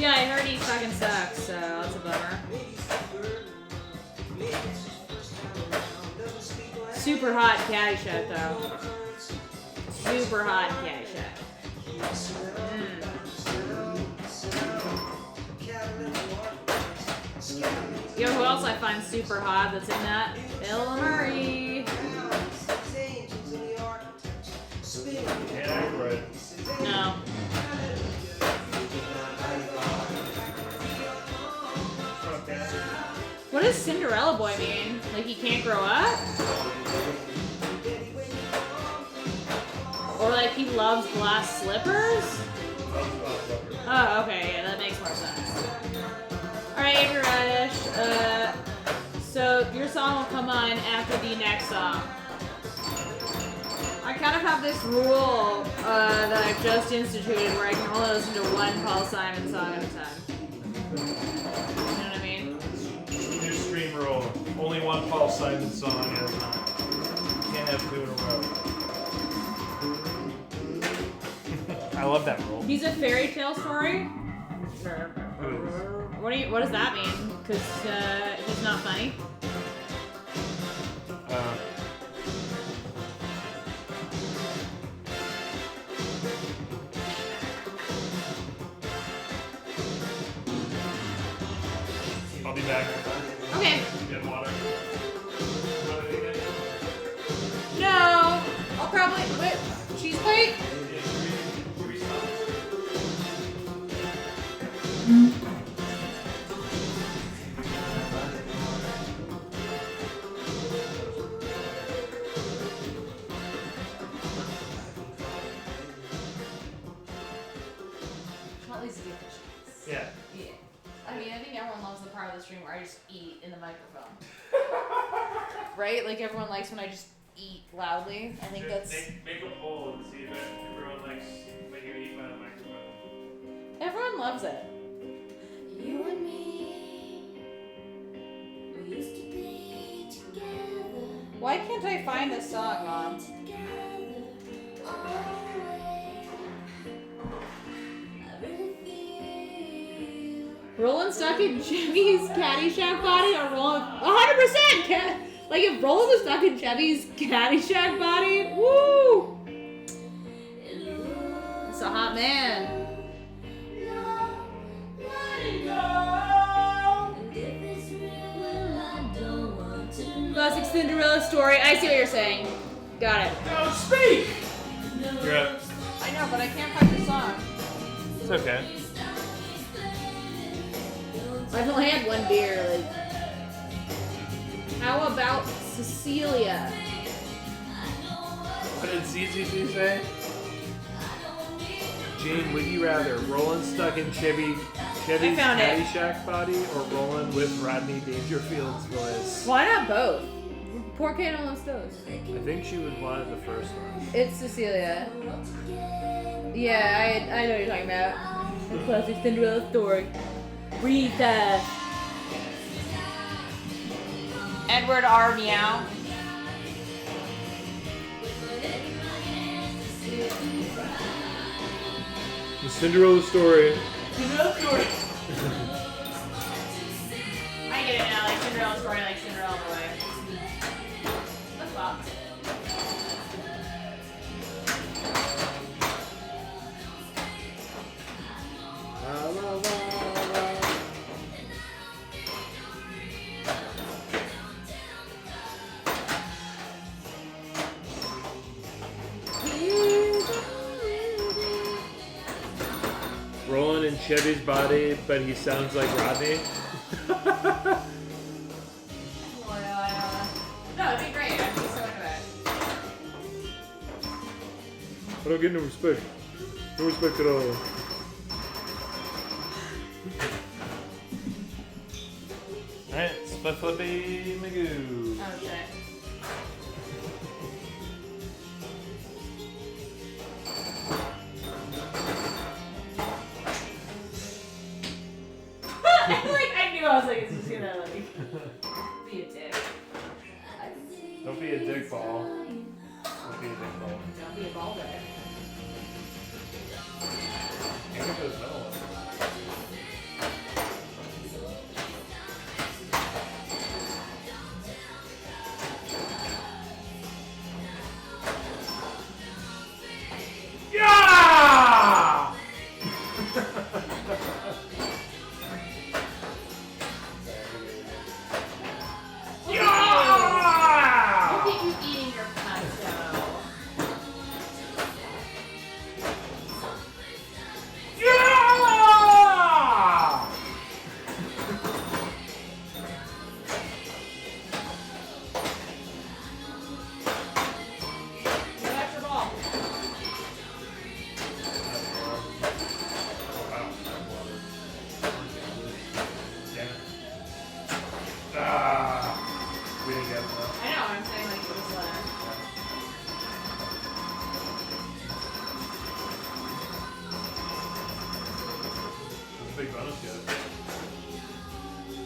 Yeah, I heard he fucking sucks, so that's a bummer. Super hot Caddyshack, though. Super hot Caddyshack. You know who else I find super hot that's in that? Bill Murray. No. What does Cinderella Boy mean? Like he can't grow up? Or like he loves glass slippers? Oh, okay, yeah, that makes more sense. Alright, Andrew Radish. So your song will come on after the next song. I kind of have this rule that I've just instituted where I can only listen to one Paul Simon song at a time. You know what I mean? New stream rule. Only one Paul Simon song at a time. Can't have two in a row. I love that rule. He's a fairy tale story? What does that mean? Because he's not funny? I'll be back. Okay. Get water. No! I'll probably... Wait, cheese plate? At least get the cheese. Yeah. Yeah. I mean, I think everyone loves the part of the stream where I just eat in the microphone. Right? Like everyone likes when I just eat loudly. I think that's... Make a poll and see if everyone likes when you eat by the microphone. Everyone loves it. You and me, we used to be together. Why can't I find this song, Mom? Together, always. I really feel. Roland stuck in Chevy's Caddyshack body or Roland... 100%! Like if Roland was stuck in Chevy's Caddyshack body, woo! It's a hot man. Classic Cinderella story. I see what you're saying. Got it. Don't speak! You're up. I know, but I can't find the song. It's okay. I've only had one beer, like... How about Cecilia? What did CCC say? Gene, would you rather Roland stuck in Chevy's found it. Caddyshack body or Roland with Rodney Dangerfield's voice? Why not both? Por qué no los dos? I think she would want the first one. It's Cecilia. Yeah, I know what you're talking about. The classic Cinderella story. Rita. Edward R. Meow. The Cinderella story. Cinderella story. I get it now, like Cinderella story, like Cinderella boy. The fuck? Roland in Chevy's body, but he sounds like Rodney. No, it'd be great. I'd be so into it. I don't get no respect. No respect at all. Alright, Split Flippy Magoo. Oh shit. I was like, it's just gonna like be a dick. Don't be a dick ball. Don't be a dick ball. Don't be a ball dick. I think those metal ones. big bonus goes.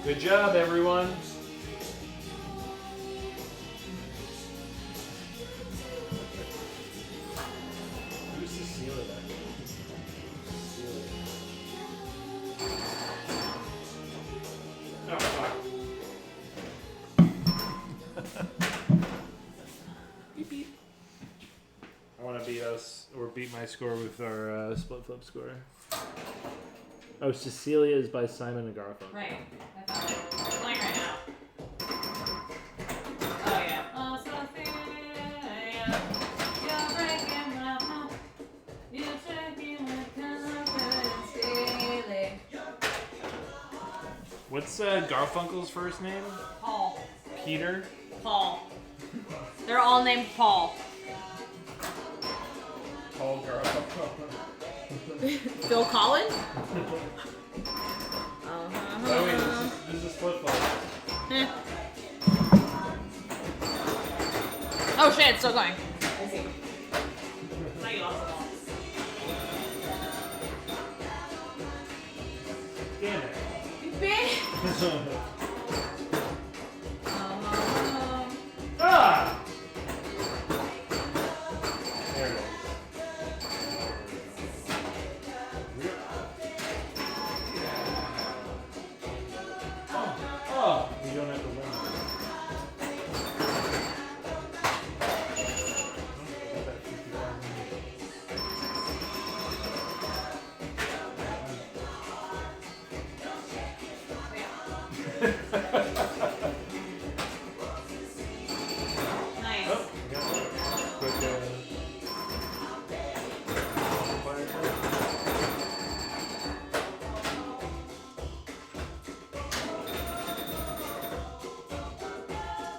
Good job, everyone. Who's Cecilia? Oh, fuck. Beep, beep. I want to beat us, or beat my score with our split flip score. Oh, Cecilia is by Simon and Garfunkel. Right. I found it. It's playing right now. Oh yeah. Oh, something. You're breaking my heart. You're shaking my confidence daily. What's Garfunkel's first name? Paul. Peter? Paul. They're all named Paul. Paul Garfunkel. Phil Collins? Oh wait, this is a split flip. Oh shit, it's still going. I see. Now you lost the ball. Damn it. You bitch! Ah! There it is. Oh, you don't have to win. Nice. Oh, we got one. Quick,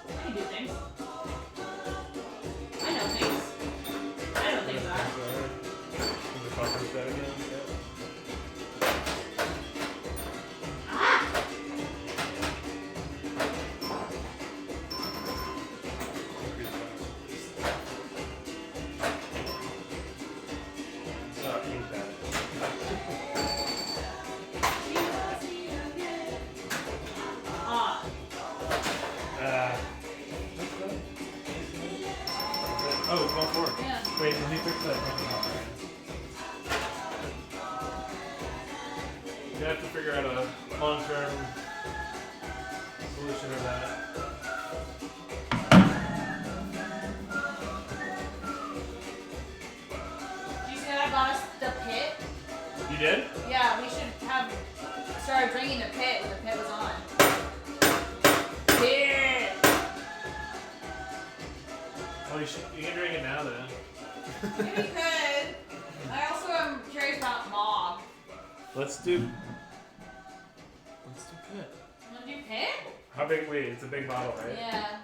I can do things. I know things. I know things are. Can we talk about that again? Yeah. Ah. Oh, it's 1-4. Yeah. Wait, let me fix that. You have to figure out a long-term solution of that. Did you see that I bought us the pit? You did? Yeah, we should have started drinking the pit when the pit was on. Pit! Well, you can drink it now then. Maybe we could. I also am curious about Mog. Let's do pit. You wanna do pit? How big? Wait, it's a big bottle, right? Yeah.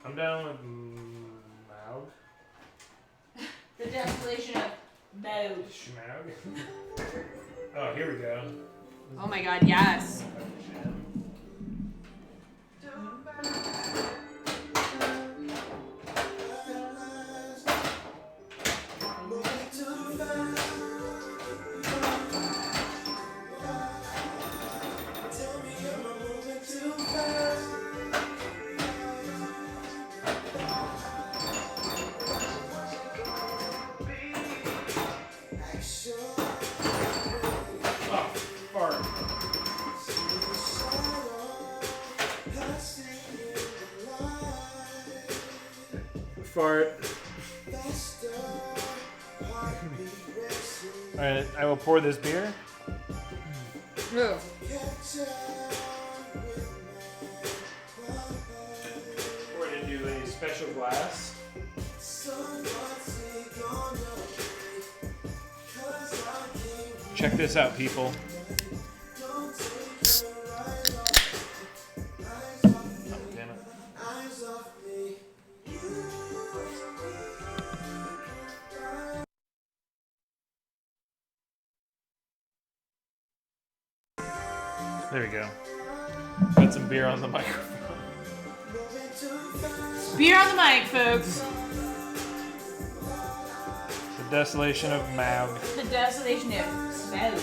I'm down with Maug. The distillation of Mog. Schmaug. Oh, here we go. Oh my god, yes. Oh, fart. Fart. Alright, I will pour this beer. Ooh. Pour it into a special glass. Check this out, people. Oh, damn it. There we go. Got some beer on the microphone. Beer on the mic, folks. The desolation of Maug. The desolation of Smoke.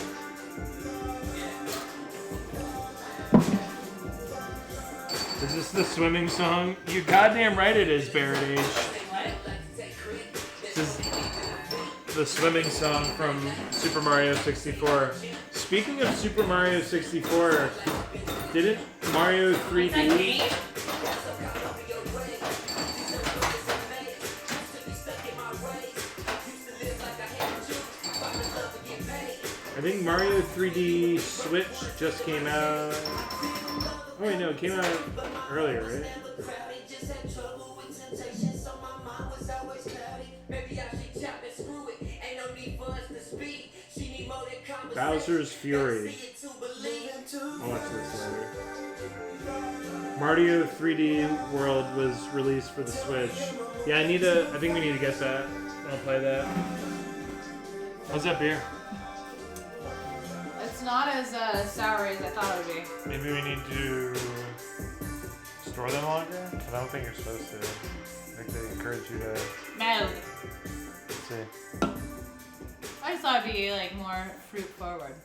It's the swimming song. You goddamn right it is, Barrett H. This is the swimming song from Super Mario 64. Speaking of Super Mario 64, didn't Mario 3D... I think Mario 3D Switch just came out... Oh wait, no, it came out earlier, right? Bowser's Fury. I'll watch this later. Mario 3D World was released for the Switch. Yeah, I think we need to get that. I'll play that. How's that beer? It's not as sour as I thought it would be. Maybe we need to store them longer? I don't think you're supposed to. I think they encourage you to... No. Let's see. I just thought it'd be like more fruit forward.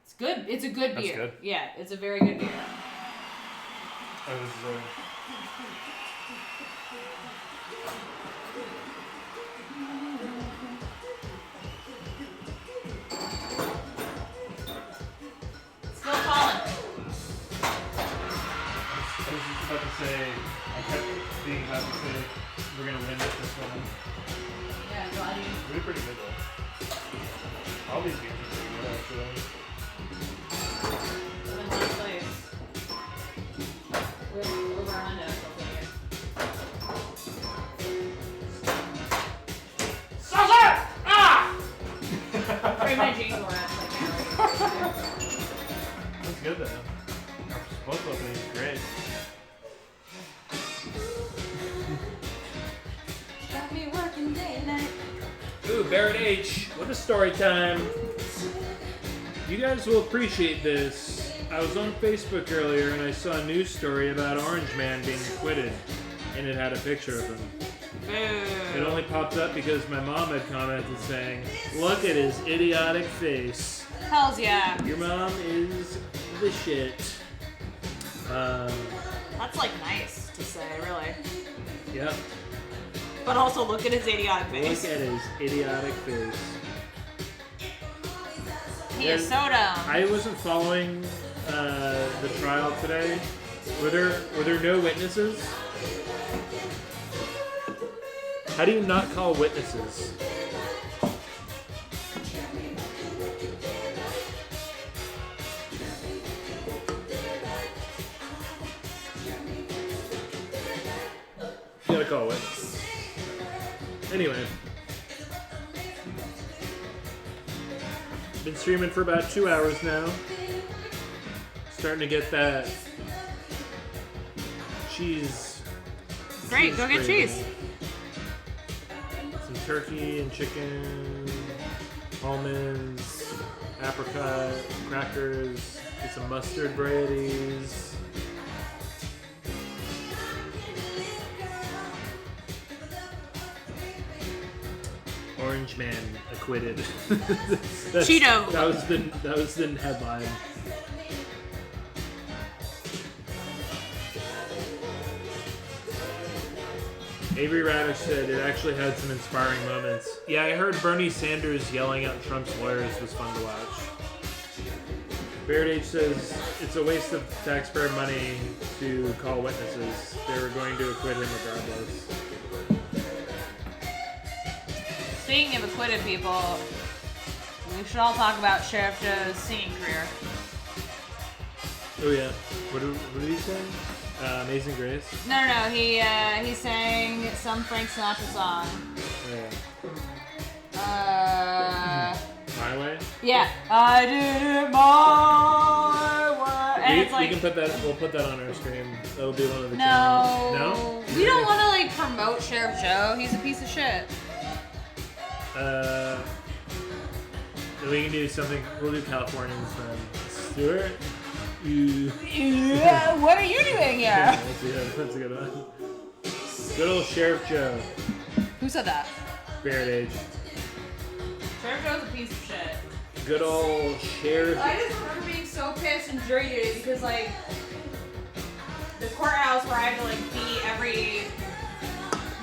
It's good. It's a good beer. That's good. Yeah, it's a very good beer. Oh, this is Still calling. I was just about to say, I kept being about to say, we're going to win this one. Yeah, glad you. Really pretty good though. All these games are pretty good actually. I'm in last place. With over 100 here. Sasha! Ah! Trade my jeans were at That's good though. Our both opening is great. Got me working day and night. Ooh, Barrett H. What a story time. You guys will appreciate this. I was on Facebook earlier and I saw a news story about Orange Man being acquitted, and it had a picture of him. It only popped up because my mom had commented saying, "Look at his idiotic face. Hells yeah. Your mom is the shit." That's like nice to say, really. Yep. But also look at his idiotic face. Look at his idiotic face. He is so dumb. I wasn't following the trial today. Were there no witnesses? How do you not call witnesses? You gotta call witnesses. Anyway. Been streaming for about 2 hours now. Starting to get that cheese. Great, go get gravy. cheese. Some turkey and chicken, almonds, apricot, crackers, get some mustard varieties. Orange Man acquitted. Cheeto. That was the headline. Avery Radish said it actually had some inspiring moments. Yeah, I heard Bernie Sanders yelling at Trump's lawyers was fun to watch. Barrett H says it's a waste of taxpayer money to call witnesses. They were going to acquit him regardless. Speaking of acquitted people, we should all talk about Sheriff Joe's singing career. Oh yeah. What did he say? Amazing Grace? No, he sang some Frank Sinatra song. Yeah. My Way? Yeah. I did it my way. And it's like, we'll put that on our stream. That'll be one of the no. channels. No? We don't want to like promote Sheriff Joe. He's a piece of shit. We can do something. We'll do Californians then. Stuart? Yeah, what are you doing here? That's a good one. Good old Sheriff Joe. Who said that? Barrett Age. Sheriff Joe's a piece of shit. Good old Sheriff. I just remember being so pissed in jury duty because like courthouse where I had to like be every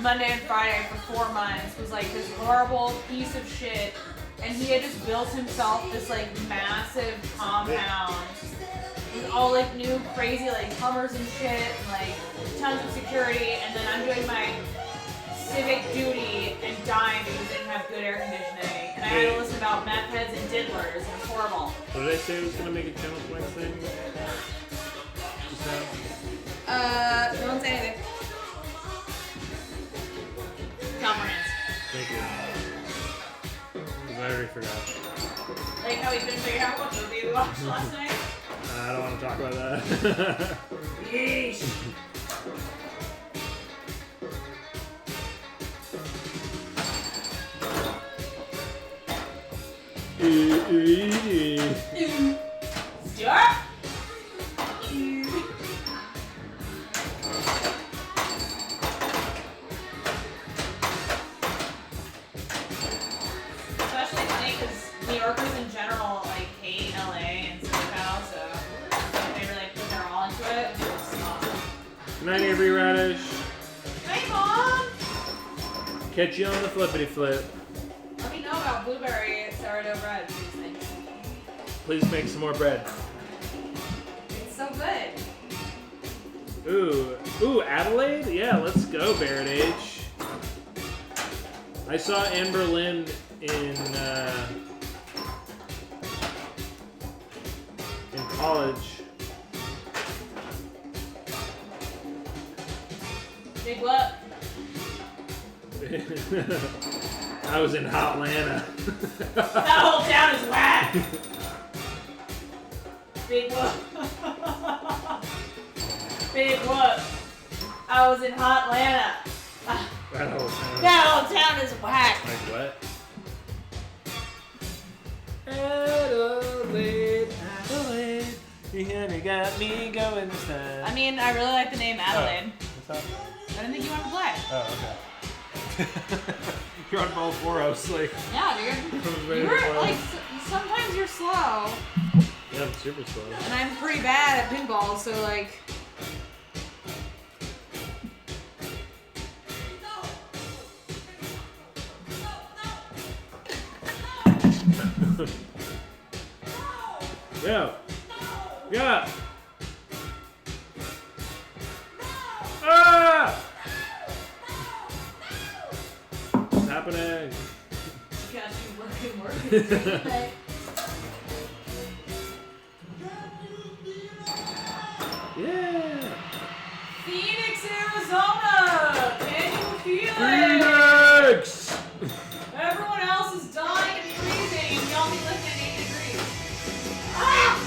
Monday and Friday for 4 months was like this horrible piece of shit, and he had just built himself this like massive compound with all like new crazy like Hummers and shit, and like tons of security, and then I'm doing my civic duty and dying because they didn't have good air conditioning, and I had to listen about meth heads and diddlers, and it was horrible. What did I say I was gonna make a channel points thing? Just now? Don't say anything. Conference. Thank you. Because I already forgot. Like how we couldn't figure out what movie we watched last night? I don't want to talk about that. Yeesh. Stop. Especially funny because New Yorkers in general like hate LA and SoCal, so they really put their all into it. It's awesome. Good night, Avery Radish. Hey, Mom! Catch you on the flippity flip. Let me know about blueberry sourdough bread, please. Thanks. Please make some more bread. It's so good. Ooh, Adelaide? Yeah, let's go, Barrett H. I saw Anne Boleyn in college. Big what? I was in Hotlanta. That whole town is whack! Big what? Big what? I was in Hotlanta. That whole town. That whole town is whack. Like what? Adelaide, Adelaide, you got me going this time. I mean, I really like the name Adelaide. What's up? I didn't think you wanted to play. Oh, okay. You're on ball 4, I was like... Yeah, dude. You're like, sometimes you're slow. Yeah, I'm super slow. And I'm pretty bad at pinball, so like... Yeah. Yeah. Ah! What's happening? Got you working. Yeah. Phoenix, Arizona! Can you feel it? Phoenix! Everyone else is dying and freezing, and y'all be living at 8 degrees. Ah!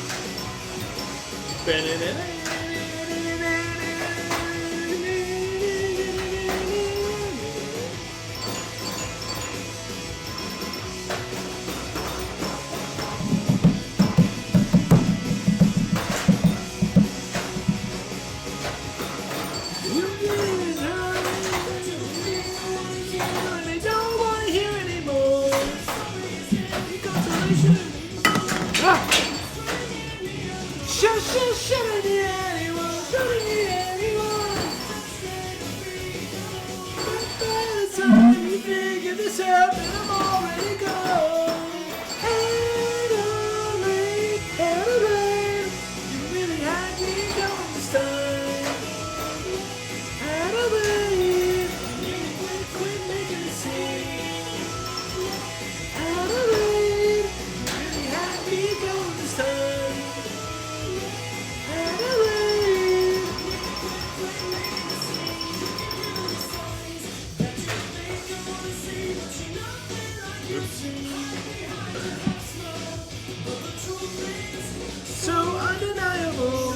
So undeniable.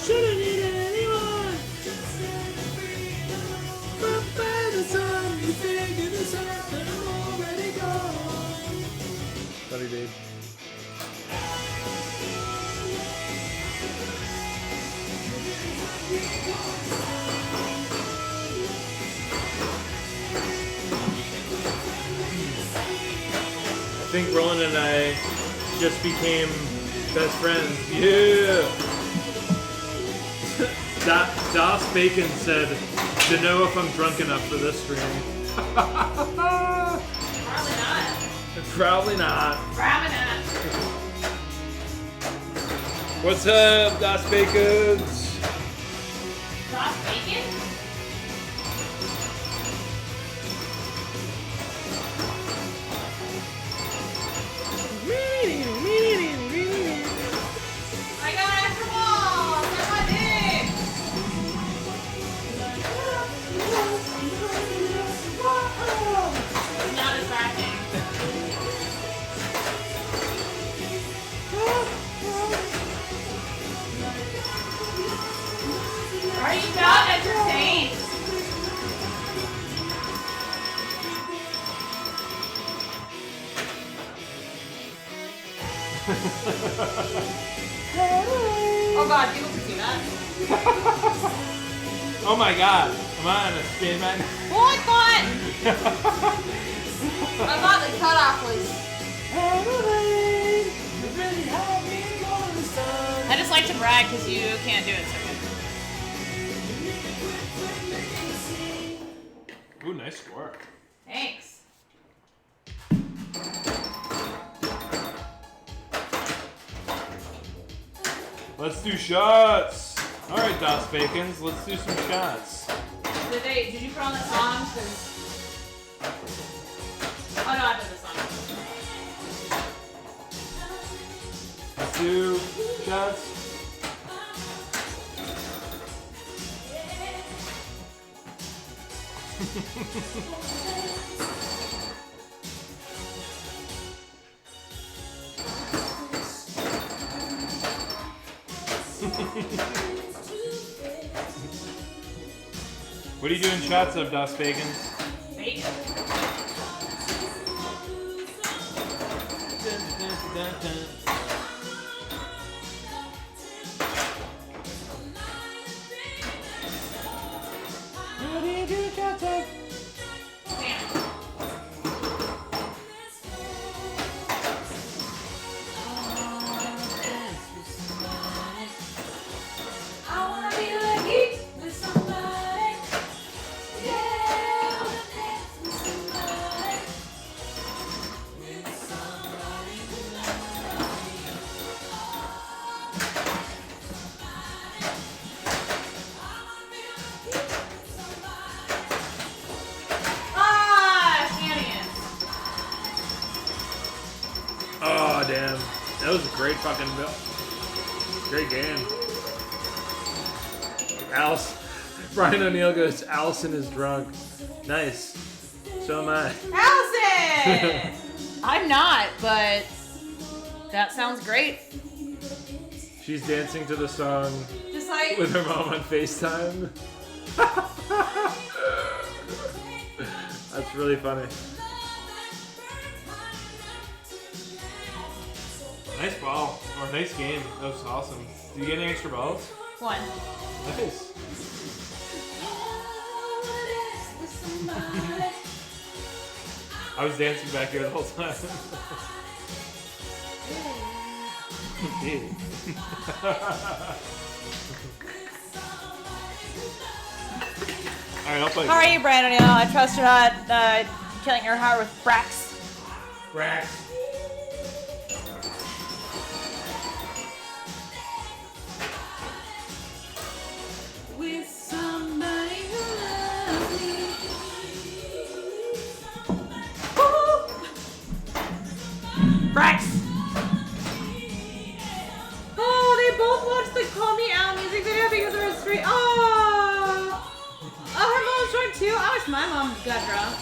Shouldn't need anyone. But by the time you figure this out, then I'm already gone. Love you, babe. I think Roland and I just became best friends. Yeah. Das Bacon said, to know if I'm drunk enough for this stream. Probably not. Probably not. Probably not. What's up, Das Bacons? Das Bacon? I got an extra ball! Suck my dick! It's not distracting. Are you not entertained? Oh god, people can see that. Oh my god. Am I on a spin right now? Well, I thought the cutoff was. I just like to brag because you can't do it so good. Ooh, nice score. Thanks. Let's do shots. All right, Das Bacons, let's do some shots. Did you put on the song? 'Cause- oh no, I put the song. Let's do shots. What are you doing shots of, Das Bacons? Bacon. Oh, damn. That was a great fucking bill. Great game. Alice. Brian O'Neill goes, Allison is drunk. Nice. So am I. Allison! I'm not, but that sounds great. She's dancing to the song Just like with her mom on FaceTime. That's really funny. Nice ball. Or nice game. That was awesome. Did you get any extra balls? one. Nice. I was dancing back here the whole time. Alright, I'll play. How are you, Brandon? I trust you're not killing your heart with Brax. Brax. With somebody who loves me. Brax! Oh, they both watched the Call Me Out music video because they were straight. Oh! Oh, her mom was drunk too? I wish my mom got drunk.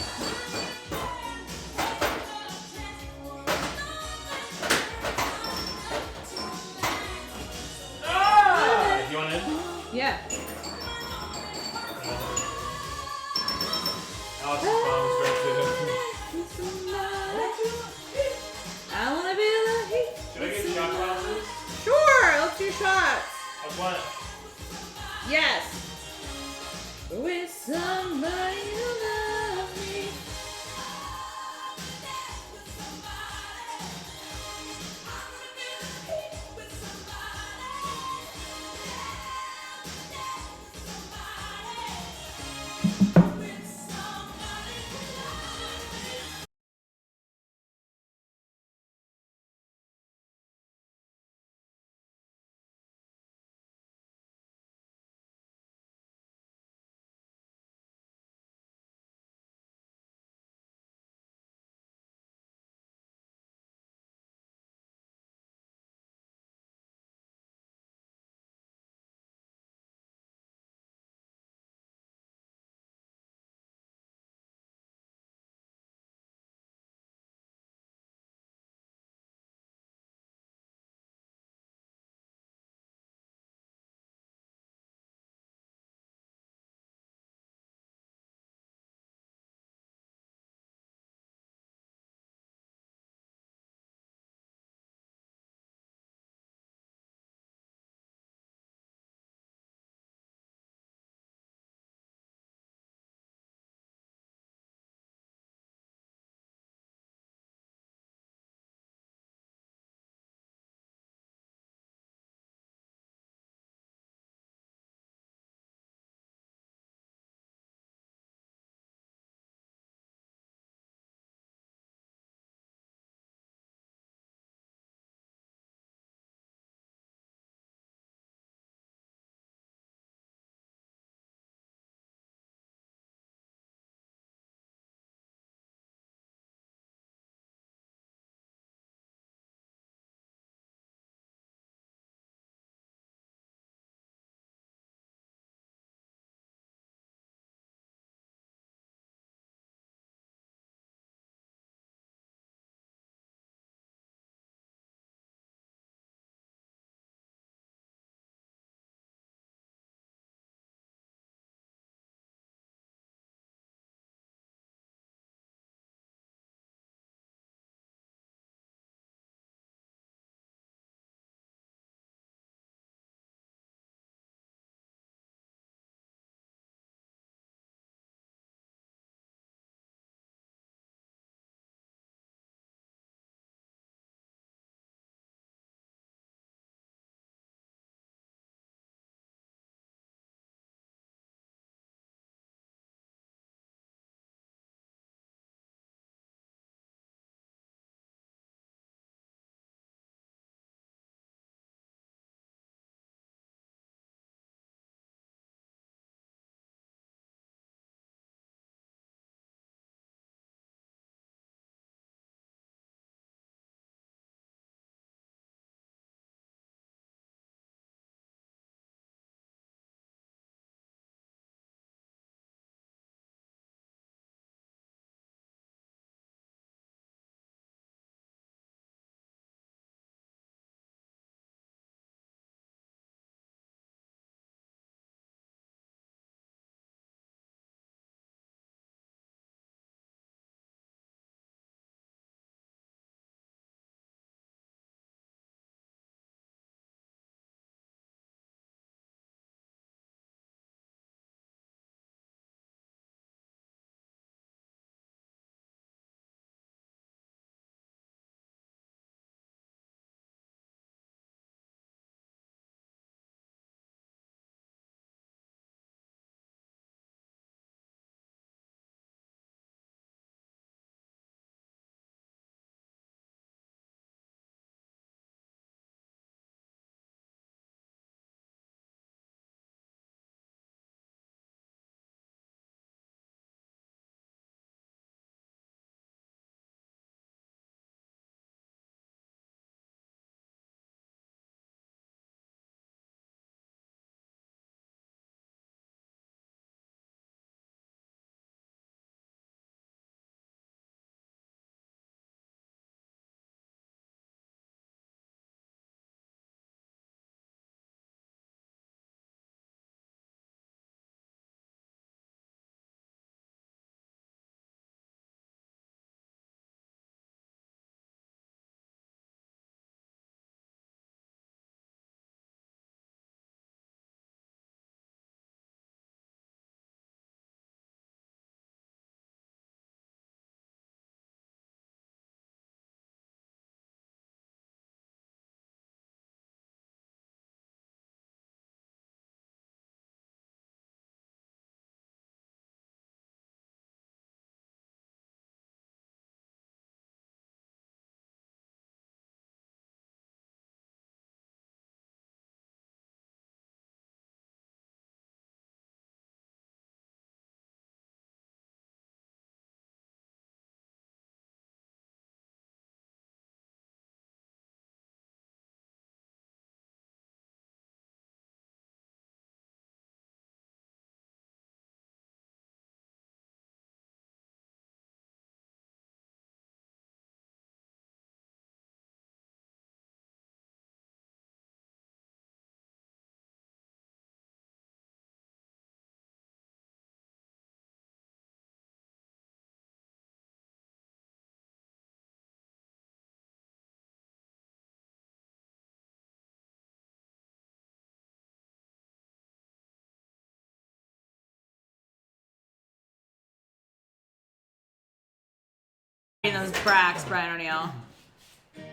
in those bracks, Brian O'Neill.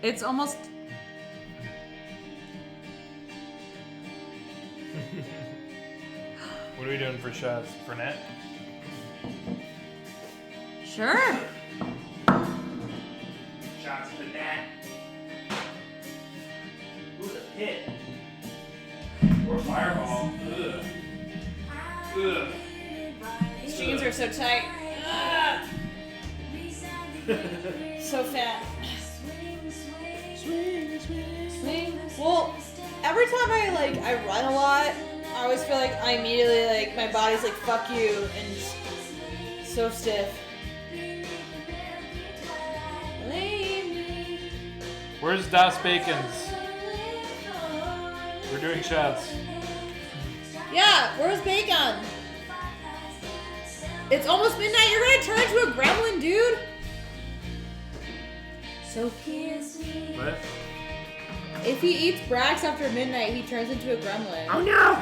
It's almost. What are we doing for shots? Burnett? Sure. Shots for net. Ooh, the pit. Or fireball. Ugh. Ugh. These jeans are so tight. So fat. Swing. Well, every time I run a lot, I always feel like I immediately my body's like fuck you and so stiff. Where's Das Bacon's? We're doing shots. Yeah, where's Bacon? It's almost midnight. You're gonna turn into a gremlin, dude. So kiss me. What? If he eats Brax after midnight, he turns into a gremlin. Oh no!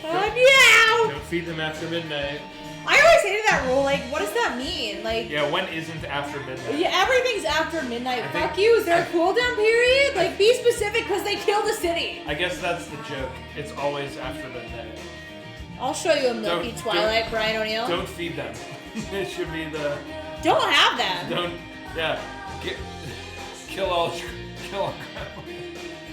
Oh no! Don't feed them after midnight. I always hated that rule. Like, what does that mean? Like, Yeah, when isn't after midnight? yeah, everything's after midnight. I Fuck think- you. Is there a cooldown period? Like, be specific because they killed the city. I guess that's the joke. It's always after midnight. I'll show you a milky Don't- Twilight, Brian O'Neill. Don't feed them. It should be the Don't have them. kill all.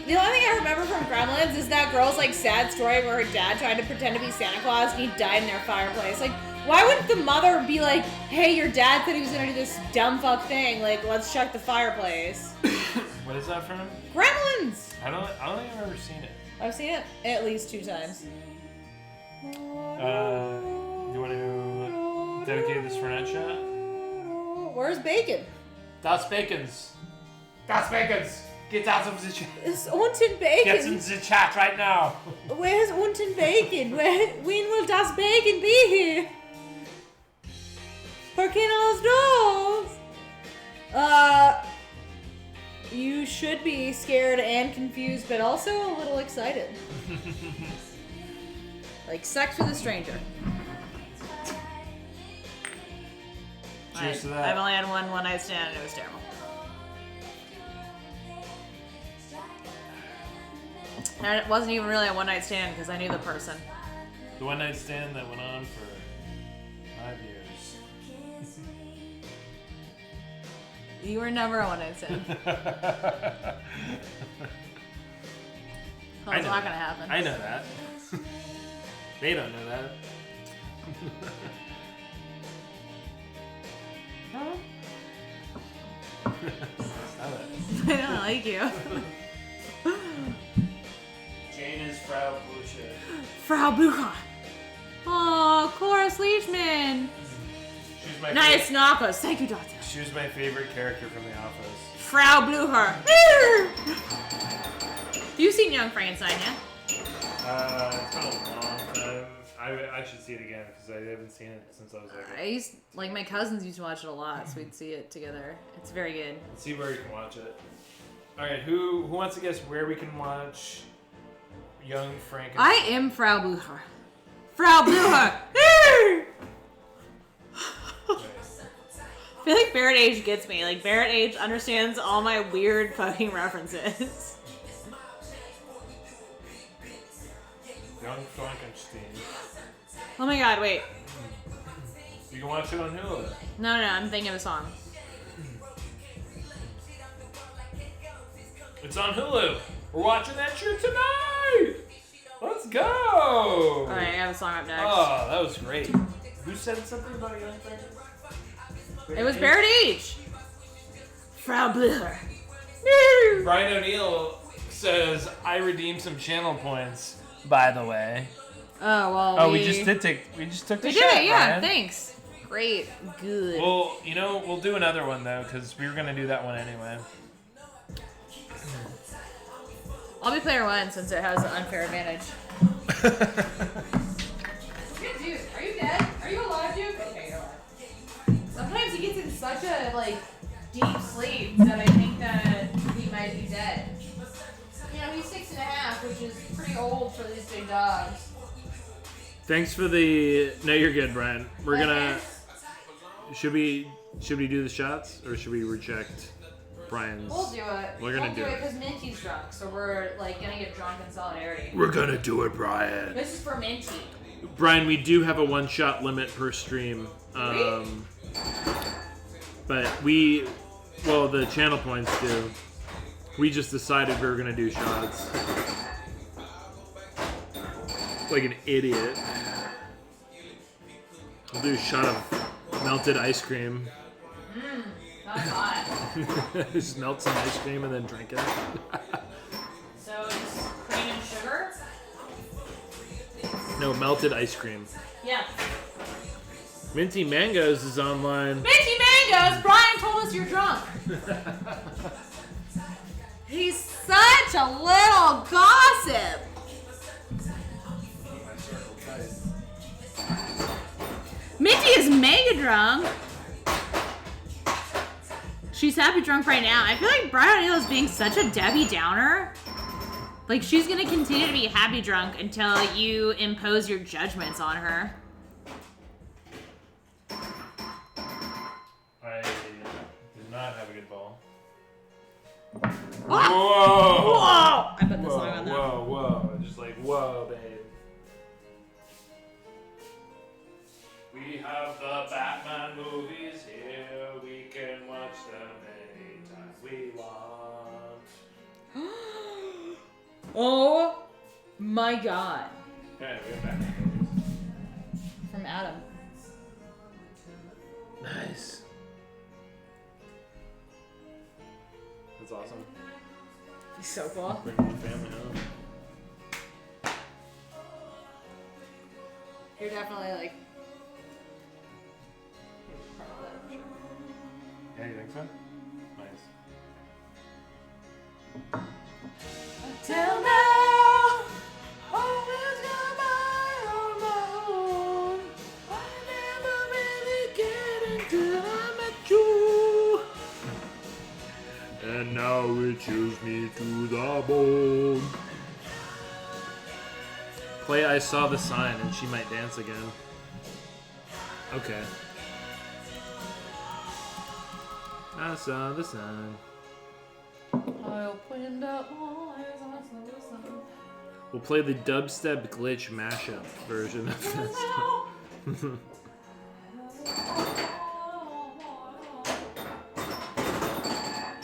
The only thing I remember from Gremlins is that girl's sad story where her dad tried to pretend to be Santa Claus and he died in their fireplace. Like, why wouldn't the mother be like, hey, your dad said he was gonna do this dumb fuck thing, let's check the fireplace. What is that from? Gremlins! I don't think I've ever seen it. I've seen it at least 2 times. Do you want to dedicate this for net shot? Where's Bacon? Das Bacon's. Das Bacon's. Get out of the chat. It's Unten Bacon. Get in the chat right now. Where's Unten Bacon? When will Das Bacon be here? ¿Por qué no los dos? You should be scared and confused, but also a little excited. Like sex with a stranger. Cheers to that. I've only had one night stand and it was terrible. And it wasn't even really a one night stand because I knew the person. The one night stand that went on for 5 years. You were never a one night stand. That's not gonna happen. I know that. They don't know that. Stop it. I don't like you. Jane is Frau Bullshit. Frau Blucher. Oh, Cloris Leachman. She's my Nice knockers. Thank you, Doctor. She was my favorite character from The Office. Frau Blucher. You've seen Young Frankenstein, yeah? It's been a long time. I should see it again because I haven't seen it since I was My cousins used to watch it a lot, so we'd see it together. It's very good. Let's see where you can watch it. All right, who wants to guess where we can watch Young Frankenstein? I am Frau Blucher. Frau Blucher. I feel like Barrett Age gets me. Like, Barrett Age understands all my weird fucking references. Young Frankenstein. Oh my god, wait. You can watch it on Hulu. No, I'm thinking of a song. It's on Hulu. We're watching that shit tonight. Let's go. Alright, I have a song up next. Oh, that was great. Who said something about Young Frankenstein? It was Barrett Age. Frau Blucher. Brian O'Neill says, I redeemed some channel points, by the way. Oh, well, We just took the We shot, did it, yeah, Brian. thanks. Great, good. Well, we'll do another one, though, because we were going to do that one anyway. I'll be player 1 since it has an unfair advantage. Dude, are you dead? Are you alive, dude? Okay, you're alive. Sometimes he gets in such a, deep sleep that I think that he might be dead. He's 6.5, which is pretty old for these big dogs. Thanks for the... No, you're good, Brian. We're going to... Should we Should we do the shots or should we reject Brian's? We'll do it. We're gonna do it it. because Minty's drunk, so we're like gonna get drunk in solidarity. We're gonna do it, Brian. This is for Minty. Brian, we do have a one-shot limit per stream. But the channel points do. We just decided we were gonna do shots. Like an idiot. We'll do a shot of melted ice cream. That's hot. Just melt some ice cream and then drink it. So just cream and sugar? No, melted ice cream. Yeah. Minty Mangoes is online. Minty Mangoes! Brian told us you're drunk. He's such a little gossip. Minty is mega drunk. She's happy drunk right now. I feel like Brian O'Neill is being such a Debbie Downer. Like, she's gonna continue to be happy drunk until you impose your judgments on her. I did not have a good ball. Ah! Whoa! Whoa! I put the song on that. Whoa. Just like, whoa, babe. We have the Batman movies here. We can watch them anytime we want. Oh my god. Okay, we have Batman movies. From Adam. Nice. That's awesome. He's so cool. Bring the family home. You're definitely like. Yeah, you think so? Nice. Till now, always got my own. I never really get until I met you. And now it chills me to the bone. Play I Saw the Sign and she might dance again. Okay. I saw the sign. I opened up my eyes and I saw the sun. We'll play the dubstep glitch mashup version of this.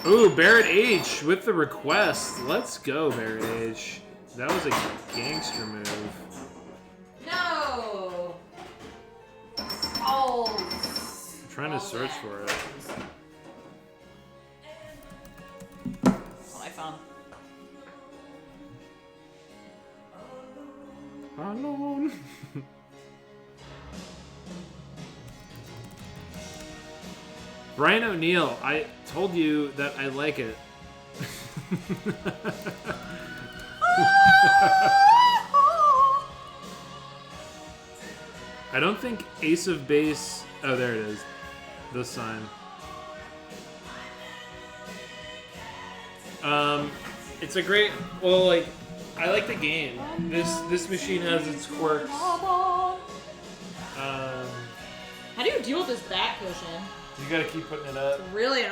Ooh, Barrett H with the request. Let's go, Barrett H. That was a gangster move. No. Oh. I'm trying to search for it. That's what I found. Alone. Brian O'Neill, I told you that I like it. I don't think Ace of Base. Oh, there it is. This sign. It's a great. Well, like, I like the game. This machine has its quirks. How do you deal with this back cushion? You gotta keep putting it up. Really?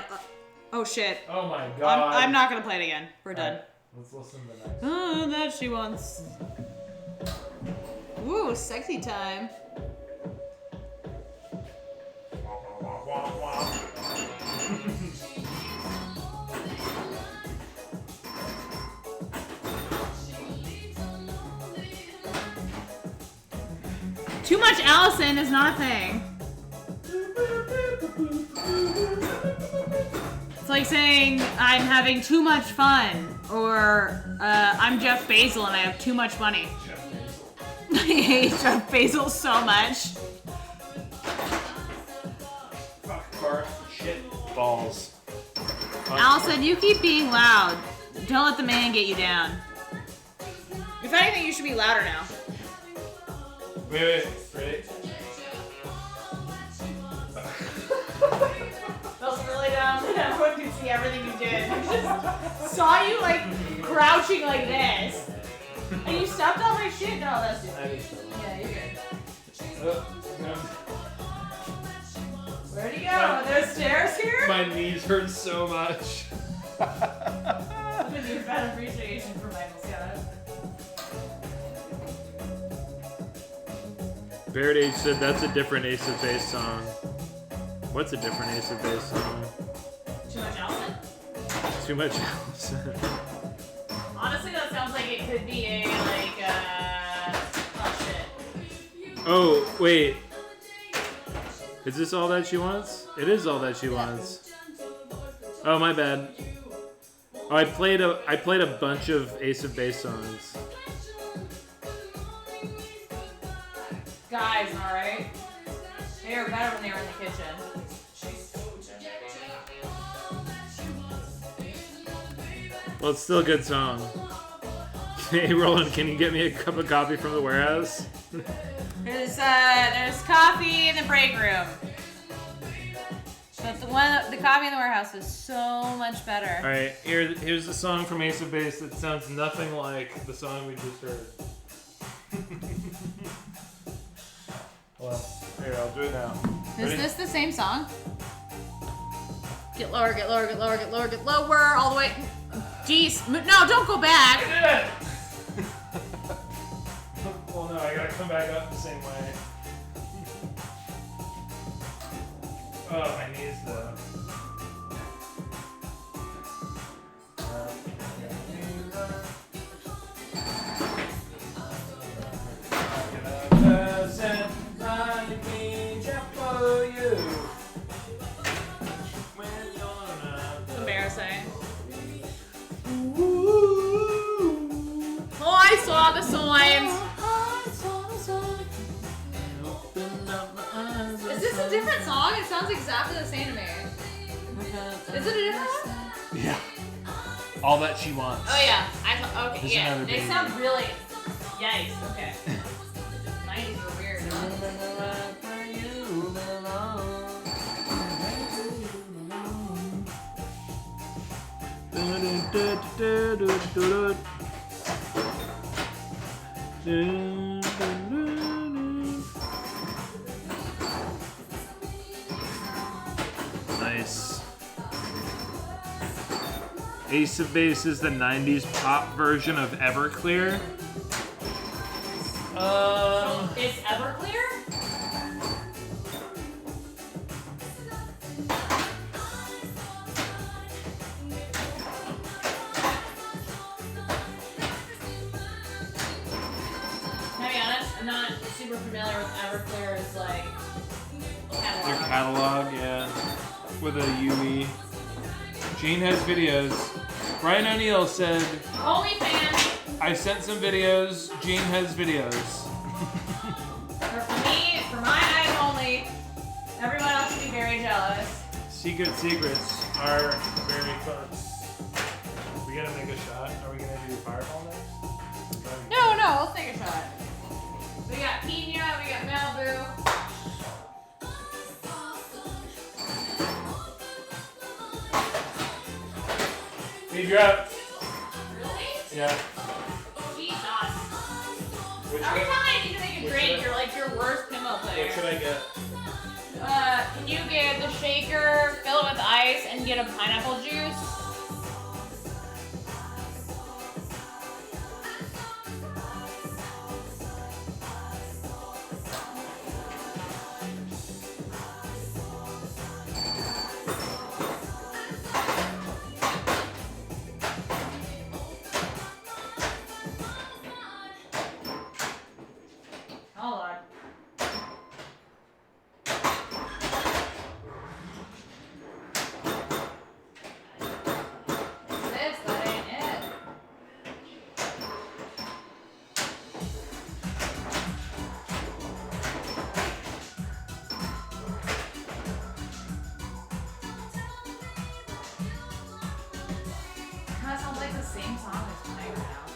Oh shit. Oh my god. I'm not gonna play it again. We're done. Right, let's listen to the next. Oh, that she wants. Woo, sexy time. Too much Allison is not a thing. It's like saying I'm having too much fun, or I'm Jeff Bezos and I have too much money. I hate Jeff Bezos so much. Fuck, shit, balls. Allison, you keep being loud. Don't let the man get you down. If anything, you should be louder now. Wait, ready? That was really dumb. Everyone could see everything you did. I just saw you like crouching like this. And you stepped on my shit. No, that's it. Yeah, you're good. Where'd he go? Are there stairs here? My knees hurt so much. I'm a newfound appreciation for Michael Scott. Verity said that's a different Ace of Base song. What's a different Ace of Base song? Too much Allison? Too much Allison. Honestly, that sounds like it could be a, like, oh shit. Oh, wait. Is this all that she wants? It is all that she wants. Oh, my bad. Oh, I played a bunch of Ace of Base songs. Guys, alright? They were better when they were in the kitchen. Well, it's still a good song. Hey, Roland, can you get me a cup of coffee from the warehouse? There's coffee in the break room. But the coffee in the warehouse is so much better. All right, here's the song from Ace of Base that sounds nothing like the song we just heard. Well, here, I'll do it now. Is this the same song? Get lower, get lower, get lower, get lower, get lower, all the way. Jeez, no, don't go back. I did it! Well, no, I gotta come back up the same way. Oh, my knees, though. Embarrassing. Oh, I saw the signs. Is this a different song? It sounds exactly the same to me. Is it a different one? Yeah. All that she wants. Oh yeah. Okay, There's yeah. another They baby. sound really. Yikes. Okay. 90s were weird. Huh? Nice. Ace of Base is the 90s pop version of Everclear. It's Everclear? Can I be honest? I'm not super familiar with Everclear's like catalog. Their catalog, yeah. With a UE. Gene has videos. Brian O'Neill said, OnlyFans. I sent some videos. Gene has videos. For me, for my eyes only. Everyone else should be very jealous. Secrets are very fun. We gotta make a shot. Are we gonna do Fireball next? No, let's take a shot. We got Pina, we got Malibu. Need your up. Really? Yeah. Jesus. Which Every one? time I need to make a Which drink, one? you're like your worst pinball player. What should I get? Can you get the shaker, fill it with ice, and get a pineapple juice? Oh Lord. That ain't it. That sounds like the same song as playing right now.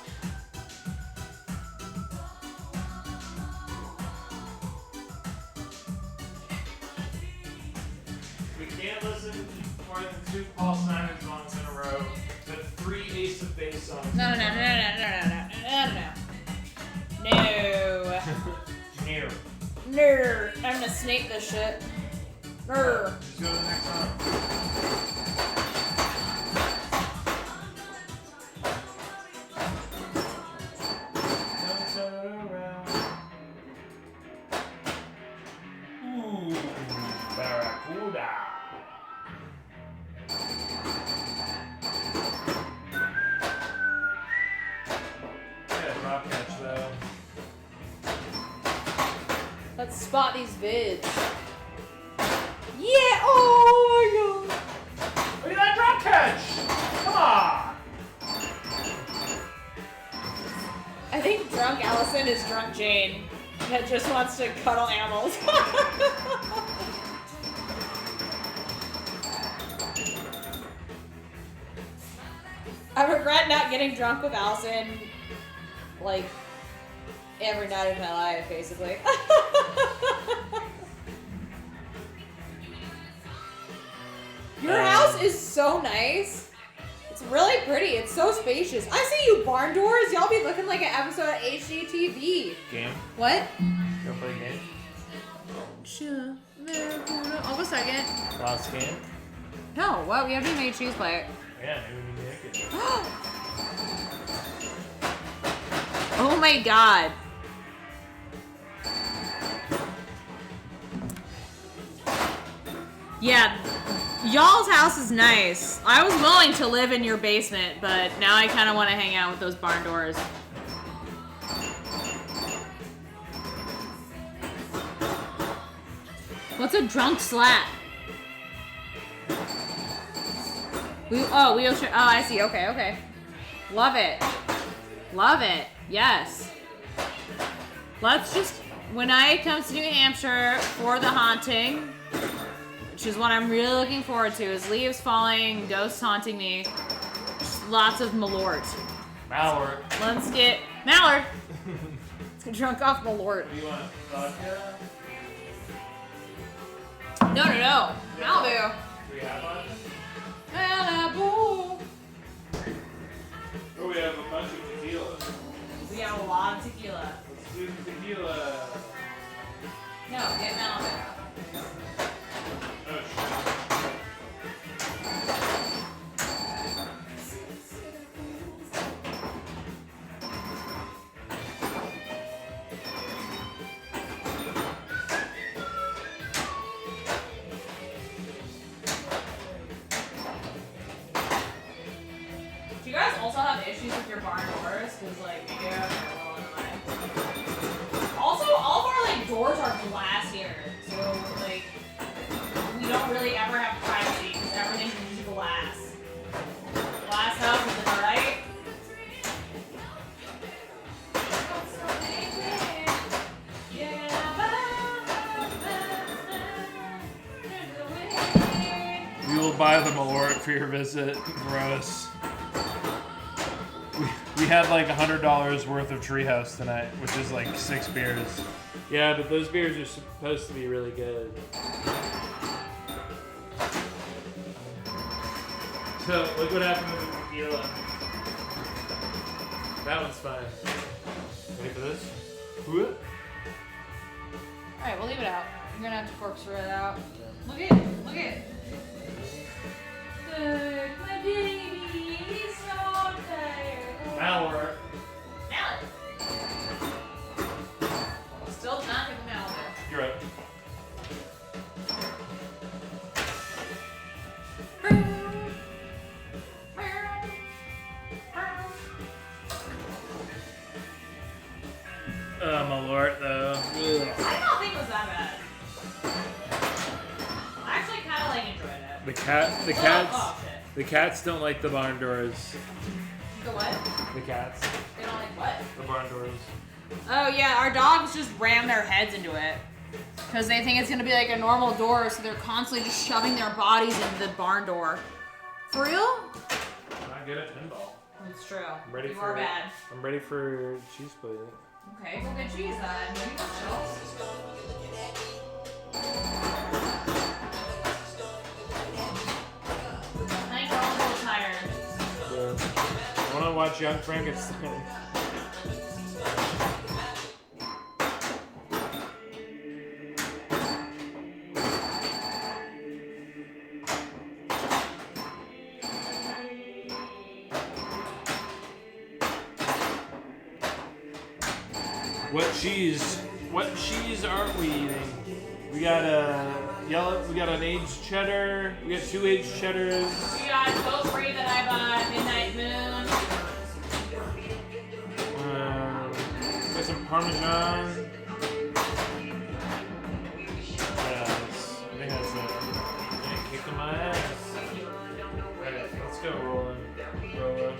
We can't listen to more than 2 Paul Simon songs in a row, but 3 Ace of Base songs. No. No. No. I'm gonna snake this shit. Brr. Let's go to the next one. Don't turn around. Ooh, Barracuda. Yeah, drop catch though. Let's spot these vids. Yeah! Oh my god! Look at that drop catch! Come on! I think drunk Allison is drunk Jane that just wants to cuddle animals. I regret not getting drunk with Allison, like, every night of my life, basically. Your house is so nice. It's really pretty. It's so spacious. I see you barn doors. Y'all be looking like an episode of HGTV. Game? What? You wanna play a game? Sure. Oh, a second. Last game? No, what? We haven't even made cheese play. Yeah, maybe we can make it. Oh my god. Yeah, y'all's house is nice. I was willing to live in your basement, but now I kind of want to hang out with those barn doors. What's a drunk slat? Oh, I see. Okay. Love it. Love it. Yes. Let's just, when I come to New Hampshire for the haunting, which is what I'm really looking forward to, is leaves falling, ghosts haunting me, just lots of Malort. Mallard. Let's get, Mallard! Let's get drunk off Malort. Do you want vodka? No. Malibu. Do we have one? Malibu. Oh, we have a bunch of tequila. We have a lot of tequila. Let's do the tequila. No, get Malibu. Oh, shit. Do you guys also have issues with your barn doors? Because, like, maybe I have a little annoying. Also, all of our, like, doors are glass here. So, like, we don't really ever have privacy because everything's in glass. Glass house, is it alright? We will buy the Malort for your visit. Gross. We had like $100 worth of Treehouse tonight, which is like 6 beers. Yeah, but those beers are supposed to be really good. So, look what happened with the tequila. That one's fine. Ready for this? Whoop. Alright, we'll leave it out. You're gonna have to corkscrew it out. Look at Look, my baby, he's so tired. Malware. Mallet. Still not get the mallet. You're right. Malort though. Ugh. I don't think it was that bad. I actually kind of like enjoyed it. The cats don't like the barn doors. The what? The cats. They don't like what? The barn doors. Oh yeah, our dogs just ram their heads into it. Because they think it's going to be like a normal door, so they're constantly just shoving their bodies into the barn door. For real? I'm not good at pinball. It's true. I'm you are bad. I'm ready for cheese plate. Okay, go get cheese then. Maybe that's chill. I think we're all a little tired. Yeah. I want to watch Young Frankenstein. What cheese aren't we eating? We got a yellow. We got an aged cheddar. We got 2 aged cheddars. We got toast free that I bought Midnight Moon. Got some Parmesan. Yes, I think that's it. Yeah, kicking my ass. Alright, let's go rolling. Rolling.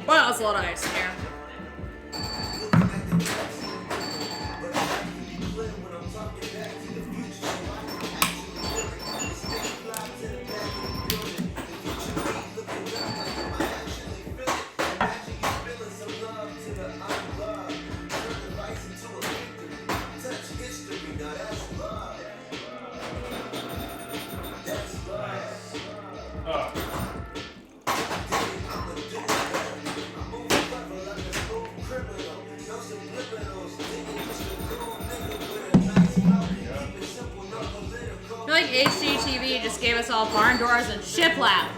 What else? A lot of ice in here. I feel like HGTV just gave us all barn doors and shiplap.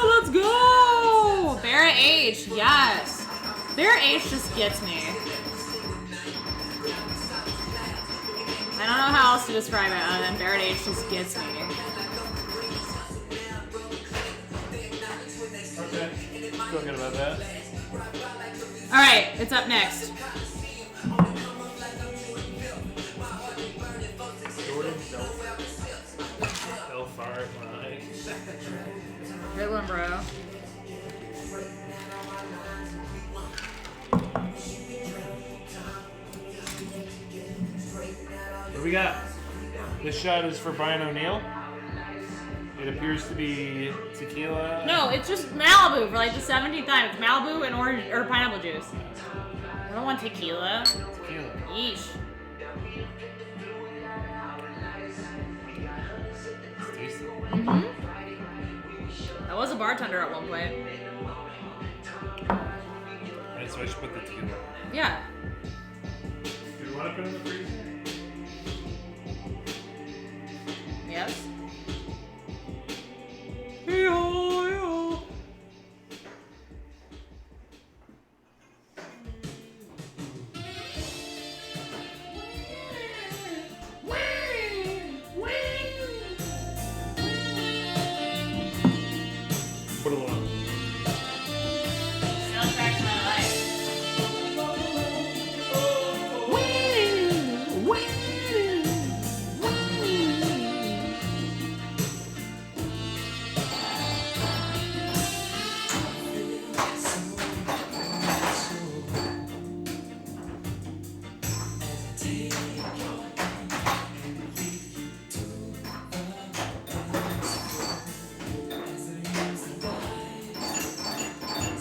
Let's go! Barrett H, yes. Barrett H just gets me. I don't know how else to describe it other than Barrett H just gets me. Okay. Feel good about that. Alright, it's up next. Good one, bro. What do we got? This shot is for Brian O'Neill. It appears to be tequila. No, it's just Malibu for like the 17th time. It's Malibu and orange or pineapple juice. I don't want tequila. Tequila. Yeesh. It's tasty. Mm-hmm. I was a bartender at one point. Alright, so I should put the tequila. Yeah. Do you want to put it in the freezer? Yes. Put a little. Soundtrack to my life.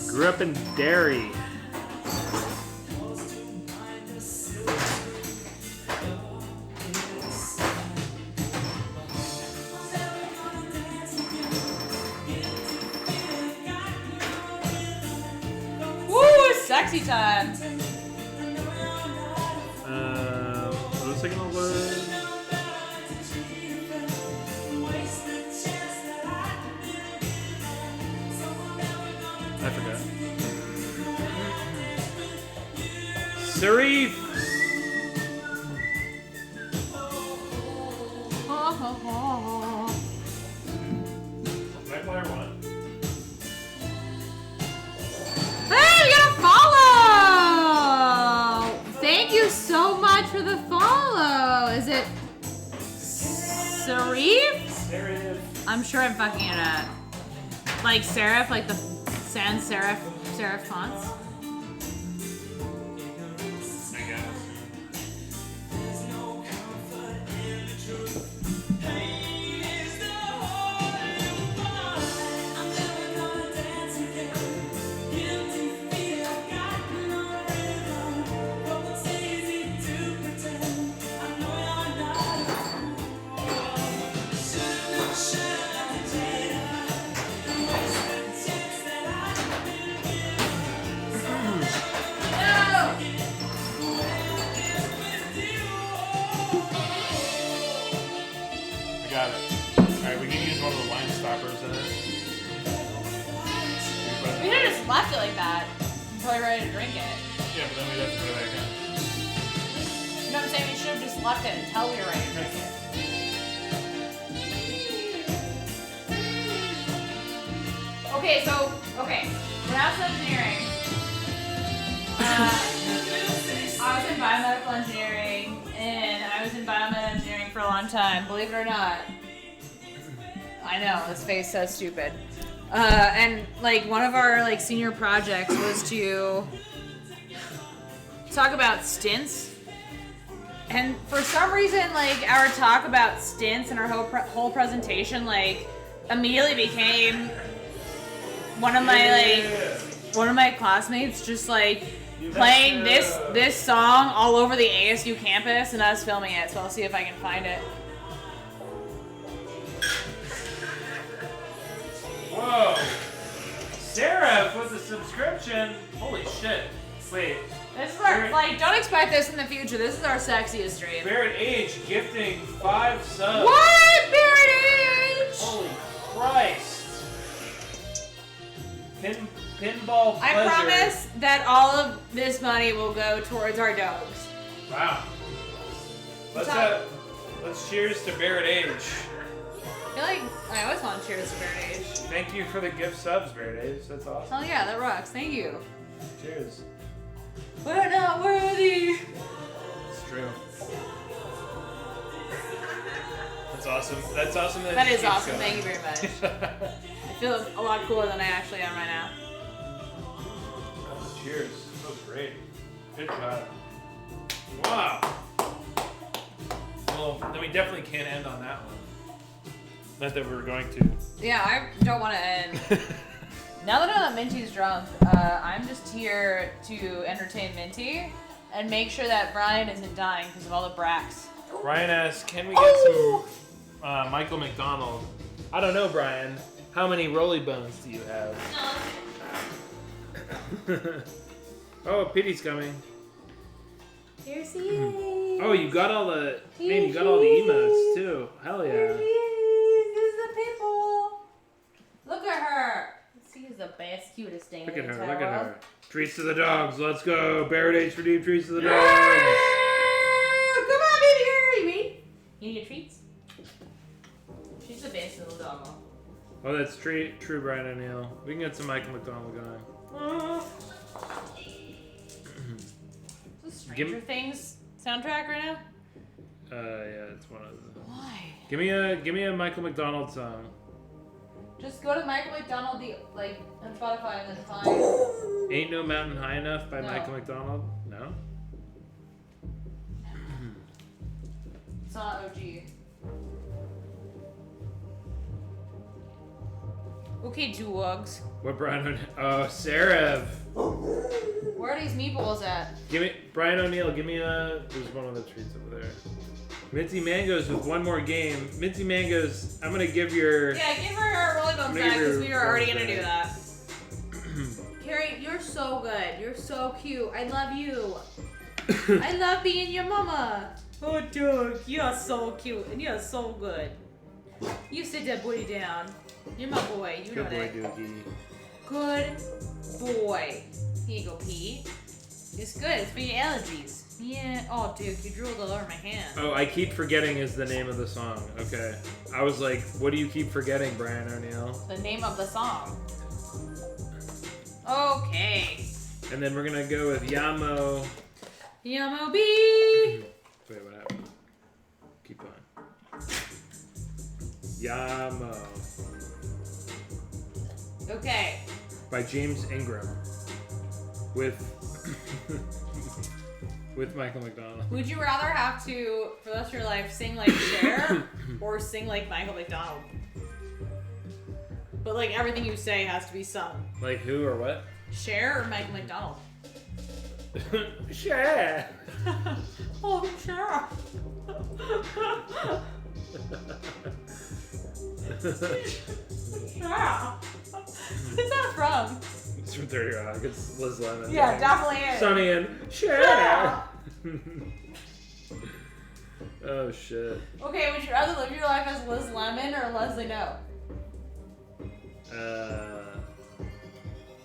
Grew up in Derry. Woo, sexy time. What was I gonna learn? I forgot. Serif. Oh, Serif? I'm sure I'm fucking it up. Like serif, like the sans serif fonts. I guess. I got it. Alright, we can use one of the line stoppers in it. We could have just left it like that until we're ready to drink it. Yeah, but then we'd have to put it back in. You know what I'm saying? We should have just left it until we were ready to drink it. Okay, when I was engineering, I was in biomedical engineering, and I was in biomedical engineering for a long time, believe it or not. I know, this face is so stupid. And like one of our like senior projects was to talk about stints. And for some reason, like our talk about stints and our whole presentation, like immediately became one of my classmates just like playing this song all over the ASU campus and us filming it. So I'll see if I can find it. Whoa! Sarah with a subscription. Holy shit! Wait. This is our don't expect this in the future. This is our sexiest stream. Barrett H gifting 5 subs. What, Barrett H? Holy Christ! Pinball pleasure. I promise that all of this money will go towards our dogs. Wow. Let's cheers to Barrett H. I feel like I always want to cheers to Barrett H. Thank you for the gift subs, Barrett H. That's awesome. Oh yeah, that rocks. Thank you. Cheers. We're not worthy. It's true. That's awesome. That's awesome. That is awesome. Thank you very much. I feel a lot cooler than I actually am right now. Cheers. That was great. Good job. Wow. Well, then we definitely can't end on that one. Not that we were going to. Yeah, I don't want to end. Now that I know that Minty's drunk, I'm just here to entertain Minty and make sure that Brian isn't dying because of all the bracks. Brian asks, can we get some Michael McDonald? I don't know, Brian. How many Rolly Bones do you have? Oh, Pitty's coming. Here's he is. Oh, you got all the you got all the emotes too. Hell yeah. Here he is. This is the people. Look at her. She's the best, cutest thing Look in at the her, entire look at world. her. Treats to the dogs, let's go. Barrett H for deep treats to the dogs. Come on, baby girl. You need your treats? She's the best little doggo. Oh, that's true, Brian O'Neill. We can get some Michael McDonald going. Is this Stranger Things soundtrack right now? Yeah, it's one of them. Why? Give me a Michael McDonald song. Just go to Michael McDonald, on Spotify, and then find. Ain't No Mountain High Enough by No. Michael McDonald? No? It's not OG. Okay, dogs. What Brian O'Neill? Oh, Sarah. Where are these meatballs at? Brian O'Neill, give me there's one of the treats over there. Minty Mangoes with one more game. Minty Mangoes, I'm gonna give your... Yeah, give her her Rolly Bones back because we were already gonna do that. Carrie, you're so good. You're so cute. I love you. I love being your mama. Oh, Doug, you're so cute and you're so good. You sit that booty down. You're my boy. You know Good boy, that. Doogie. Good boy. Here you go, Pete. It's good. It's for your allergies. Yeah. Oh, Duke, you drooled all over my hand. Oh, I Keep Forgetting is the name of the song. Okay. I was like, what do you keep forgetting, Brian O'Neill? The name of the song. Okay. And then we're gonna go with Yamo. Yamo B. Wait, what happened? Keep going. Yamo. Okay. By James Ingram. With Michael McDonald. Would you rather have to, for the rest of your life, sing like Cher or sing like Michael McDonald? But like everything you say has to be sung. Like who or what? Cher or Michael McDonald? Cher. Oh, Cher. Cher. Who's that from? It's from 30 Rock. It's Liz Lemon. Yeah, definitely is. Sonny and Cher. Oh shit. Okay, would you rather live your life as Liz Lemon or Leslie No?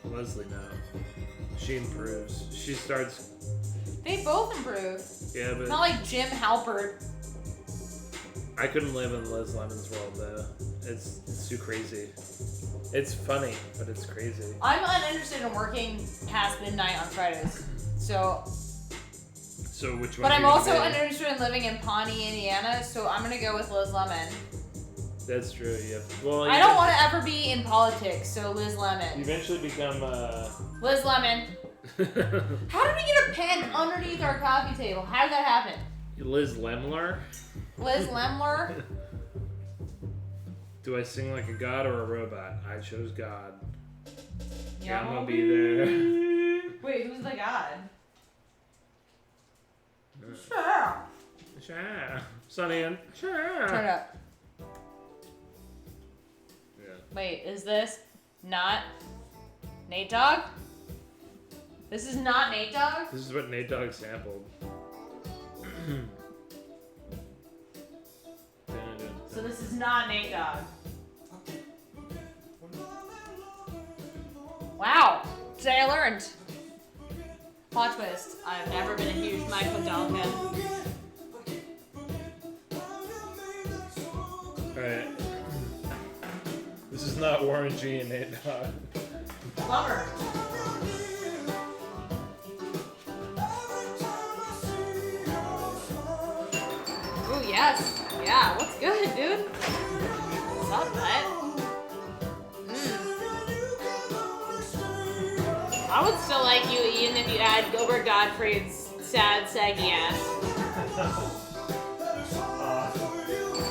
Leslie, no. She improves. She starts. They both improve. Yeah, but It's not like Jim Halpert. I couldn't live in Liz Lemon's world though. It's too crazy. It's funny, but it's crazy. I'm uninterested in working past midnight on Fridays. So which one? But are I'm you gonna also be? uninterested in living in Pawnee, Indiana, so I'm gonna go with Liz Lemon. That's true. Yeah. Well, I don't want to ever be in politics, so Liz You Lemon. eventually become. Liz Lemon. How did we get a pen underneath our coffee table? How did that happen? Liz Lemler. Liz Lemler? Do I sing like a god or a robot? I chose God. Yeah, I'm gonna be there. Wait, who's the god? Sure. Sure. Sonny and sure. Turn it up. Yeah. Wait, is this not Nate Dogg? This is not Nate Dogg? This is what Nate Dogg sampled. So this is not Nate Dogg. Wow, today I learned. Plot twist, I've never been a huge Michael McDonald fan. Alright. This is not Warren G and Nate Dogg. Bummer. Ooh, yes. Yeah, what's good, dude? What's up, bud? I would still like you even if you had Gilbert Gottfried's sad, saggy ass.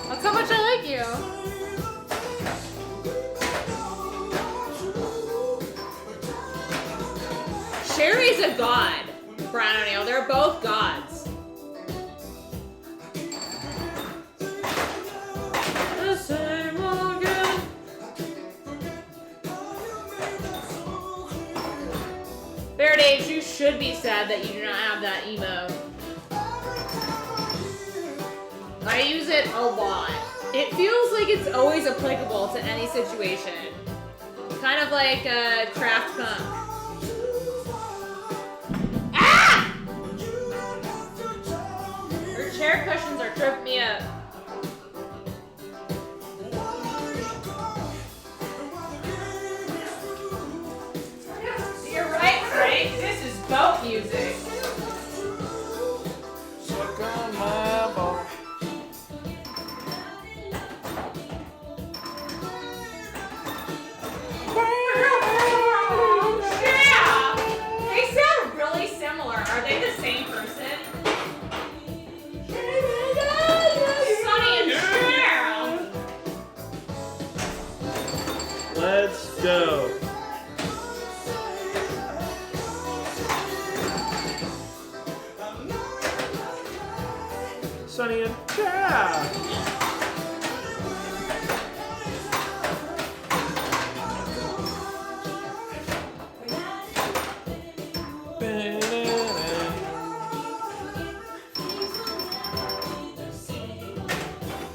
That's how much I like you. Sherry's a god, Brian O'Neill. They're both gods. The same again. Faradage, you should be sad that you do not have that emo. I use it a lot. It feels like it's always applicable to any situation. Kind of like Kraft Punk. Ah! Her chair cushions are tripping me up. You're right, Frank. This is boat music. Suck on my ball. Yeah! They sound really similar. Are they the same person? Sonny and Cher! Let's go. Sonny and Cher.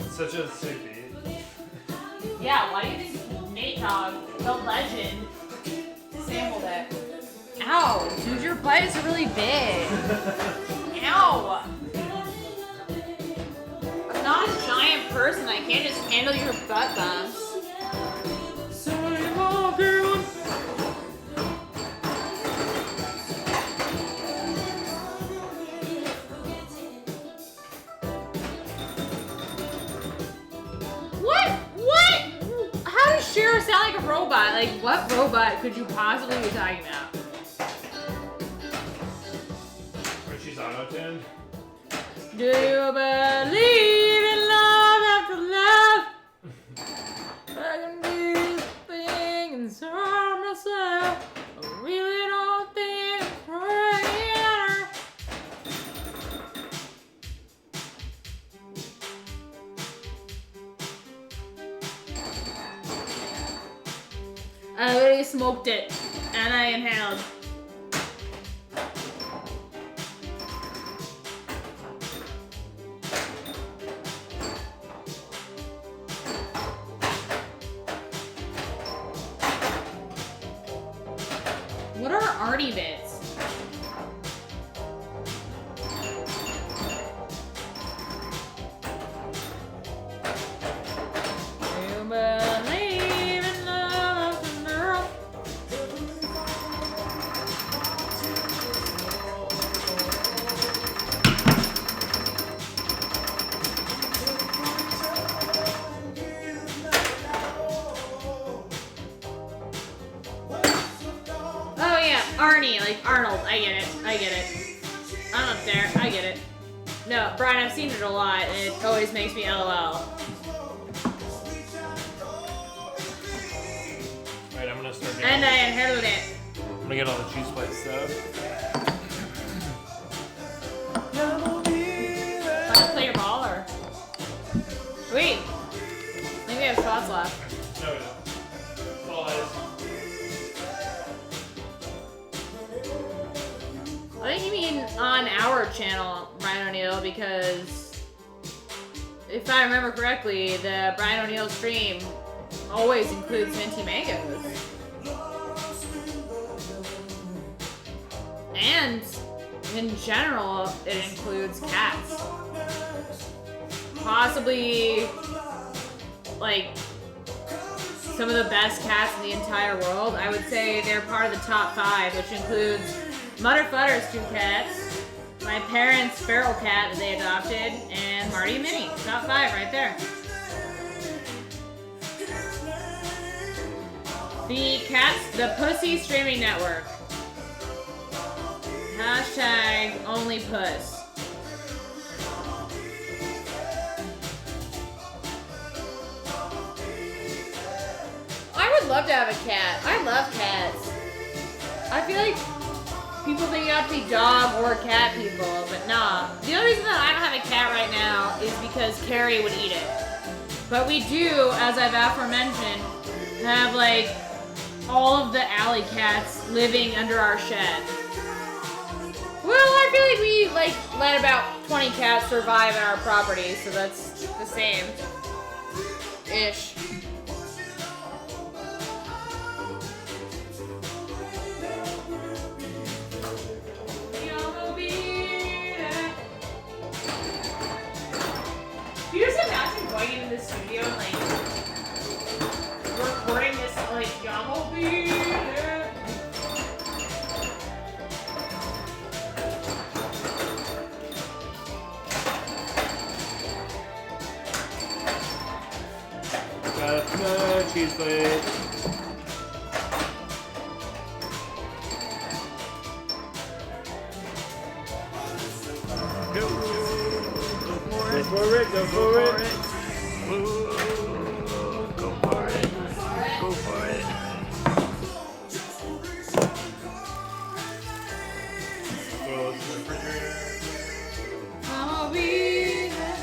Such a sick beat. Yeah, why do you think Nate Dogg, the legend, sampled it? Ow, dude, your butt is really big. Ow! I'm not a giant person. I can't just handle your butt bumps. What? robot? Like, what robot could you possibly be talking about? Or she's auto-tuned. Do you believe in love after love? I can do this thing inside myself. I really don't think I'm crying. I literally smoked it, and I inhaled. What are arty bits? You believe in love and love. Oh yeah, Arnie, like Arnold. I get it. I get it. I'm up there. I get it. No, Brian, I've seen it a lot, and it always makes me LOL. Alright, I'm gonna start getting. And I inhaled it. I'm gonna get all the cheese plate stuff. Want to play your ball or? Wait. I think we have shots left. No, we don't. It's all ice. I think you mean on our channel, Brian O'Neill, because if I remember correctly, the Brian O'Neill stream always includes minty mangoes. And in general, it includes cats. Possibly, like, some of the best cats in the entire world. I would say they're part of the top 5, which includes Mutterfutter's 2 cats, my parents' feral cat that they adopted, and Marty and Minnie. Top 5 right there. The Pussy Streaming Network. Hashtag only puss. I would love to have a cat. I love cats. I feel like people think you have to be dog or cat people, but nah. The only reason that I don't have a cat right now is because Carrie would eat it. But we do, as I've aforementioned, have like all of the alley cats living under our shed. Well, I feel like we like let about 20 cats survive at our property, so that's the same. Ish. You just imagine going into the studio and like recording this like Yamo beat. Got the cheese plate. Go for it. Go for it, go for it. Ooh, go for it. Go for it. Throw this in the refrigerator. I'll be there.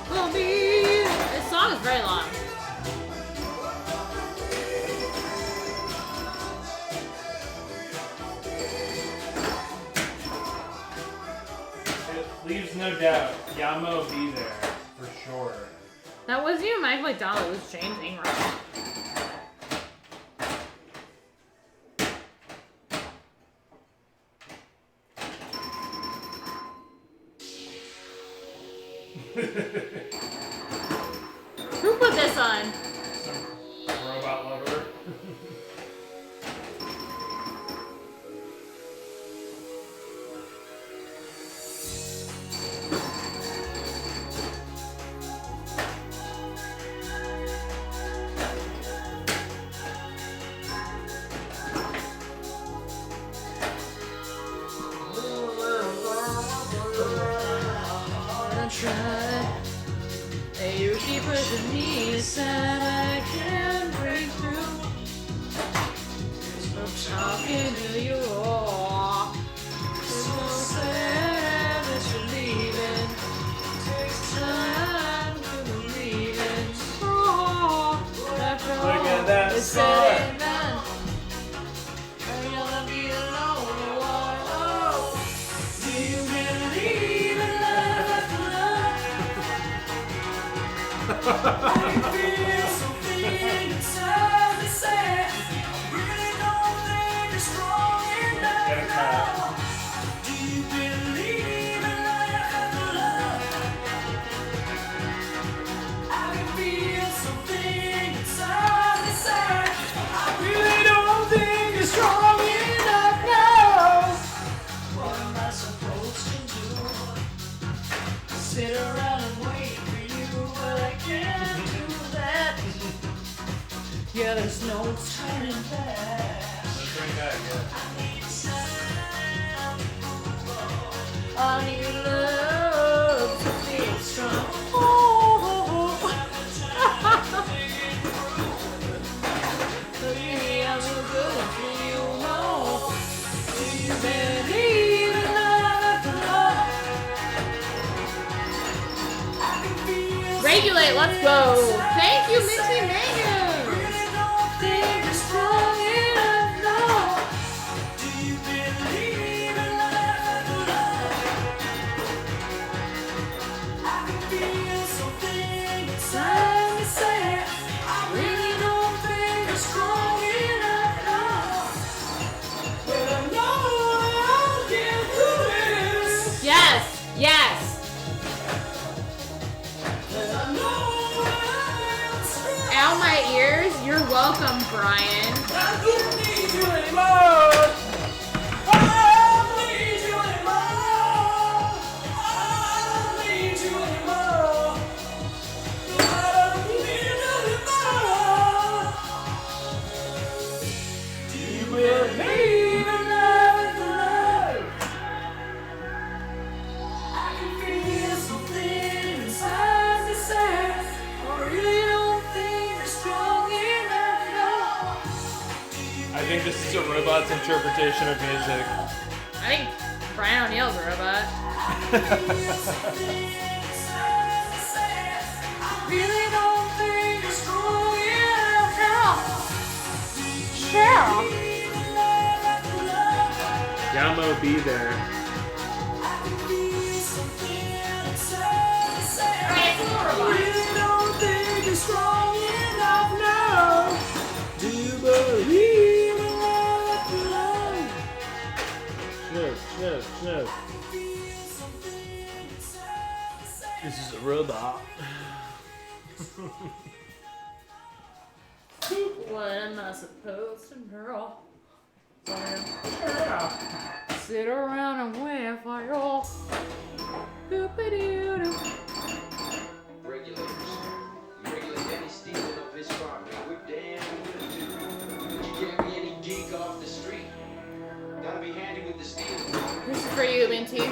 I'll be there. This song is very long. It leaves no doubt. Yamo be there for sure. That wasn't even Mike McDonald, it was James Ingram. Sit around and wait for you, but I can't do that. Yeah, there's no turning back. I need love to feel strong. Oh. Yeah, I'm so good for you, no. Do you believe in love after love? Regulate, let's go. Thank you, Minty Mango. Think you're strong enough now. Do you believe in love after love? I can feel something inside me say, I really don't think you're strong enough now. But I know I'll get through this. Yes, yes. But I know I'll strong. Ow, my ears. You're welcome, Brian. I don't need you anymore. I don't need you anymore. I don't need you anymore. I don't need you anymore. Do you believe in love and love? I can feel something inside me say, I really don't think you're strong enough now. I think this is a robot's interpretation of music. I think Brian O'Neill's a robot. Really don't think you're strong enough now. Cheryl. Yamo be there. Really don't think you're strong enough now. Do you believe in love after love? Sniff. This is a robot. What am I supposed to draw? Sit around and wait for your doop-a-doo-doo. Regulators. You regulate any stealing of his property. We're damn good to do. But you can't be any geek off the street. Gotta be handy with the stealing. This is for you, Minty.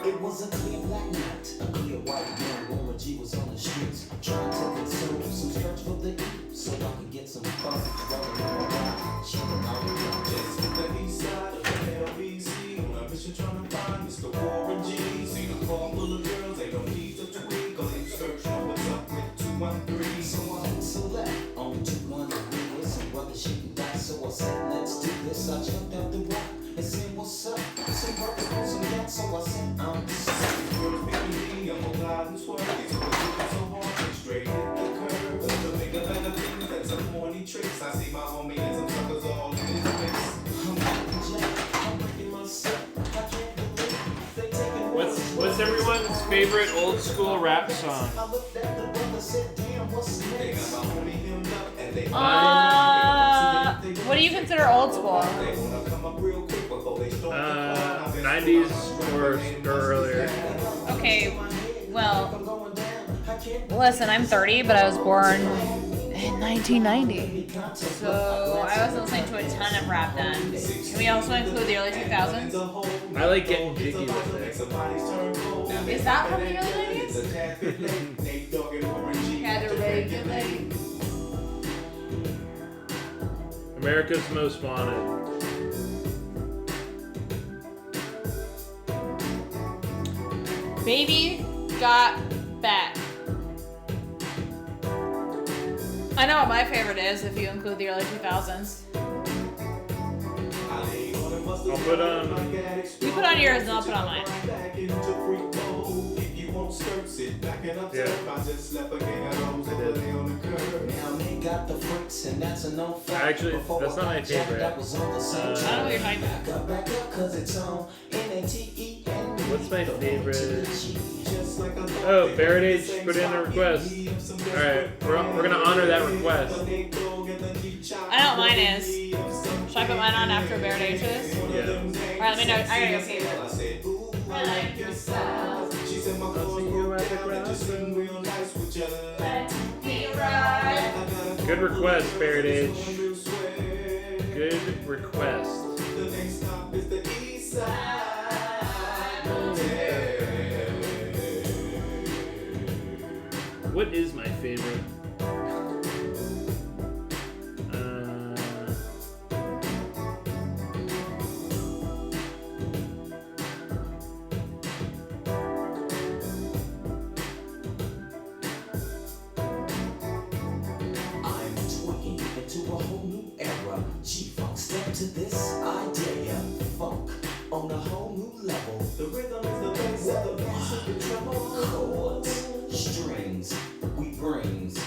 It was a clear black night, a clear white man, Warren G was on the streets, trying to consume some skirts for the eat, so I could get some fun, rolling around, chilling out the just the east side of the LBC, on a mission trying to find Mr. Warren G. See the car full of girls, they don't need to tweak, cause they search what's up with 213. So I select on 213 with some brother shooting dice, so I said, let's do this. I jumped out the rock and said, what's up? Some brothers want some gas, so I said, I'm straight hit the curve. The bigger better thing that's a horny tricks. I see my homie and some suckers all in his mix. I'm breaking myself. I can't believe they taking What's everyone's favorite old school rap song? I looked at the brother, said, damn, what's next? They got my homie hemmed up and they What do you consider old school? They wanna come up real quick before they start 90s or earlier. Okay, well, listen, I'm 30, but I was born in 1990. So I wasn't listening to a ton of rap then. Can we also include the early 2000s? I like getting jiggy with it. Is that from the early 90s? Had to regulate. America's Most Wanted. Baby got back. I know what my favorite is if you include the early 2000s. I'll put on. You put on yours and I'll put on mine. Yeah. Now they got the freaks, and that's a known fact. Actually, that's not my favorite. I don't know what you're talking about. Back up, 'cause it's on NATEN. What's my favorite? Oh, Barrett H put in a request. Alright, we're gonna honor that request. I know what mine is. Should I put mine on after Barrett H's? Yeah. Alright, let me know. I gotta go see it. I like your style. I'll see you at the crossing. Let me ride. Good request, Barrett H. Good request. What is my favorite? I'm tweaking into a whole new era. G-Funk, step to this idea. Funk on a whole new level. The rhythm is the bass, and the bass is the treble. Chords, strings, we brings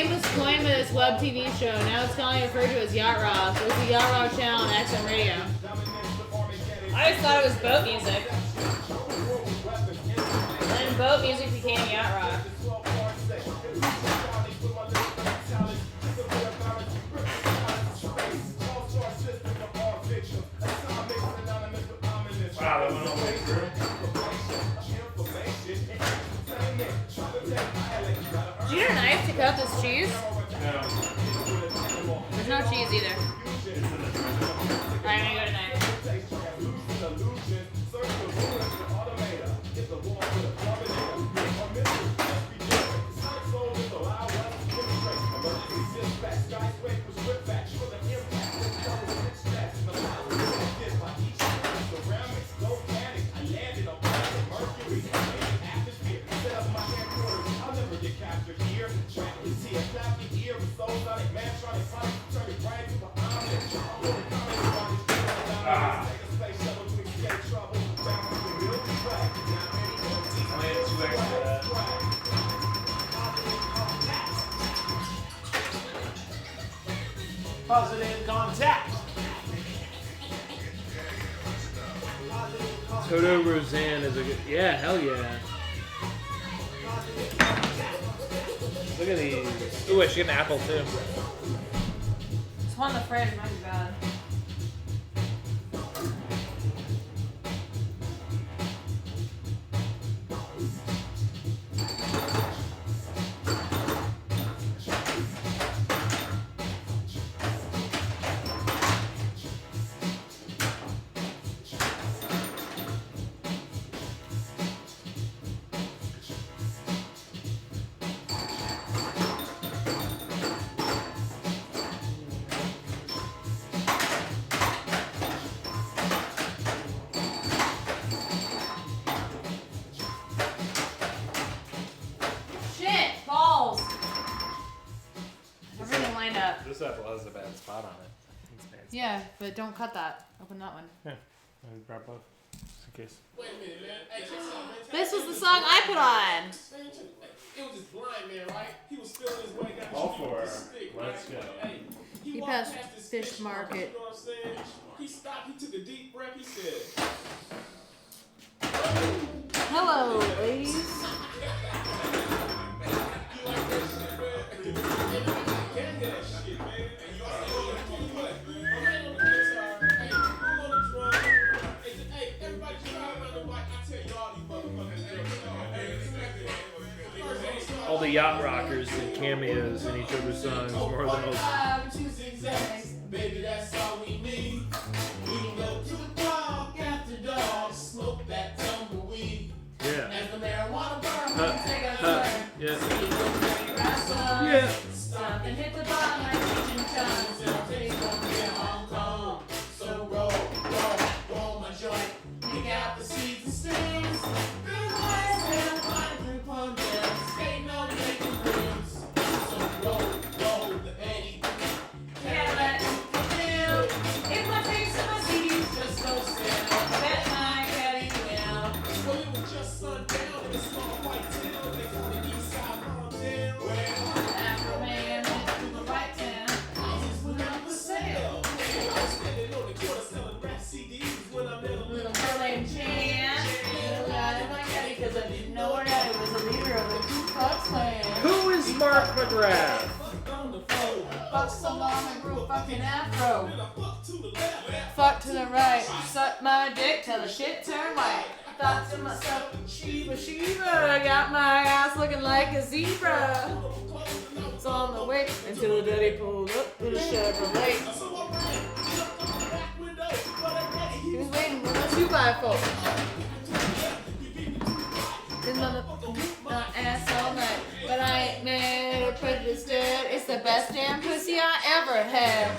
name was coined by this web TV show. Now it's commonly referred to as Yacht Rock. It was the Yacht Rock channel on XM Radio. I always thought it was boat music. Then boat music became Yacht Rock. Wow, that went all the way through. Did you get a knife to cut this cheese? No. There's no cheese either. Alright, I'm gonna go to knife. Positive contact. Toto Roseanne is a good. Yeah, hell yeah. Look at these. Ooh, I should get an apple too. This one in the fridge might be bad. This apple has a bad spot on it. It's bad. Yeah, but don't cut that. Open that one. Yeah, I grab both just in case. Wait a minute, man. Hey, check this out, man. This was the song I put on. It was this blind man, right? He was feeling his way down All four. the stick, right? Let's go. Hey, He walked passed this Fish Market. You know what I'm saying? He stopped, he took a deep breath, he said, Hello, ladies. you like that shit, man? You can't hear that shit, man. And you all say, oh, I tell you what, man. I'm right on the guitar. Hey, who on the drum? Hey, everybody just ride around the bike. I tell you all these motherfuckers. All the yacht rockers did cameos in each other's songs more than most. Baby, that's all we need. We can go to the park after dark, smoke that tumbleweed. Yeah. As the marijuana burn, we can take our turn. Yeah. See you go Yeah. Stop and hit the bar like teaching times. It'll take something in Hong Kong. So roll my joint. Pick out the seeds and stems. Big lights and fine group on them. Skating on making dreams. So roll the 80. Cadillac, if my face and my CDs just go stand. Bet my caddy will. Well, it was just sundown in a small white town. They call it Eastside Mountain. Well, Afro man went through the right town. Houses went up for sale. I was standing on the corner selling rap CDs when I met a little girl named Jan. Little guy in my caddy because I didn't know her daddy was a leader of the Ku Klux Klan. Who is Mark McGrath? Fuck so long and grew a fucking afro. Fuck to the right. Suck my dick till the shit turn white. Thought to myself, Shiva, Shiva. Got my ass looking like a zebra. It's on the way until the daddy pulled up with a Chevrolet. He was waiting for a 2x4. Been on my ass all night, but I ain't mad or prejudiced. It's the best damn pussy I ever had.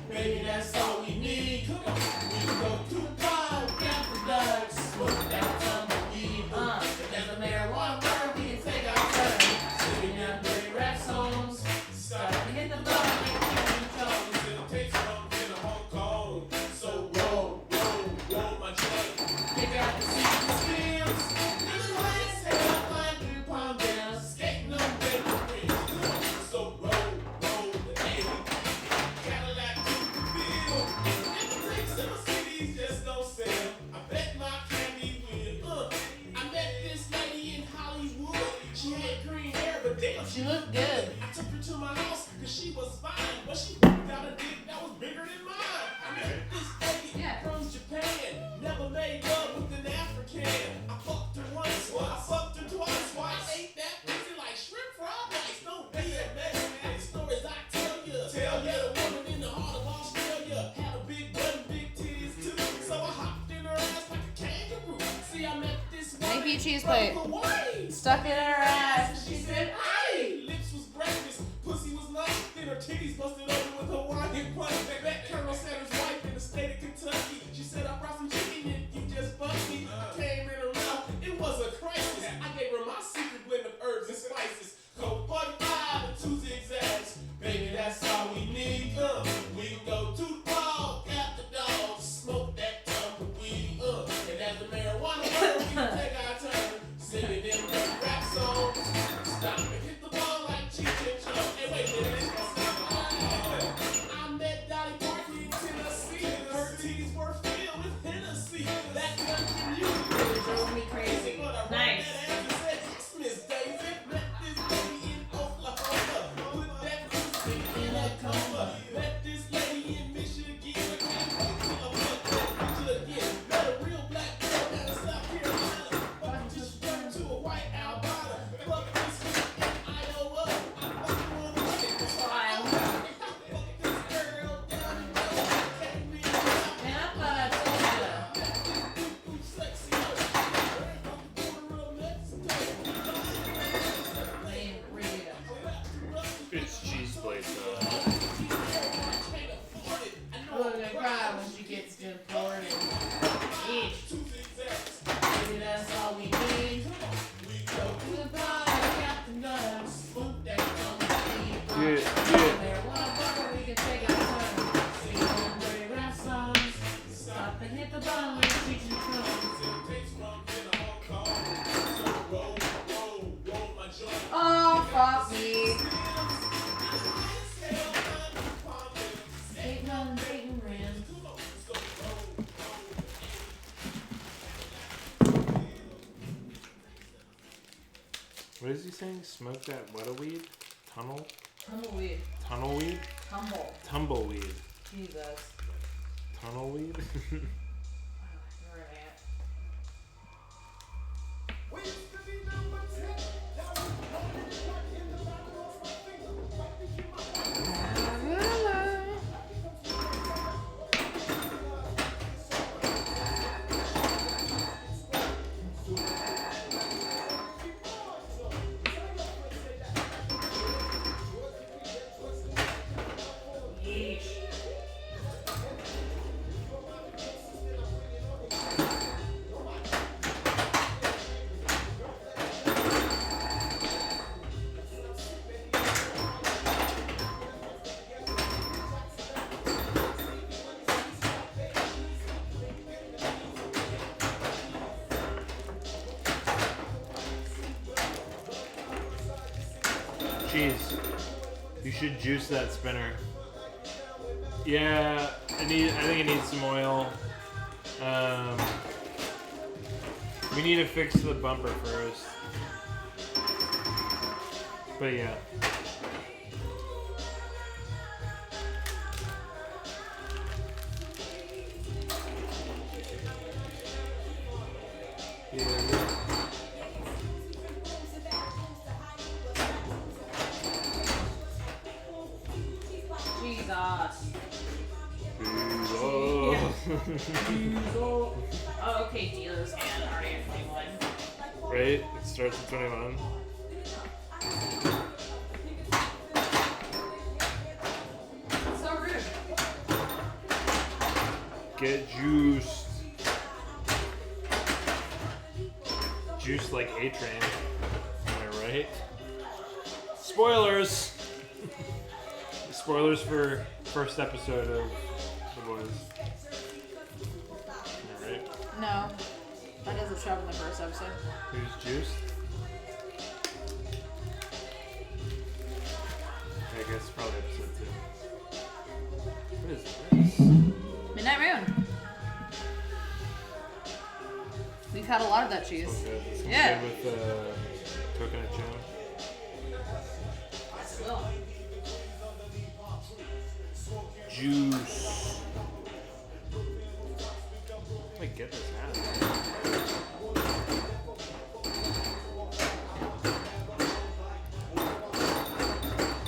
Baby, that's all we need. We can go to the bar, count the dogs, smoke that tumbleweed. As the marijuana burn, we can take our turn. Sitting down dirty rap songs, start to hit the bar, make killing tones. It'll take something in Hong Kong. So roll my joint. Pick out the her to my house, cause she was fine. But she got a dick that was bigger than mine. I met this lady from Japan. Never made love with an African. I fucked her once, I fucked her twice. Why I ate that pussy like shrimp fried rice. Don't be a man. The stories I tell you. Tell you the woman in the heart of Australia had a big butt and big titties too. So I hopped in her ass like a kangaroo. See, I met this woman Thank you, cheese plate. from Hawaii. Stuck it in her ass. She said, "Hey, lips was breakfast, pussy was lunch, then her titties busted open with Hawaiian punch." That Colonel Sanders' wife in the state of Kentucky. She said, "I brought some chicken and you just fucked me." I came in her mouth, it was a crisis. I gave her my secret blend of herbs and spices. Code 45 and 2 zigzags. Baby, that's all we need. We can go to the ball, got the dog, smoke that tumbleweed. And as the marijuana burn, we can take our turn. Singing them rap songs. Stop and hit the ball like Cheech and Chong. Hey, wait a minute. I met Dolly Parton in Tennessee. Her titties were filled with Hennessy. That country music really drove me crazy. But I Nice. Miss Daisy met this lady in Oklahoma. Put that pussy in a coma. Met this lady in Michigan. I can't wait till I met that bitch again. Met a real black girl down in South Carolina. Fucked this girl to a white albino. Fucked this bitch in Iowa. I fucked one with it. Iowa. Fucked this girl down in Iowa. Came in and Man, I thought I told you. sexy. Right on the border of Mexico. Lane radio. It's cheese plates. Oh, gonna cry when she gets deported. Each. Maybe that's all we need. Go to the bar, got the nuts. Smoke that Yeah. marijuana bar, we can take our turn. Sing some dirty rap songs. Stop and hit the ball like Cheech and Chong. Oh, fuck me. Ain't nothing dating ran. What is he saying? Smoke that what a weed? Tunnel? Tumbleweed. Tunnelweed? Tumble. Tumbleweed. Jesus. Tunnelweed? Jeez. You should juice that spinner. Yeah, I think it needs some oil. We need to fix the bumper first. But yeah. Oh, okay, dealer's hand already at 21. Right? It starts at 21. So rude. Get juiced. Juiced like A-Train. Am I right? Spoilers! Spoilers for first episode of The Boys. Alright. No. That doesn't show up in the first episode. Who's juiced? I guess probably episode 2. What is this? Midnight Moon. We've had a lot of that cheese. Okay, this one's Yeah. good with coconut jam. Yes, it will. juice. Let me get this out.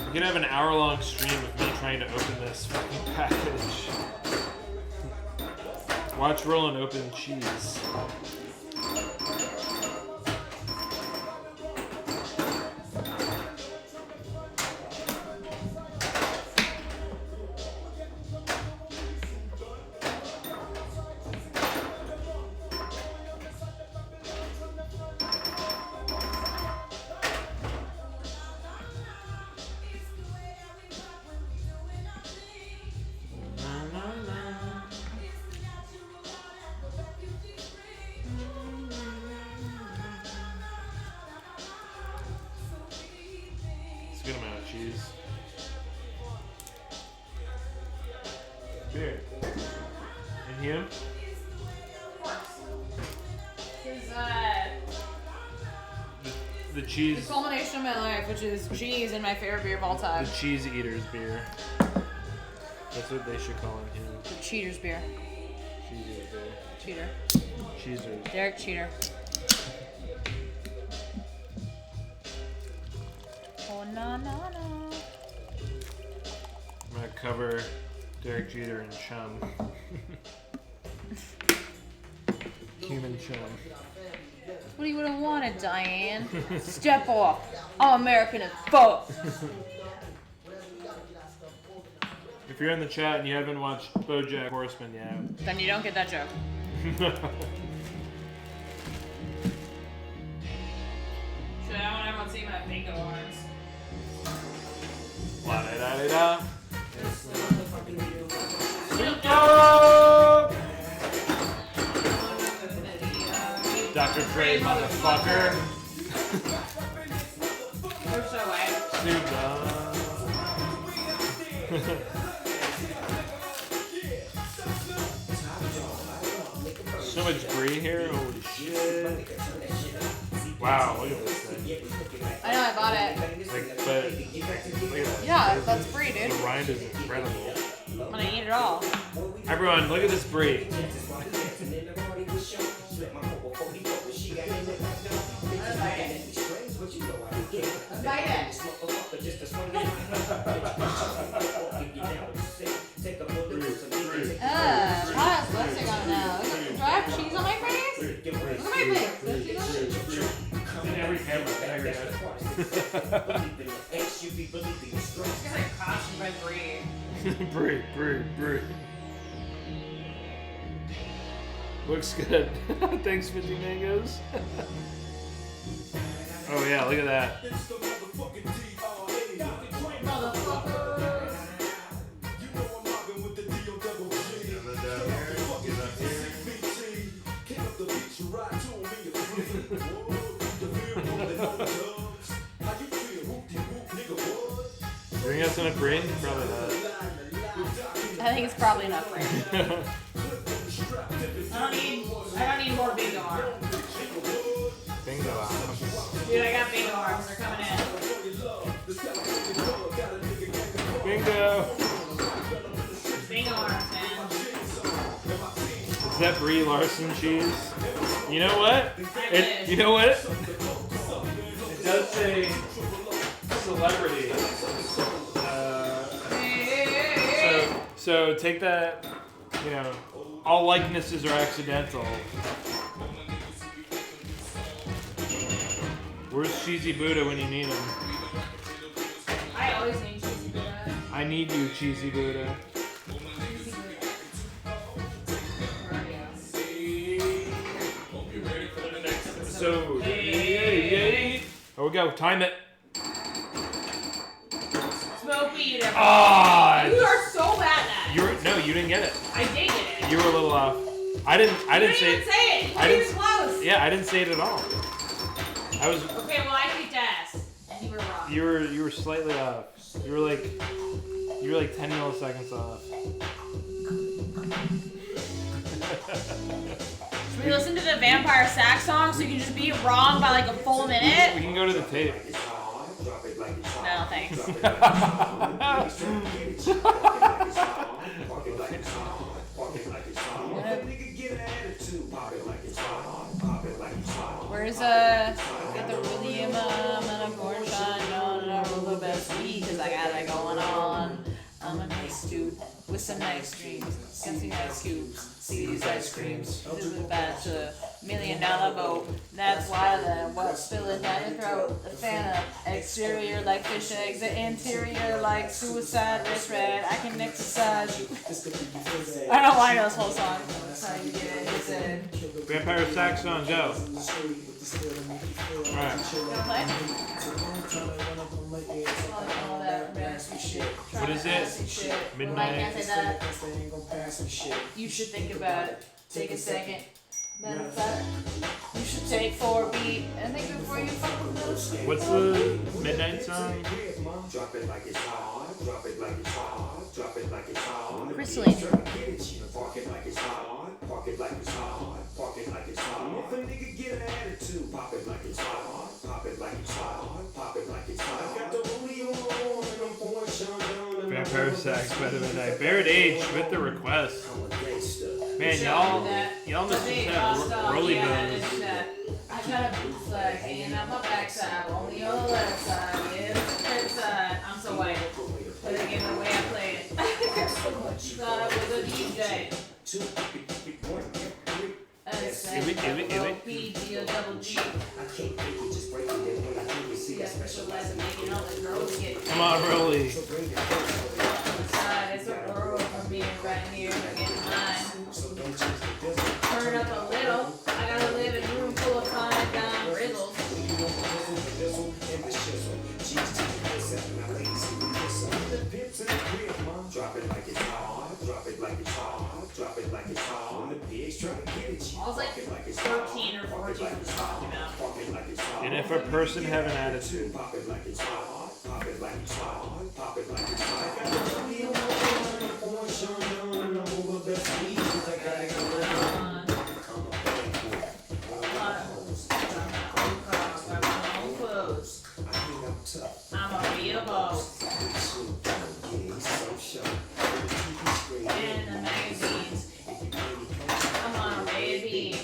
We could have an hour-long stream of me trying to open this fucking package. Watch Roland open cheese. It's a good amount of cheese. Beer. And him? Is The cheese. the culmination of my life, which is cheese and my favorite beer of all time. The cheese eater's beer. That's what they should call him. The cheater's beer. Cheese eater's beer. Cheater. Cheeser. Derek Cheater. Oh no no no. I'm gonna cover Derek Jeter in chum. Human chum. What you would have wanted, Diane? Step off. All American as fuck. If you're in the chat and you haven't watched BoJack Horseman yet, Then you don't get that joke. Shit, I want everyone to see my bingo arms. La da da da. Dr. Dre, motherfucker. They're so white. Snoop Dogg. So much brie here. Holy shit. Wow, look at this thing. I know, I bought it. Like, but look at that. Yeah, that's brie, dude. The rind is incredible. I'm gonna eat it all. Everyone, look at this brie. Bite it. Hot lipstick on now. Do I have cheese on my face? Look at my face. There's cheese on it. In every camera. It's like costumed by brie. Brie. Looks good. Thanks, 50 mangoes. Oh yeah, look at that. Do you think that's enough brie? Probably not. I think it's probably enough for you. I don't need more bingo arms. Bingo arms. Dude, I got bingo arms. They're coming in. Bingo. Bingo arms, man. Is that Brie Larson cheese? You know what? You know what? It does say celebrity. So take that, you know, all likenesses are accidental. Where's Cheesy Buddha when you need him? I always need cheesy Buddha. I need you, Cheesy Buddha. Episode. Yay. Here we go. Time it. Smoke weed, everyone. Ah! You are so bad at that. No, you didn't get it. I did get it. You were a little off. I didn't say even it. say it. You weren't even close. Yeah, I didn't say it at all. I was. Okay, well I kicked ass, and you were wrong. You were slightly off. You were like 10 milliseconds off. Should we listen to the vampire sax song so you can just be wrong by like a full minute? We can go to the tape. No, thanks. There's got the rhodium and a corn shine on a roll of best weed, cause I got that going on. I'm a nice dude with some nice dreams. Got some nice scoops. See these ice creams. This is about $1 million boat. That's why the what's spilling down your throat. The fan exterior like fish eggs, the interior like suicide wrist red. I can exercise. I don't know why I know this whole song. That's how you get it. He said. Vampire saxophone, go. Alright. What is it? Midnight. You should think about it. Take a second. Matter of fact, you should take 4 beat and think before you fuck with those. What's the midnight song? Drop it like it's hot, drop it like it's hot, drop it like it's hot. Crystalline. Park it like it's hot, park it like it's hot, park it like it's hot. If a nigga get an attitude, pop it like it's hot, pop it like it's hot, pop it like it's hot. Got the rollie on and I'm pouring Sean. Vampire sax by the midnight. Barrett H with the request. Man, y'all must have rolly bones. I got a bootleg hanging out my backside, only on the left side, yeah, the right side. I'm so white, but again, the way I play it. Thought I was a DJ. S-P-D-O-double-G. I specialize in making all the girls get. Come on, Rolly. It's a world from being right here and getting mine. Turn up a little. I gotta live in a room full of fine dime riddles. Drop it like it's hot, drop it like it's hot, drop it like it's hot. The pigs trying to get it. I was like 13 or 14 when this talking about. And if a person have an attitude. Pop it like it's hot, pop it like it's hot, pop it like it's hot. I'm a real boss. And the magazines. I'm on a red beam. You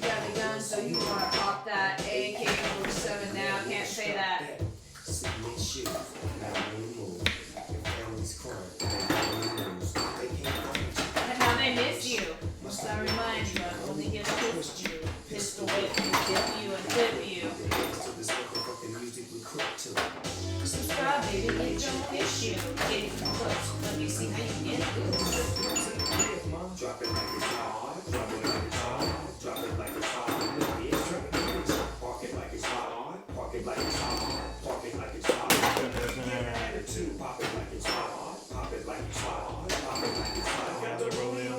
got the gun, so you wanna pop that AK-47 now? Can't say that. And how they miss you. Must I remind you, I only get pissed you. Pistol whip you, dip you, and flip you. Subscribe, baby, it don't issue. Get it from close, let me see how you get it. Drop it like it's hot, drop it like it's hot, drop it like it's hot. Park it like it's hot, park it like it's hot, park it like it's hot. Attitude, pop it like it's hot, pop it like it's hot, pop it like it's hot. Got the rolling on.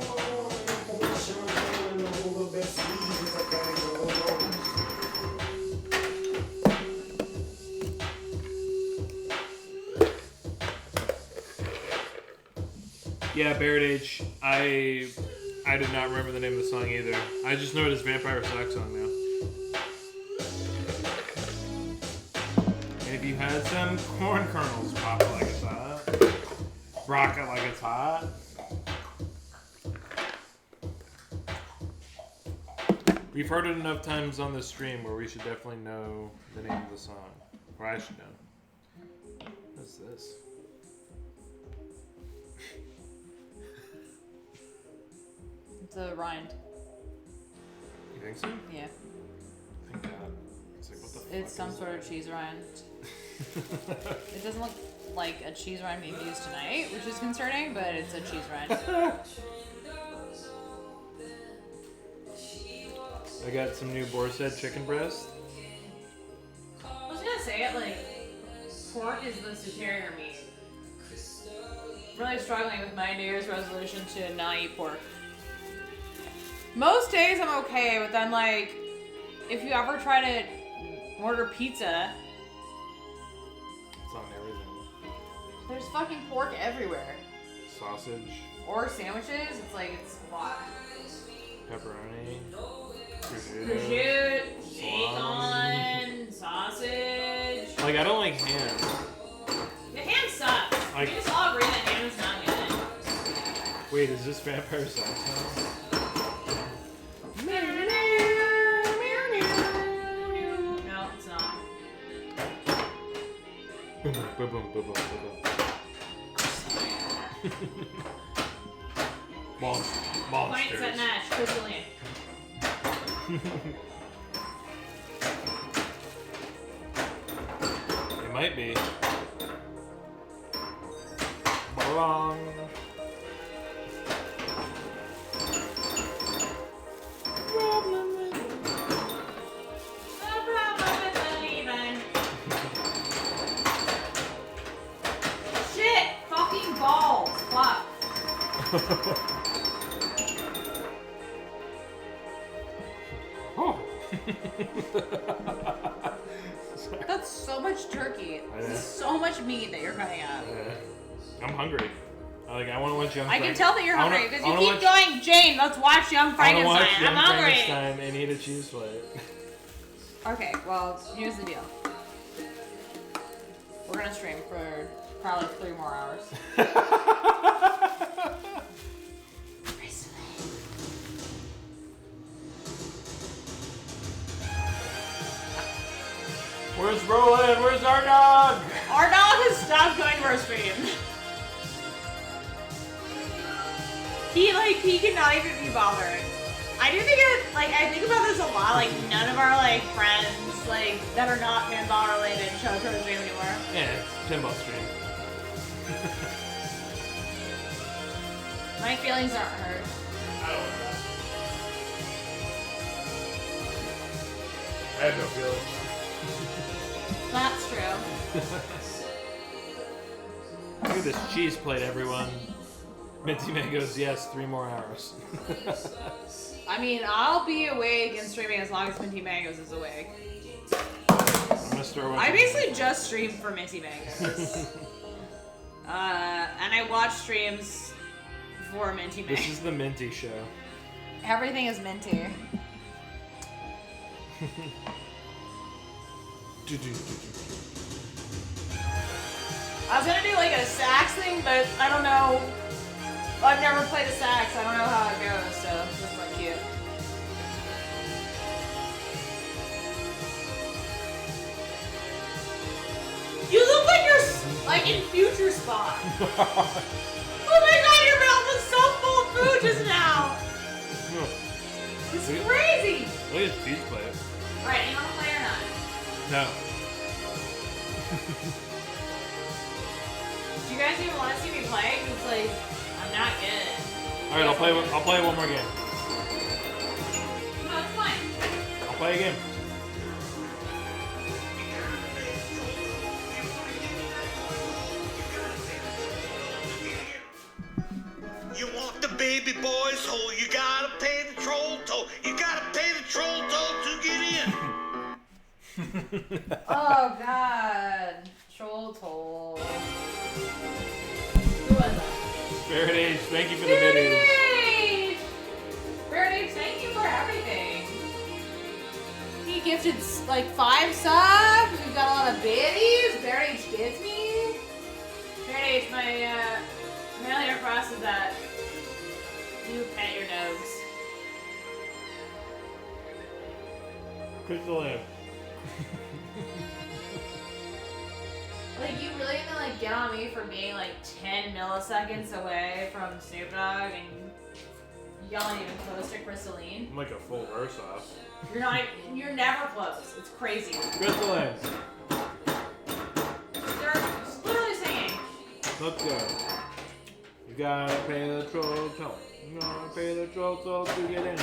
Yeah, Barrett H. I did not remember the name of the song either. I just know it is Vampire Sax song now. And if you had some corn kernels, pop it like it's hot. Rock it like it's hot. We've heard it enough times on this stream where we should definitely know the name of the song. Or I should know. What's this? It's a rind. You think so? Yeah. Thank God. It's like, what the fuck? It's some sort of cheese rind. It doesn't look like a cheese rind being used tonight, which is concerning, but it's a cheese rind. I got some new boar's head chicken breast. I was gonna say it, like, pork is the superior meat. I'm really struggling with my New Year's resolution to not eat pork. Most days I'm okay, but then, like, if you ever try to order pizza, It's on everything. there's fucking pork everywhere. Sausage, Or sandwiches, it's like, it's a lot. pepperoni, Prosciutto, bacon, sausage. Like, I don't like ham. The ham sucks. Like- We just all agree that ham is not good. Wait, is this Vampire Sax now? Boom, boom, boom, boom, boom, boom. Points Monsters. at match, Crystalline. It might be. Belong. Shit! Fucking balls! Fuck. Oh. That's so much turkey. I This know. is so much meat that you're cutting up. Yeah. I'm hungry. I want to watch Young I can tell that you're I wanna- hungry because I you wanna keep watch- going, Jane, let's watch Young I Frankenstein. want to watch Young I'm hungry. Frankenstein and eat a cheese plate. Okay, well, here's the deal. We're gonna stream for probably 3 more hours. Where's Roland? Where's our dog? Our dog has stopped going to our stream. He cannot even be bothered. I do think I think about this a lot, like none of our friends that are not pinball related show up to our stream anymore. Yeah, pinball stream. My feelings aren't hurt. I don't know. I have no feelings. That's true. Look at this cheese plate, everyone. Minty Mangoes, yes, 3 more hours. I mean, I'll be awake and streaming as long as Minty Mangoes is awake. I'm gonna start watching. I basically just stream for Minty Mangoes. And I watch streams for Minty Mangoes. This is the Minty show. Everything is minty. I was gonna do a sax thing, but I don't know. I've never played a sax. I don't know how it goes, so this is cute. You look like you're in future spot. Oh my god, your mouth was so full of food just now. It's crazy. Look at this cheese plate. Alright, you wanna play or not? No. Do you guys even want to see me play? Because I'm not good. All right, I'll play one more game. No, it's fine. I'll play a game. You want the baby boy's hole, you gotta pay the troll toll. You gotta pay the troll toll to get in. Oh god. Troll toll. Who was that? Spirit Age, thank you for the videos. Spirit, thank you for everything. He gifted 5 subs. We've got a lot of biddies. Spirit gets me. Spirit, my only request is that you pet your dogs. Crystal Lamp. You really gonna get on me for being 10 milliseconds away from Snoop Dogg and y'all ain't even close to Crystalline? I'm a full verse off. You're never close. It's crazy. Crystal Lamp. They're literally singing. Let's go. You gotta pay the troll toll. You gotta pay the troll toll to get in.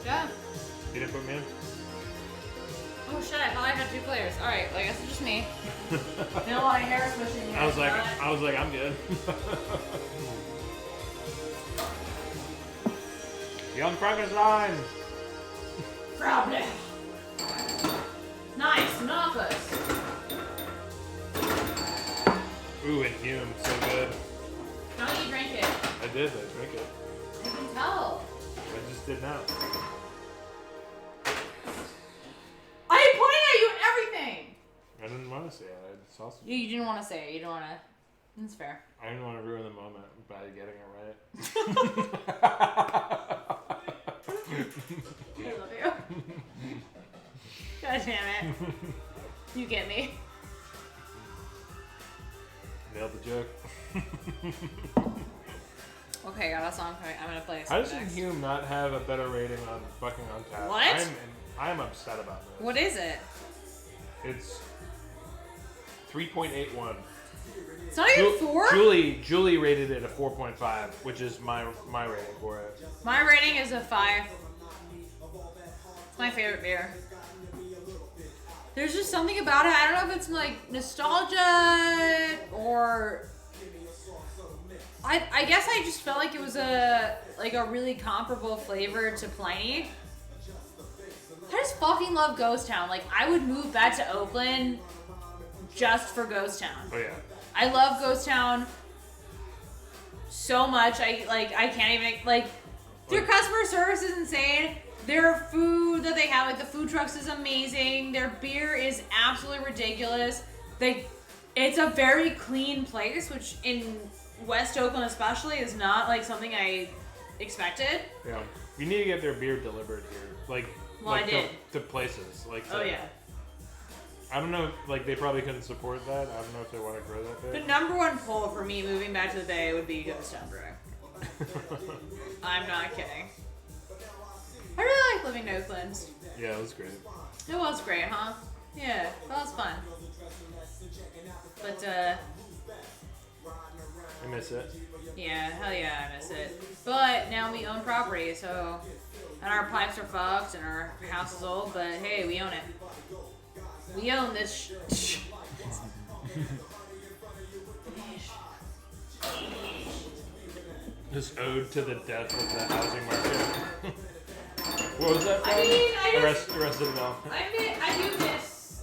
Yeah. You didn't put me in? Oh shit, I thought I had 2 players. Alright, I guess it's just me. You know, a lot of hair swishing here. I was like, I'm good. Young Frankenstein. Problem. Nice, Knockers. Ooh, and Hume, so good. How do you drink it? I did drink it. I can tell. I just did now. I am pointing at you and everything! I didn't want to say it. I had sausage. You didn't want to say it. You don't want to. That's fair. I didn't want to ruin the moment by getting it right. I love you. God damn it. You get me. Nailed the joke. Okay, got a song. I'm gonna play. How does Hume not have a better rating on fucking Untapped? What? I'm upset about this. What is it? It's 3.81. It's not even 4? Julie rated it a 4.5, which is my rating for it. My rating is a 5. It's my favorite beer. There's just something about it. I don't know if it's like nostalgia or I guess I just felt like it was a really comparable flavor to Pliny. I just fucking love Ghost Town. Like I would move back to Oakland just for Ghost Town. Oh yeah. I love Ghost Town so much. I can't even their customer service is insane. Their food that they have, like the food trucks, is amazing. Their beer is absolutely ridiculous. It's a very clean place, which in West Oakland especially is not like something I expected. Yeah. You need to get their beer delivered here. I did. To places. Oh yeah. I don't know, they probably couldn't support that. I don't know if they want to grow that big. The number one pull for me moving back to the Bay would be Ghost Town Brewing. I'm not kidding. I really like living in Oakland. Yeah, it was great. It was great, huh? Yeah, that was fun. But, I miss it. yeah, hell yeah, I miss it. But now we own property, so... And our pipes are fucked, and our house is old, but hey, we own it. We own this This ode to the death of the housing market. What was that from? I mean, Arrested Development. I miss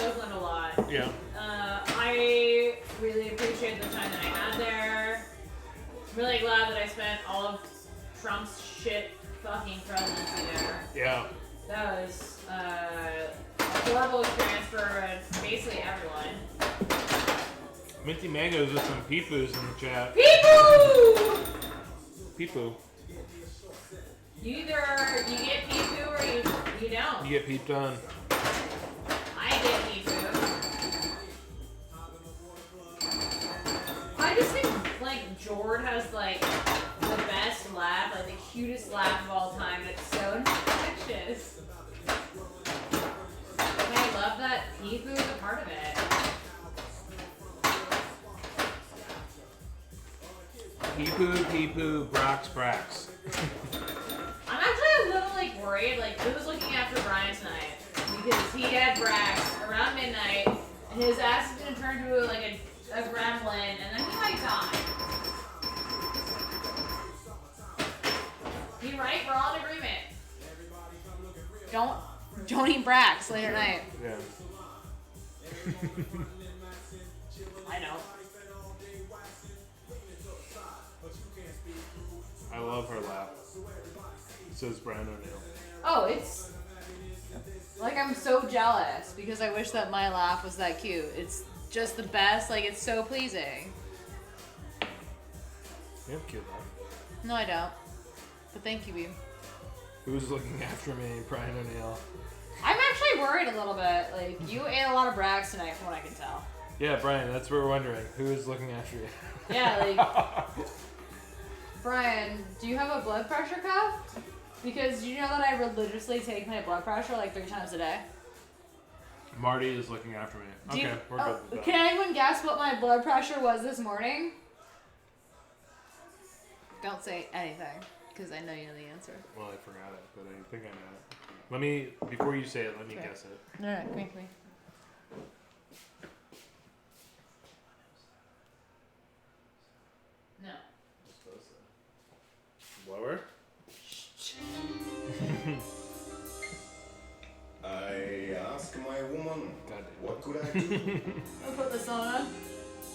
Oakland a lot. Yeah. I really appreciate the time that I had there. I'm really glad that I spent all of Trump's shit fucking presidency there. Yeah. That was a horrible experience for basically everyone. Minty Mangoes with some peepoos in the chat. Peepoo! Peepoo. You either you get peepoo or you don't. You get peeped on. I get peepoo. I just think Jord has the best laugh, the cutest laugh of all time, and it's so infectious. And I love that peepoo is a part of it. Peepoo, Brax. I'm actually a little worried, who's looking after Brian tonight? Because he had Brax around midnight, and his ass is gonna turn to a gremlin, and then he might die. You right? We're all in agreement. Don't eat Brax later tonight. Yeah. I know. I love her laugh. Says Brian O'Neill. Oh, it's I'm so jealous because I wish that my laugh was that cute. It's just the best. It's so pleasing. You have cute laugh. No, I don't. But thank you, Beam. Who's looking after me? Brian O'Neill. I'm actually worried a little bit. You ate a lot of Brax tonight, from what I can tell. Yeah, Brian, that's what we're wondering. Who is looking after you? Yeah, Brian, do you have a blood pressure cuff? Because you know that I religiously take my blood pressure 3 times a day. Marty is looking after me. Okay, we're good with that. Can anyone guess what my blood pressure was this morning? Don't say anything, because I know you know the answer. Well, I forgot it, but I think I know it. Before you say it, let me guess it. Alright, come here. No. Lower? I asked my woman, what could I do I'll put this on.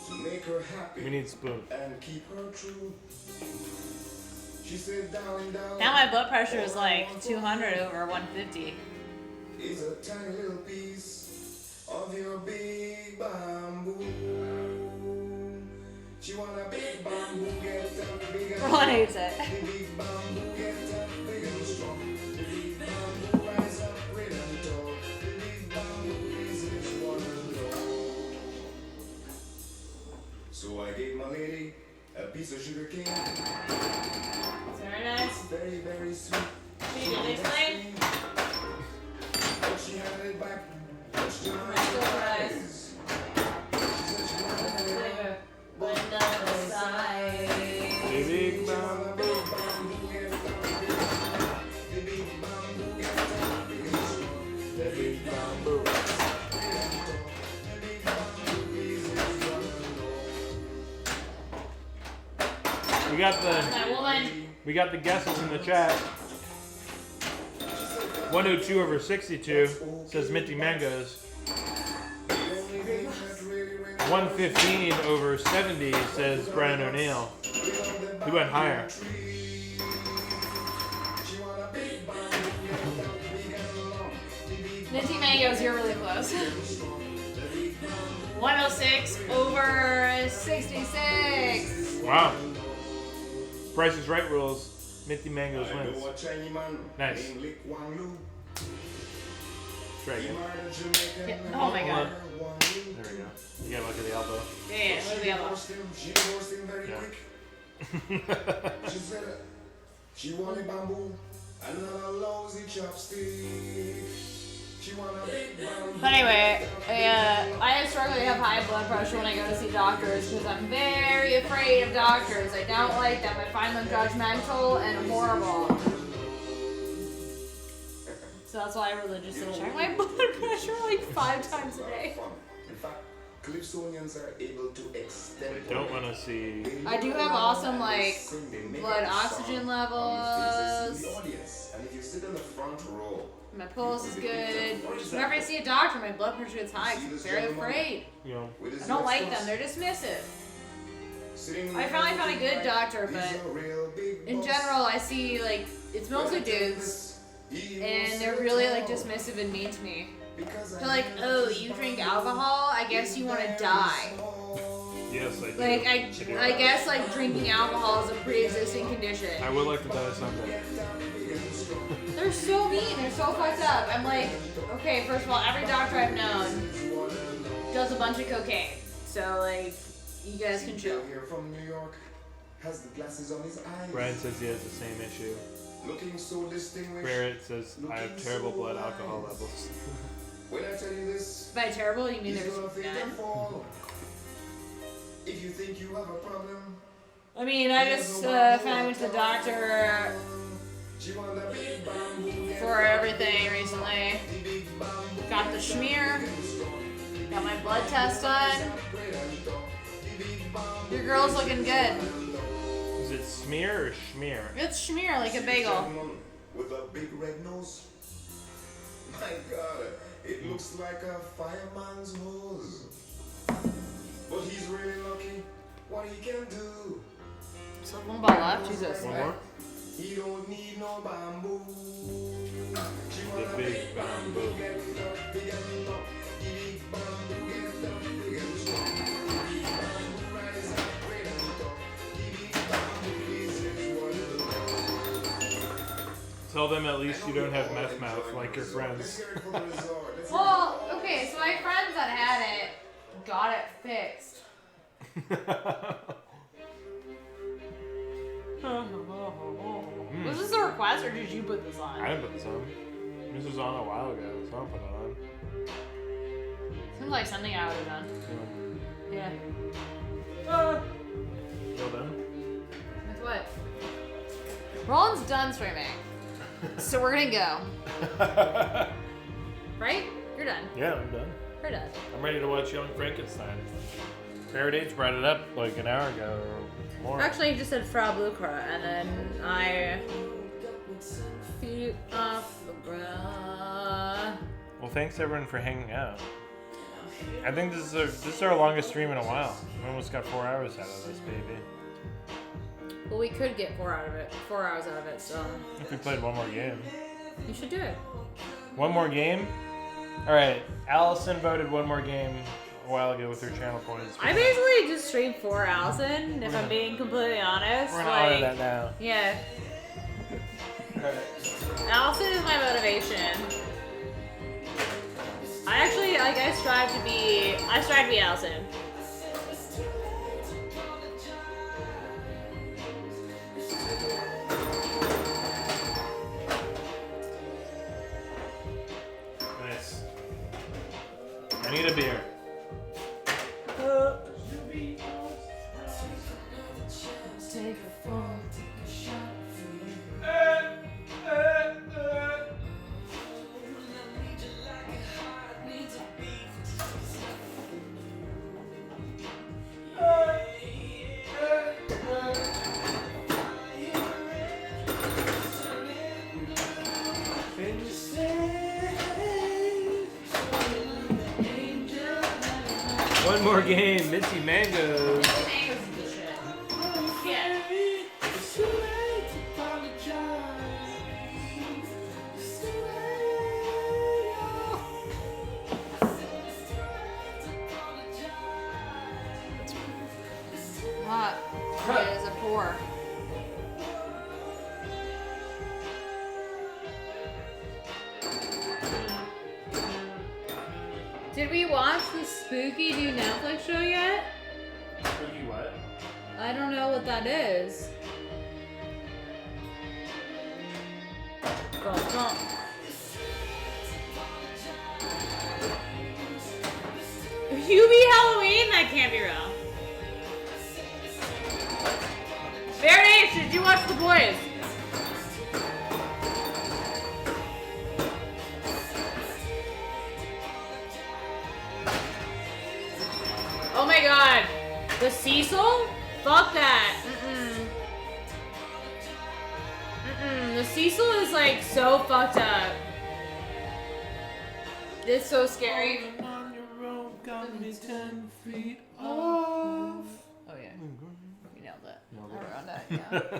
to make her happy We need spoon. and keep her true? She said, darling, Now my blood pressure is 200 over 150. is a tiny little piece of your big bamboo. hates it. So I gave my lady a piece of sugar cane. It's very nice. Very, very sweet. Can you explain? But she had it back. Much to my Still surprise. fries. She said she wanted it. Blend on the side. Big bamboo. Big bamboo. We got the guesses in the chat. 102 over 62 says Minty Mangoes. 115 over 70 says Brian O'Neill. He went higher. Minty Mangoes, you're really close. 106 over 66. Wow. Price is Right rules. Minty Mangoes wins. Nice. Try again. Yeah. Oh my god. There we go. You gotta look at the elbow. Yeah, look at the elbow. She divorced him very quick. She said she wanted bamboo and not a lousy chopstick. She wanted a big bamboo. But anyway, I struggle to have high blood pressure when I go to see doctors because I'm very afraid of doctors. I don't like them. I find them judgmental and horrible. So that's why I religiously check my blood pressure like 5 times a day. In fact, Calypsonians are able to extend. I don't want to see. I do have awesome like blood oxygen levels. And if you sit in the front row, My pulse is good. Whenever I see a doctor, my blood pressure gets high. 'Cause I'm very afraid. Yeah. I don't like them. They're dismissive. I finally found a good doctor, but in general, I see like it's mostly dudes, and they're really like dismissive and mean to me. They're like, "Oh, you drink alcohol? I guess you want to die." Yes, I do. Like I guess like drinking alcohol is a pre-existing condition. I would like to die someday. They're so mean. They're so fucked up. I'm like, okay, first of all, every doctor I've known does a bunch of cocaine, so like, you guys can chill. Here from New York has the glasses on his eyes. Brian says he has the same issue. Looking so distinguished. Barrett says I have terrible blood alcohol levels. When I tell you this, By terrible, you mean he's there's gonna think none? and fall. If you think you have a problem, I mean, I just finally went to the doctor for everything recently. Got the schmear. Got my blood test done. Your girl's looking good. Is it smear or schmear? It's schmear, like a bagel. with a big red nose. My God, it looks like a fireman's hose. But he's really lucky. What he can do. So one ball left. Jesus. One more? He don't need no bamboo. The big bamboo. Tell them at least you don't have meth mouth like your friends. Well, okay, so my friends that had it got it fixed. Was this a request or did you put this on? I didn't put this on. This was on a while ago, so I don't put it on. Seems like something I would have done. Yeah. Well done. With what? Roland's done streaming. So we're gonna go. Right? You're done. Yeah, I'm done. We're done. I'm ready to watch Young Frankenstein. Faraday brought it up like an hour ago or more. Actually, he just said Frau Blucher, and then I feet off the ground. Well, thanks everyone for hanging out. I think this is our longest stream in a while. We almost got 4 hours out of this baby. Well, we could get 4 hours out of it, so. If we played one more game. You should do it. One more game? Alright, Allison voted one more game while ago with her channel points. I basically just streamed for Allison, if I'm being completely honest. We're gonna honor that now. Yeah. Allison is my motivation. I strive to be Allison. Nice. I need a beer. Take a fall, take a shot for you. One more game, Mitzi Mangoes. Hot. It is a pour. Did we watch the Spooky New Netflix show yet? Spooky what? I don't know what that is. Hubie Halloween? That can't be real. Various, did you watch The Boys? Oh my god. The Cecil? Fuck that. The Cecil is like so fucked up. It's so scary. Oh yeah. You nailed it. Around that, yeah.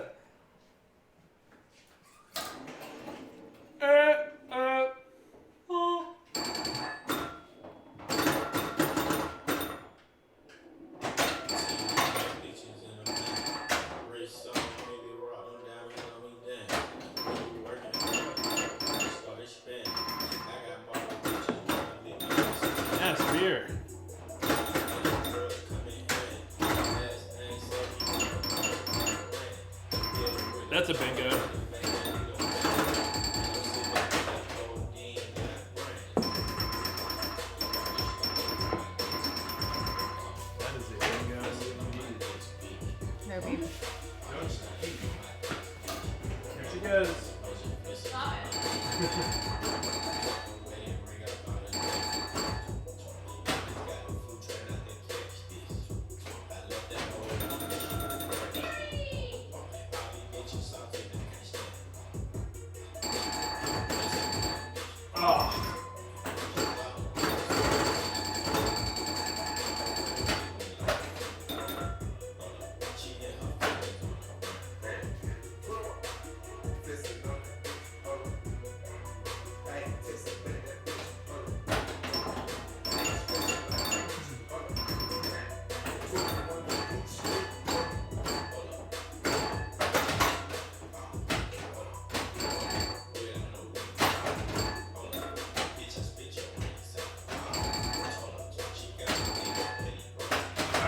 Yes, beer. That's a bingo. That is a bingo. No beef. Here she goes. Stop it.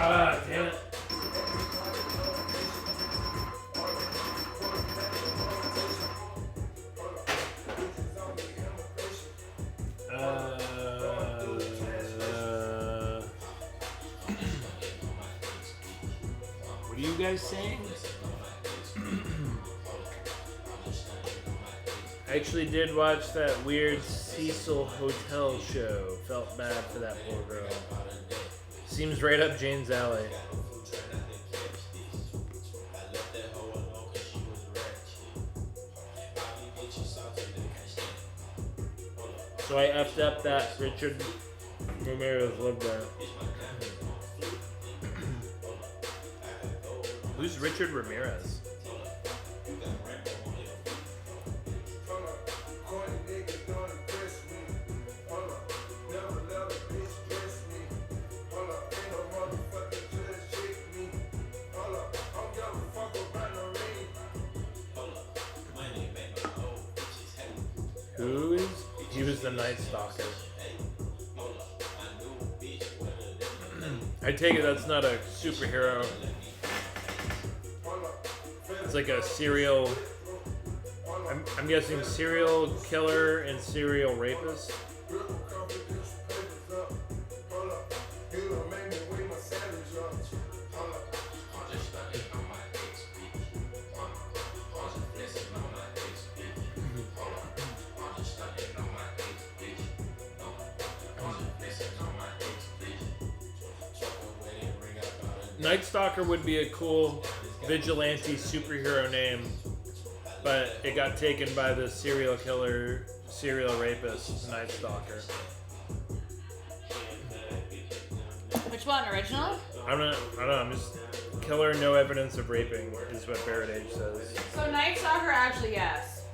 Ah, damn it. What are you guys saying? I actually did watch that weird Cecil Hotel show. Felt bad for that poor girl. Seems right up Jane's alley. So I effed up that Richard Ramirez lived there. Who's Richard Ramirez? the Night Stalker. I take it that's not a superhero. It's like a serial. I'm guessing serial killer and serial rapist. Night Stalker would be a cool vigilante superhero name, but it got taken by the serial killer, serial rapist, Night Stalker. Which one, original? I don't know, I'm just... Killer, no evidence of raping, is what Barrett Age says. So Night Stalker, actually, yes.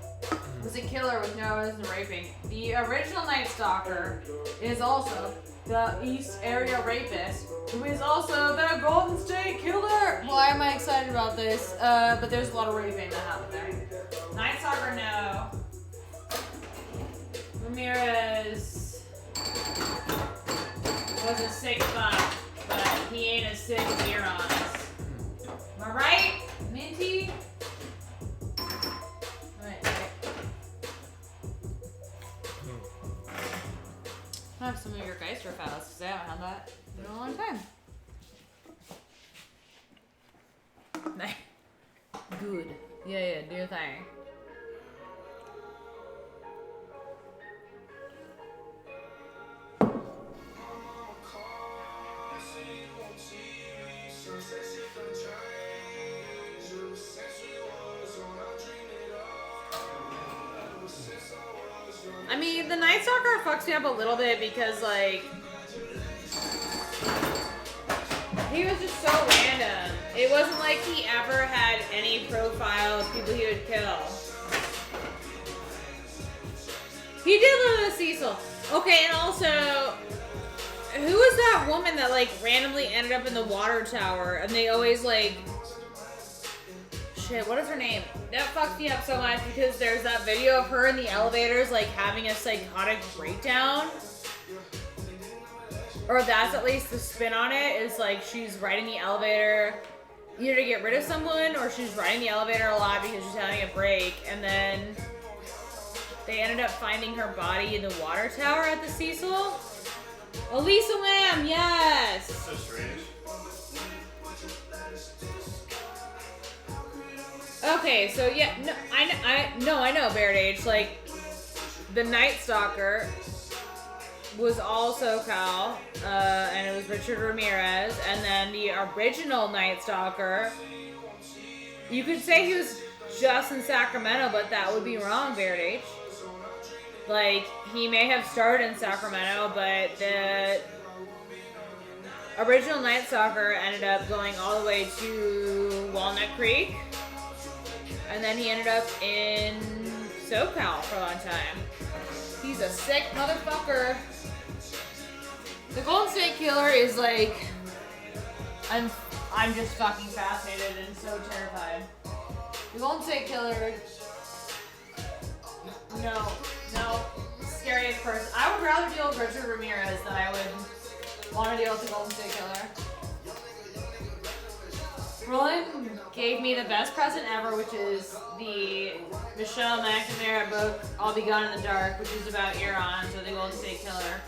Was a killer with no evidence of raping. The original Night Stalker is also the East Area Rapist, who is also the Golden State Killer. Why am I excited about this? But there's a lot of raping that happened there. Night Stalker, no. Ramirez was a sick fuck, but he ain't as sick as Euron's. Am I right, Minty? I have some of your Geister files because I haven't had that in a long time. Nice. Good. Yeah, do your thing. I mean, the Night Stalker fucks me up a little bit because, like, he was just so random. It wasn't like he ever had any profile of people he would kill. He did live in the Cecil. Okay, and also, who was that woman that, like, randomly ended up in the water tower and they always, like... Shit, what is her name? That fucked me up so much because there's that video of her in the elevators, like, having a psychotic breakdown. Or that's at least the spin on it, is like she's riding the elevator either to get rid of someone or she's riding the elevator a lot because she's having a break, and then they ended up finding her body in the water tower at the Cecil. Elisa Lamb, yes! So strange. Okay, so yeah, no, I know, Barrett Age. Like, the Night Stalker was also Cal, and it was Richard Ramirez, and then the original Night Stalker, you could say he was just in Sacramento, but that would be wrong, Barrett Age. Like, he may have started in Sacramento, but the original Night Stalker ended up going all the way to Walnut Creek. And then he ended up in SoCal for a long time. He's a sick motherfucker. The Golden State Killer is like... I'm just fucking fascinated and so terrified. The Golden State Killer... No. Scariest person. I would rather deal with Richard Ramirez than I would want to deal with the Golden State Killer. Roland gave me the best present ever, which is the Michelle McNamara book, I'll Be Gone in the Dark, which is about Euron, so the Golden State Killer.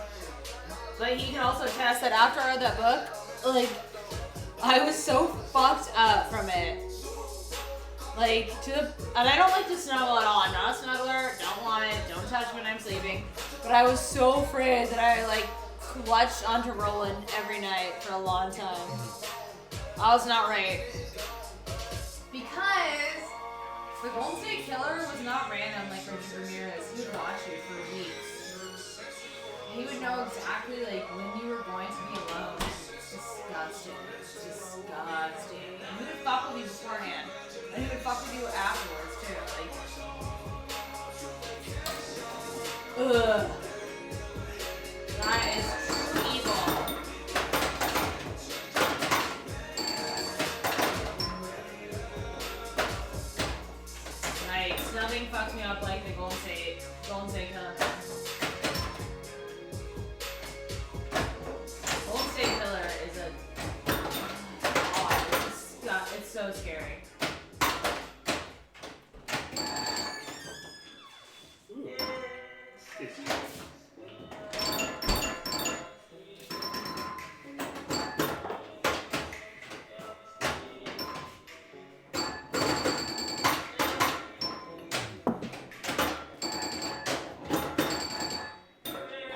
But he can also attest that after I read that book, like, I was so fucked up from it. Like, and I don't like to snuggle at all. I'm not a snuggler, don't want it, don't touch when I'm sleeping. But I was so afraid that I, like, clutched onto Roland every night for a long time. I was not right. Because the Golden State Killer was not random like Richard Ramirez. He would watch you for weeks. He would know exactly like when you were going to be alone. Disgusting. Disgusting. And he would fuck with you beforehand. And he would fuck with you afterwards too. Like, ugh. That is evil. Like, nothing fucks me up like the Golden State Killer.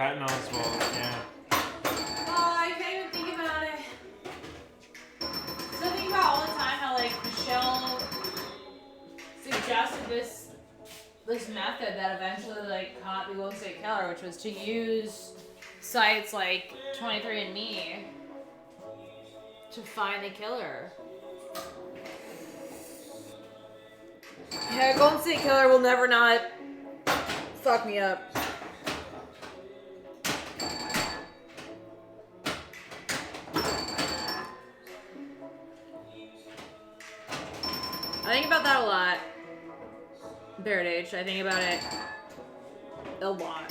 Patton Oswalt, yeah. Oh, I can't even think about it. So I think about all the time how like Michelle suggested this method that eventually like caught the Golden State Killer, which was to use sites like 23andMe to find the killer. Yeah, Golden State Killer will never not fuck me up. I think about that a lot. Barrett H. I think about it a lot.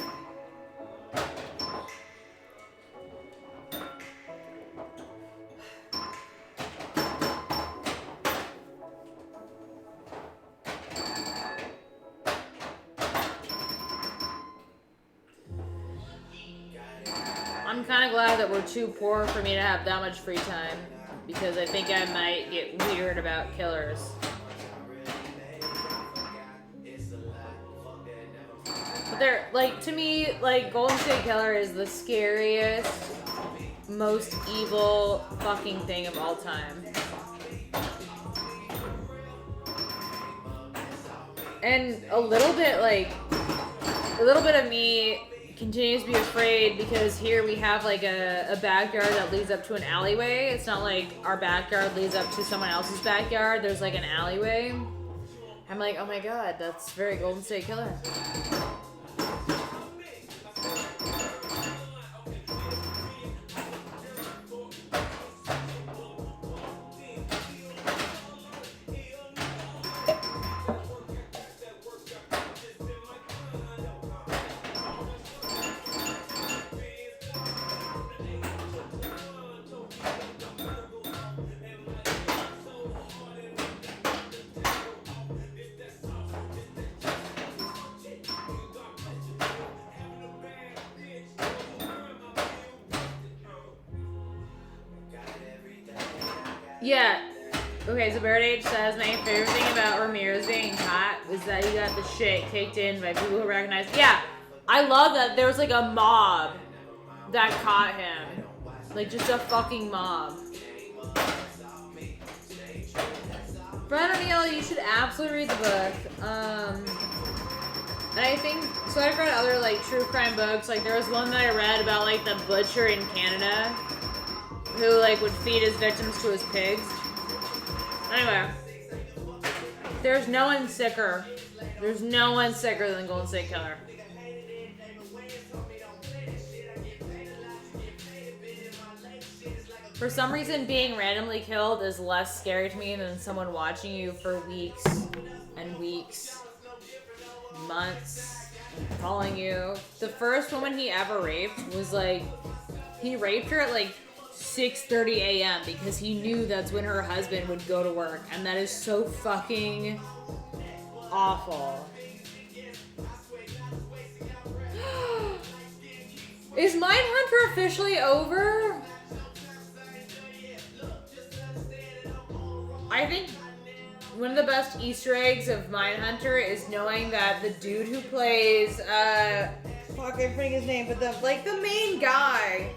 I'm kind of glad that we're too poor for me to have that much free time, because I think I might get weird about killers. But they're, like, to me, like, Golden State Killer is the scariest, most evil fucking thing of all time. And a little bit of me continues to be afraid because here we have like a backyard that leads up to an alleyway. It's not like our backyard leads up to someone else's backyard. There's like an alleyway. I'm like, oh my god, that's very Golden State Killer. Yeah. Okay, so Barrett H says, my favorite thing about Ramirez being hot was that he got the shit kicked in by people who recognize. Yeah, I love that there was like a mob that caught him. Like just a fucking mob. Brad O'Neill, you should absolutely read the book. And I think, so I've read other like true crime books. Like there was one that I read about like the butcher in Canada who like would feed his victims to his pigs. Anyway, there's no one sicker. There's no one sicker than Golden State Killer. For some reason, being randomly killed is less scary to me than someone watching you for weeks and weeks, months, calling you. The first woman he ever raped was like, he raped her at like 6:30 a.m. because he knew that's when her husband would go to work, and that is so fucking awful. Is Mindhunter officially over? I think one of the best Easter eggs of Mindhunter is knowing that the dude who plays fuck, I'm forgetting his name, but the main guy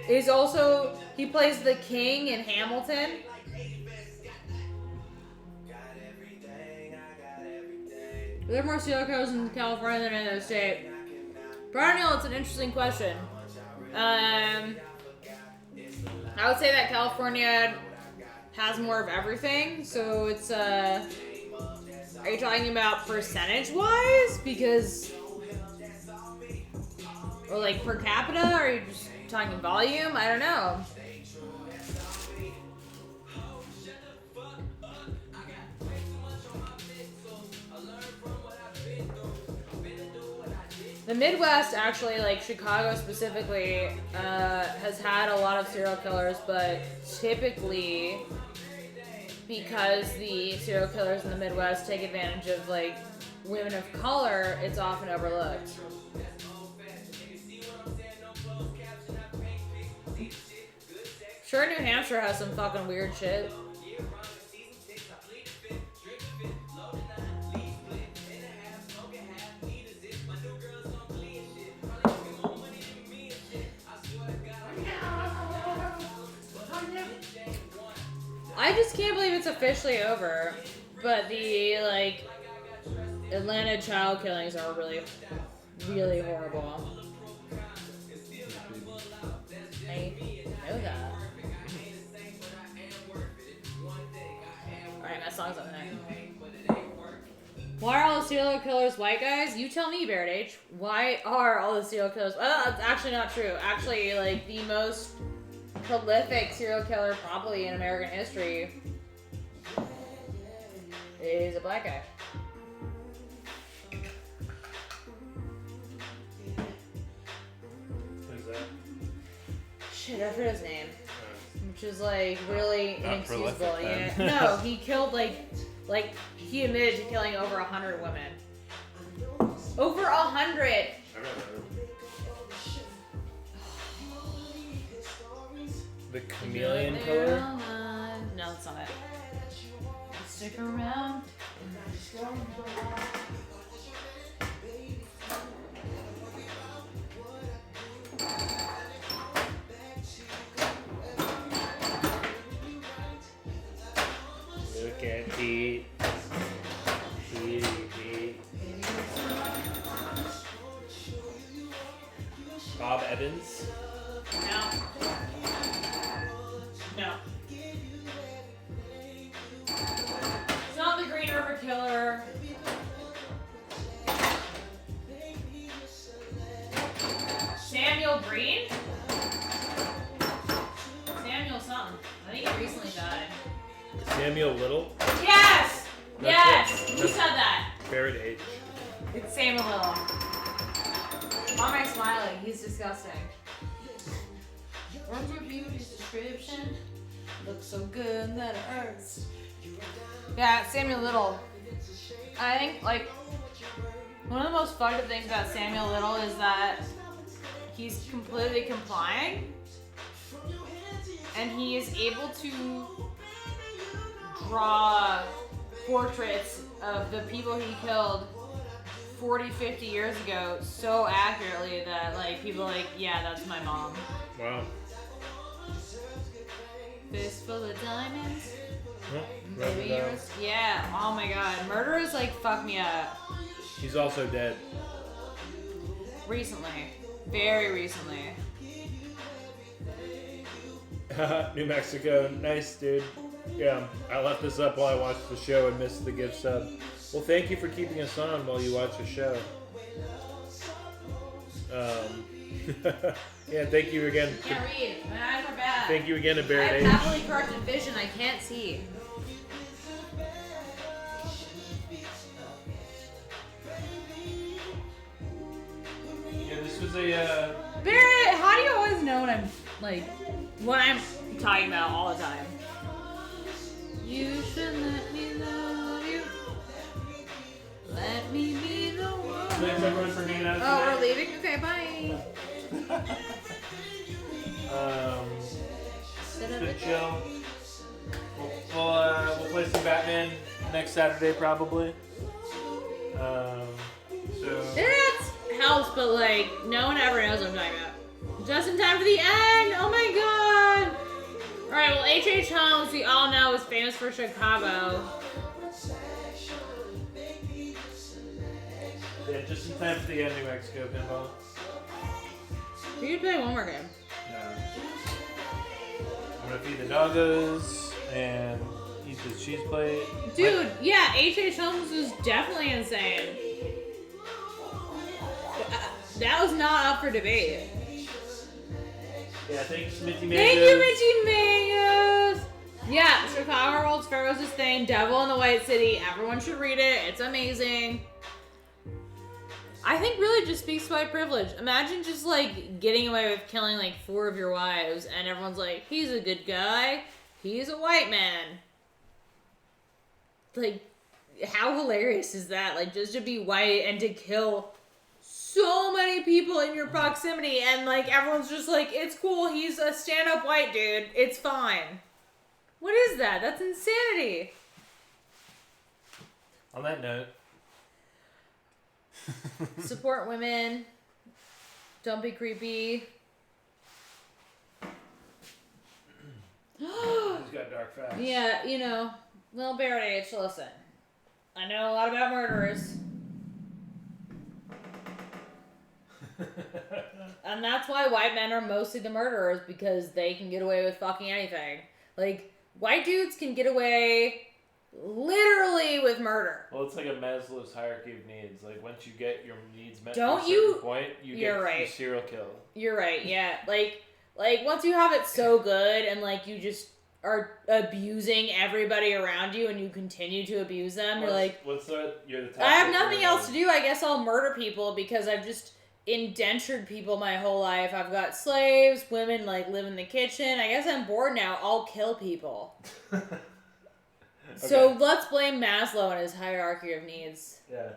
is also, he plays the king in Hamilton. Are there more serial killers in California than in the state? Brian Neal, it's an interesting question. I would say that California has more of everything, so it's, are you talking about percentage-wise? Because, or like per capita, or are you just talking volume? I don't know. The Midwest, actually, like Chicago specifically, has had a lot of serial killers, but typically, because the serial killers in the Midwest take advantage of like women of color, it's often overlooked. Sure, New Hampshire has some fucking weird shit. I just can't believe it's officially over. But the like Atlanta child killings are really, really horrible. I know that. Alright, my song's up there. Why are all the serial killers white guys? You tell me, Barrett H. Why are all the serial killers... Well, that's actually not true. Actually, like, the most prolific serial killer probably in American history is a black guy. Who's that? Shit, I forget his name. Which is, like, really Not inexcusable. prolific, then. Yeah. No, he killed, like, he admitted to killing over 100 women. Over 100! I remember. The chameleon killer? No, that's not it. Stick around. Look at Pete. Pete. Bob Evans. No. No. It's not the Green River Killer. Samuel Green? Samuel something. I think he recently died. Samuel Little. Yes! That's Yes! it. Who said that? Barrett H. It's Samuel Little. Why am I smiling? He's disgusting. Runs review his description. Looks so good that it hurts. Yeah, Samuel Little. I think, like, one of the most fucked up things about Samuel Little is that he's completely complying. And he is able to draw portraits of the people he killed 40, 50 years ago so accurately that, like, people are like, yeah, that's my mom. Wow. Fistful of diamonds. Rub Maybe it you're... out. Yeah, oh my god. Murderers, like, fuck me up. He's also dead. Recently. Very recently. New Mexico. Nice, dude. Yeah, I left this up while I watched the show and missed the gift sub. Well, thank you for keeping us on while you watch the show. Yeah, thank you again. Can't read. My eyes are bad. Thank you again to I Barrett have H. heavily corrected vision. I can't see. Yeah, this was a. Barrett, how do you always know when I'm, like, what I'm talking about all the time? You should let me love you. Let me be the one. Thanks everyone for hanging out Oh, we're today. leaving? Okay, bye. It's been chill. We'll play some Batman next Saturday probably. So. It helps, but, like, no one ever knows what I'm talking about. Just in time for the end! Oh my god! Alright, well, H.H. Holmes, we all know, is famous for Chicago. Yeah, just in time for the end, New Mexico pinball. We could play one more game. I'm gonna feed the doggos and eat the cheese plate. Dude, yeah, H.H. Holmes was definitely insane. That was not up for debate. Yeah, thanks, Mitty Mangoes. Thank you, Mitchy Mangoes! Yeah, Chicago World's Pharaoh's thing, Devil in the White City. Everyone should read it. It's amazing. I think really just speaks to white privilege. Imagine just, like, getting away with killing, like, 4 of your wives, and everyone's like, he's a good guy. He's a white man. Like, how hilarious is that? Like, just to be white and to kill so many people in your proximity, and, like, everyone's just like, it's cool, he's a stand-up white dude. It's fine. What is that? That's insanity. On that note. Support women. Don't be creepy. Who's got dark facts. Yeah, you know. Well, Barrett H, listen. I know a lot about murderers. And that's why white men are mostly the murderers, because they can get away with fucking anything. Like, white dudes can get away literally with murder. Well, it's like a Maslow's hierarchy of needs. Like, once you get your needs met Don't to a certain you- point, you You're get right. you serial kill. You're right, yeah. Like once you have it so good and like you just are abusing everybody around you and you continue to abuse them, you're like, What's that? You're the top. I have nothing else to do. I guess I'll murder people because I've just indentured people my whole life. I've got slaves, women like live in the kitchen. I guess I'm bored now. I'll kill people. So let's blame Maslow and his hierarchy of needs. Yeah.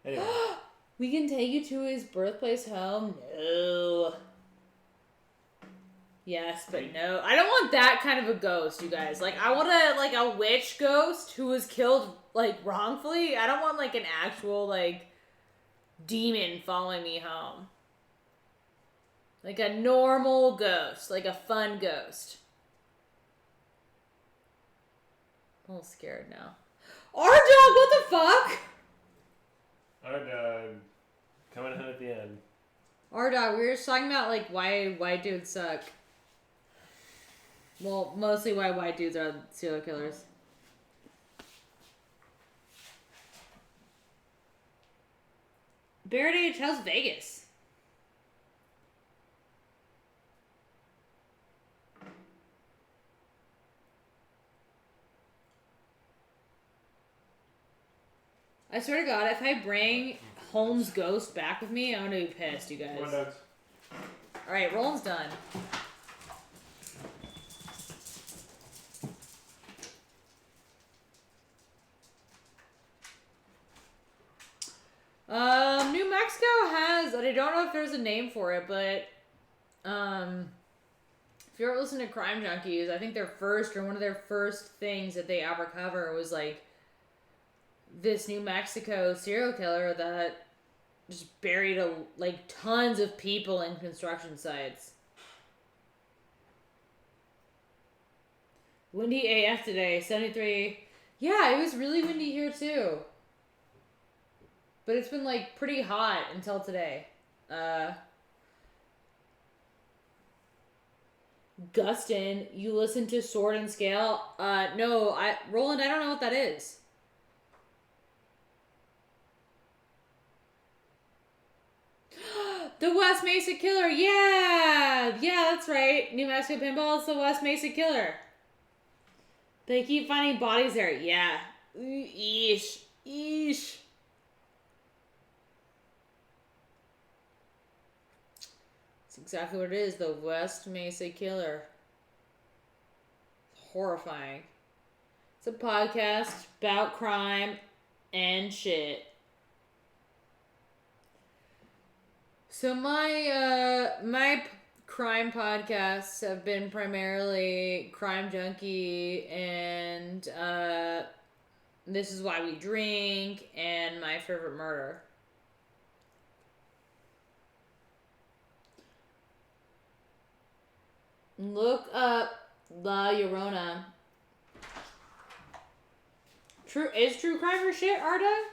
Anyway. We can take you to his birthplace home? No. Yes, but no. I don't want that kind of a ghost, you guys. Like, I want a witch ghost who was killed, like, wrongfully. I don't want, like, an actual, like, demon following me home. Like a normal ghost. Like a fun ghost. I'm a little scared now. R-Dog, what the fuck? R-Dog. Coming in at the end. R-Dog, we were just talking about, like, why white dudes suck. Well, mostly why white dudes are serial killers. Barrett H, how's Vegas? I swear to God, if I bring Holmes' ghost back with me, I'm gonna be pissed, you guys. Come on, Doug. Alright, Roland's done. New Mexico has, I don't know if there's a name for it, but, if you ever listen to Crime Junkies, I think their first, or one of their first things that they ever cover was, like, this New Mexico serial killer that just buried, like, tons of people in construction sites. Windy AF today, 73. Yeah, it was really windy here, too. But it's been, like, pretty hot until today. Gustin, you listen to Sword and Scale? No, Roland, I don't know what that is. The West Mesa Killer, yeah! Yeah, that's right. New Mexico Pinball is the West Mesa Killer. They keep finding bodies there, yeah. Eesh. Eesh. That's exactly what it is, the West Mesa Killer. Horrifying. It's a podcast about crime and shit. So my crime podcasts have been primarily Crime Junkie and This Is Why We Drink and My Favorite Murder. Look up La Llorona. Is true crime your shit, R-Dog?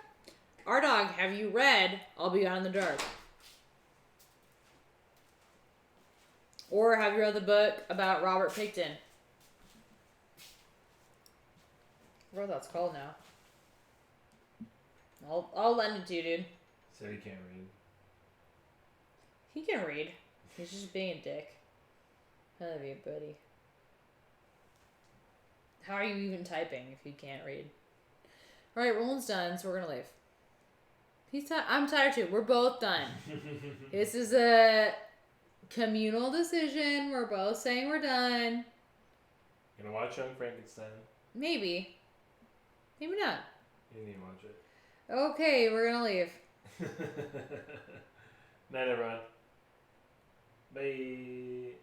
R-Dog, have you read I'll Be Gone in the Dark? Or have you read the book about Robert Picton? What that's called now. I'll lend it to you, dude. Said he can't read. He can read. He's just being a dick. I love you, buddy. How are you even typing if you can't read? Alright, Roland's done, so we're gonna leave. He's tired. I'm tired too. We're both done. This is a communal decision. We're both saying we're done. Gonna watch Young Frankenstein. Maybe. Maybe not. You didn't even watch it. Okay, we're gonna leave. Night, everyone. Bye.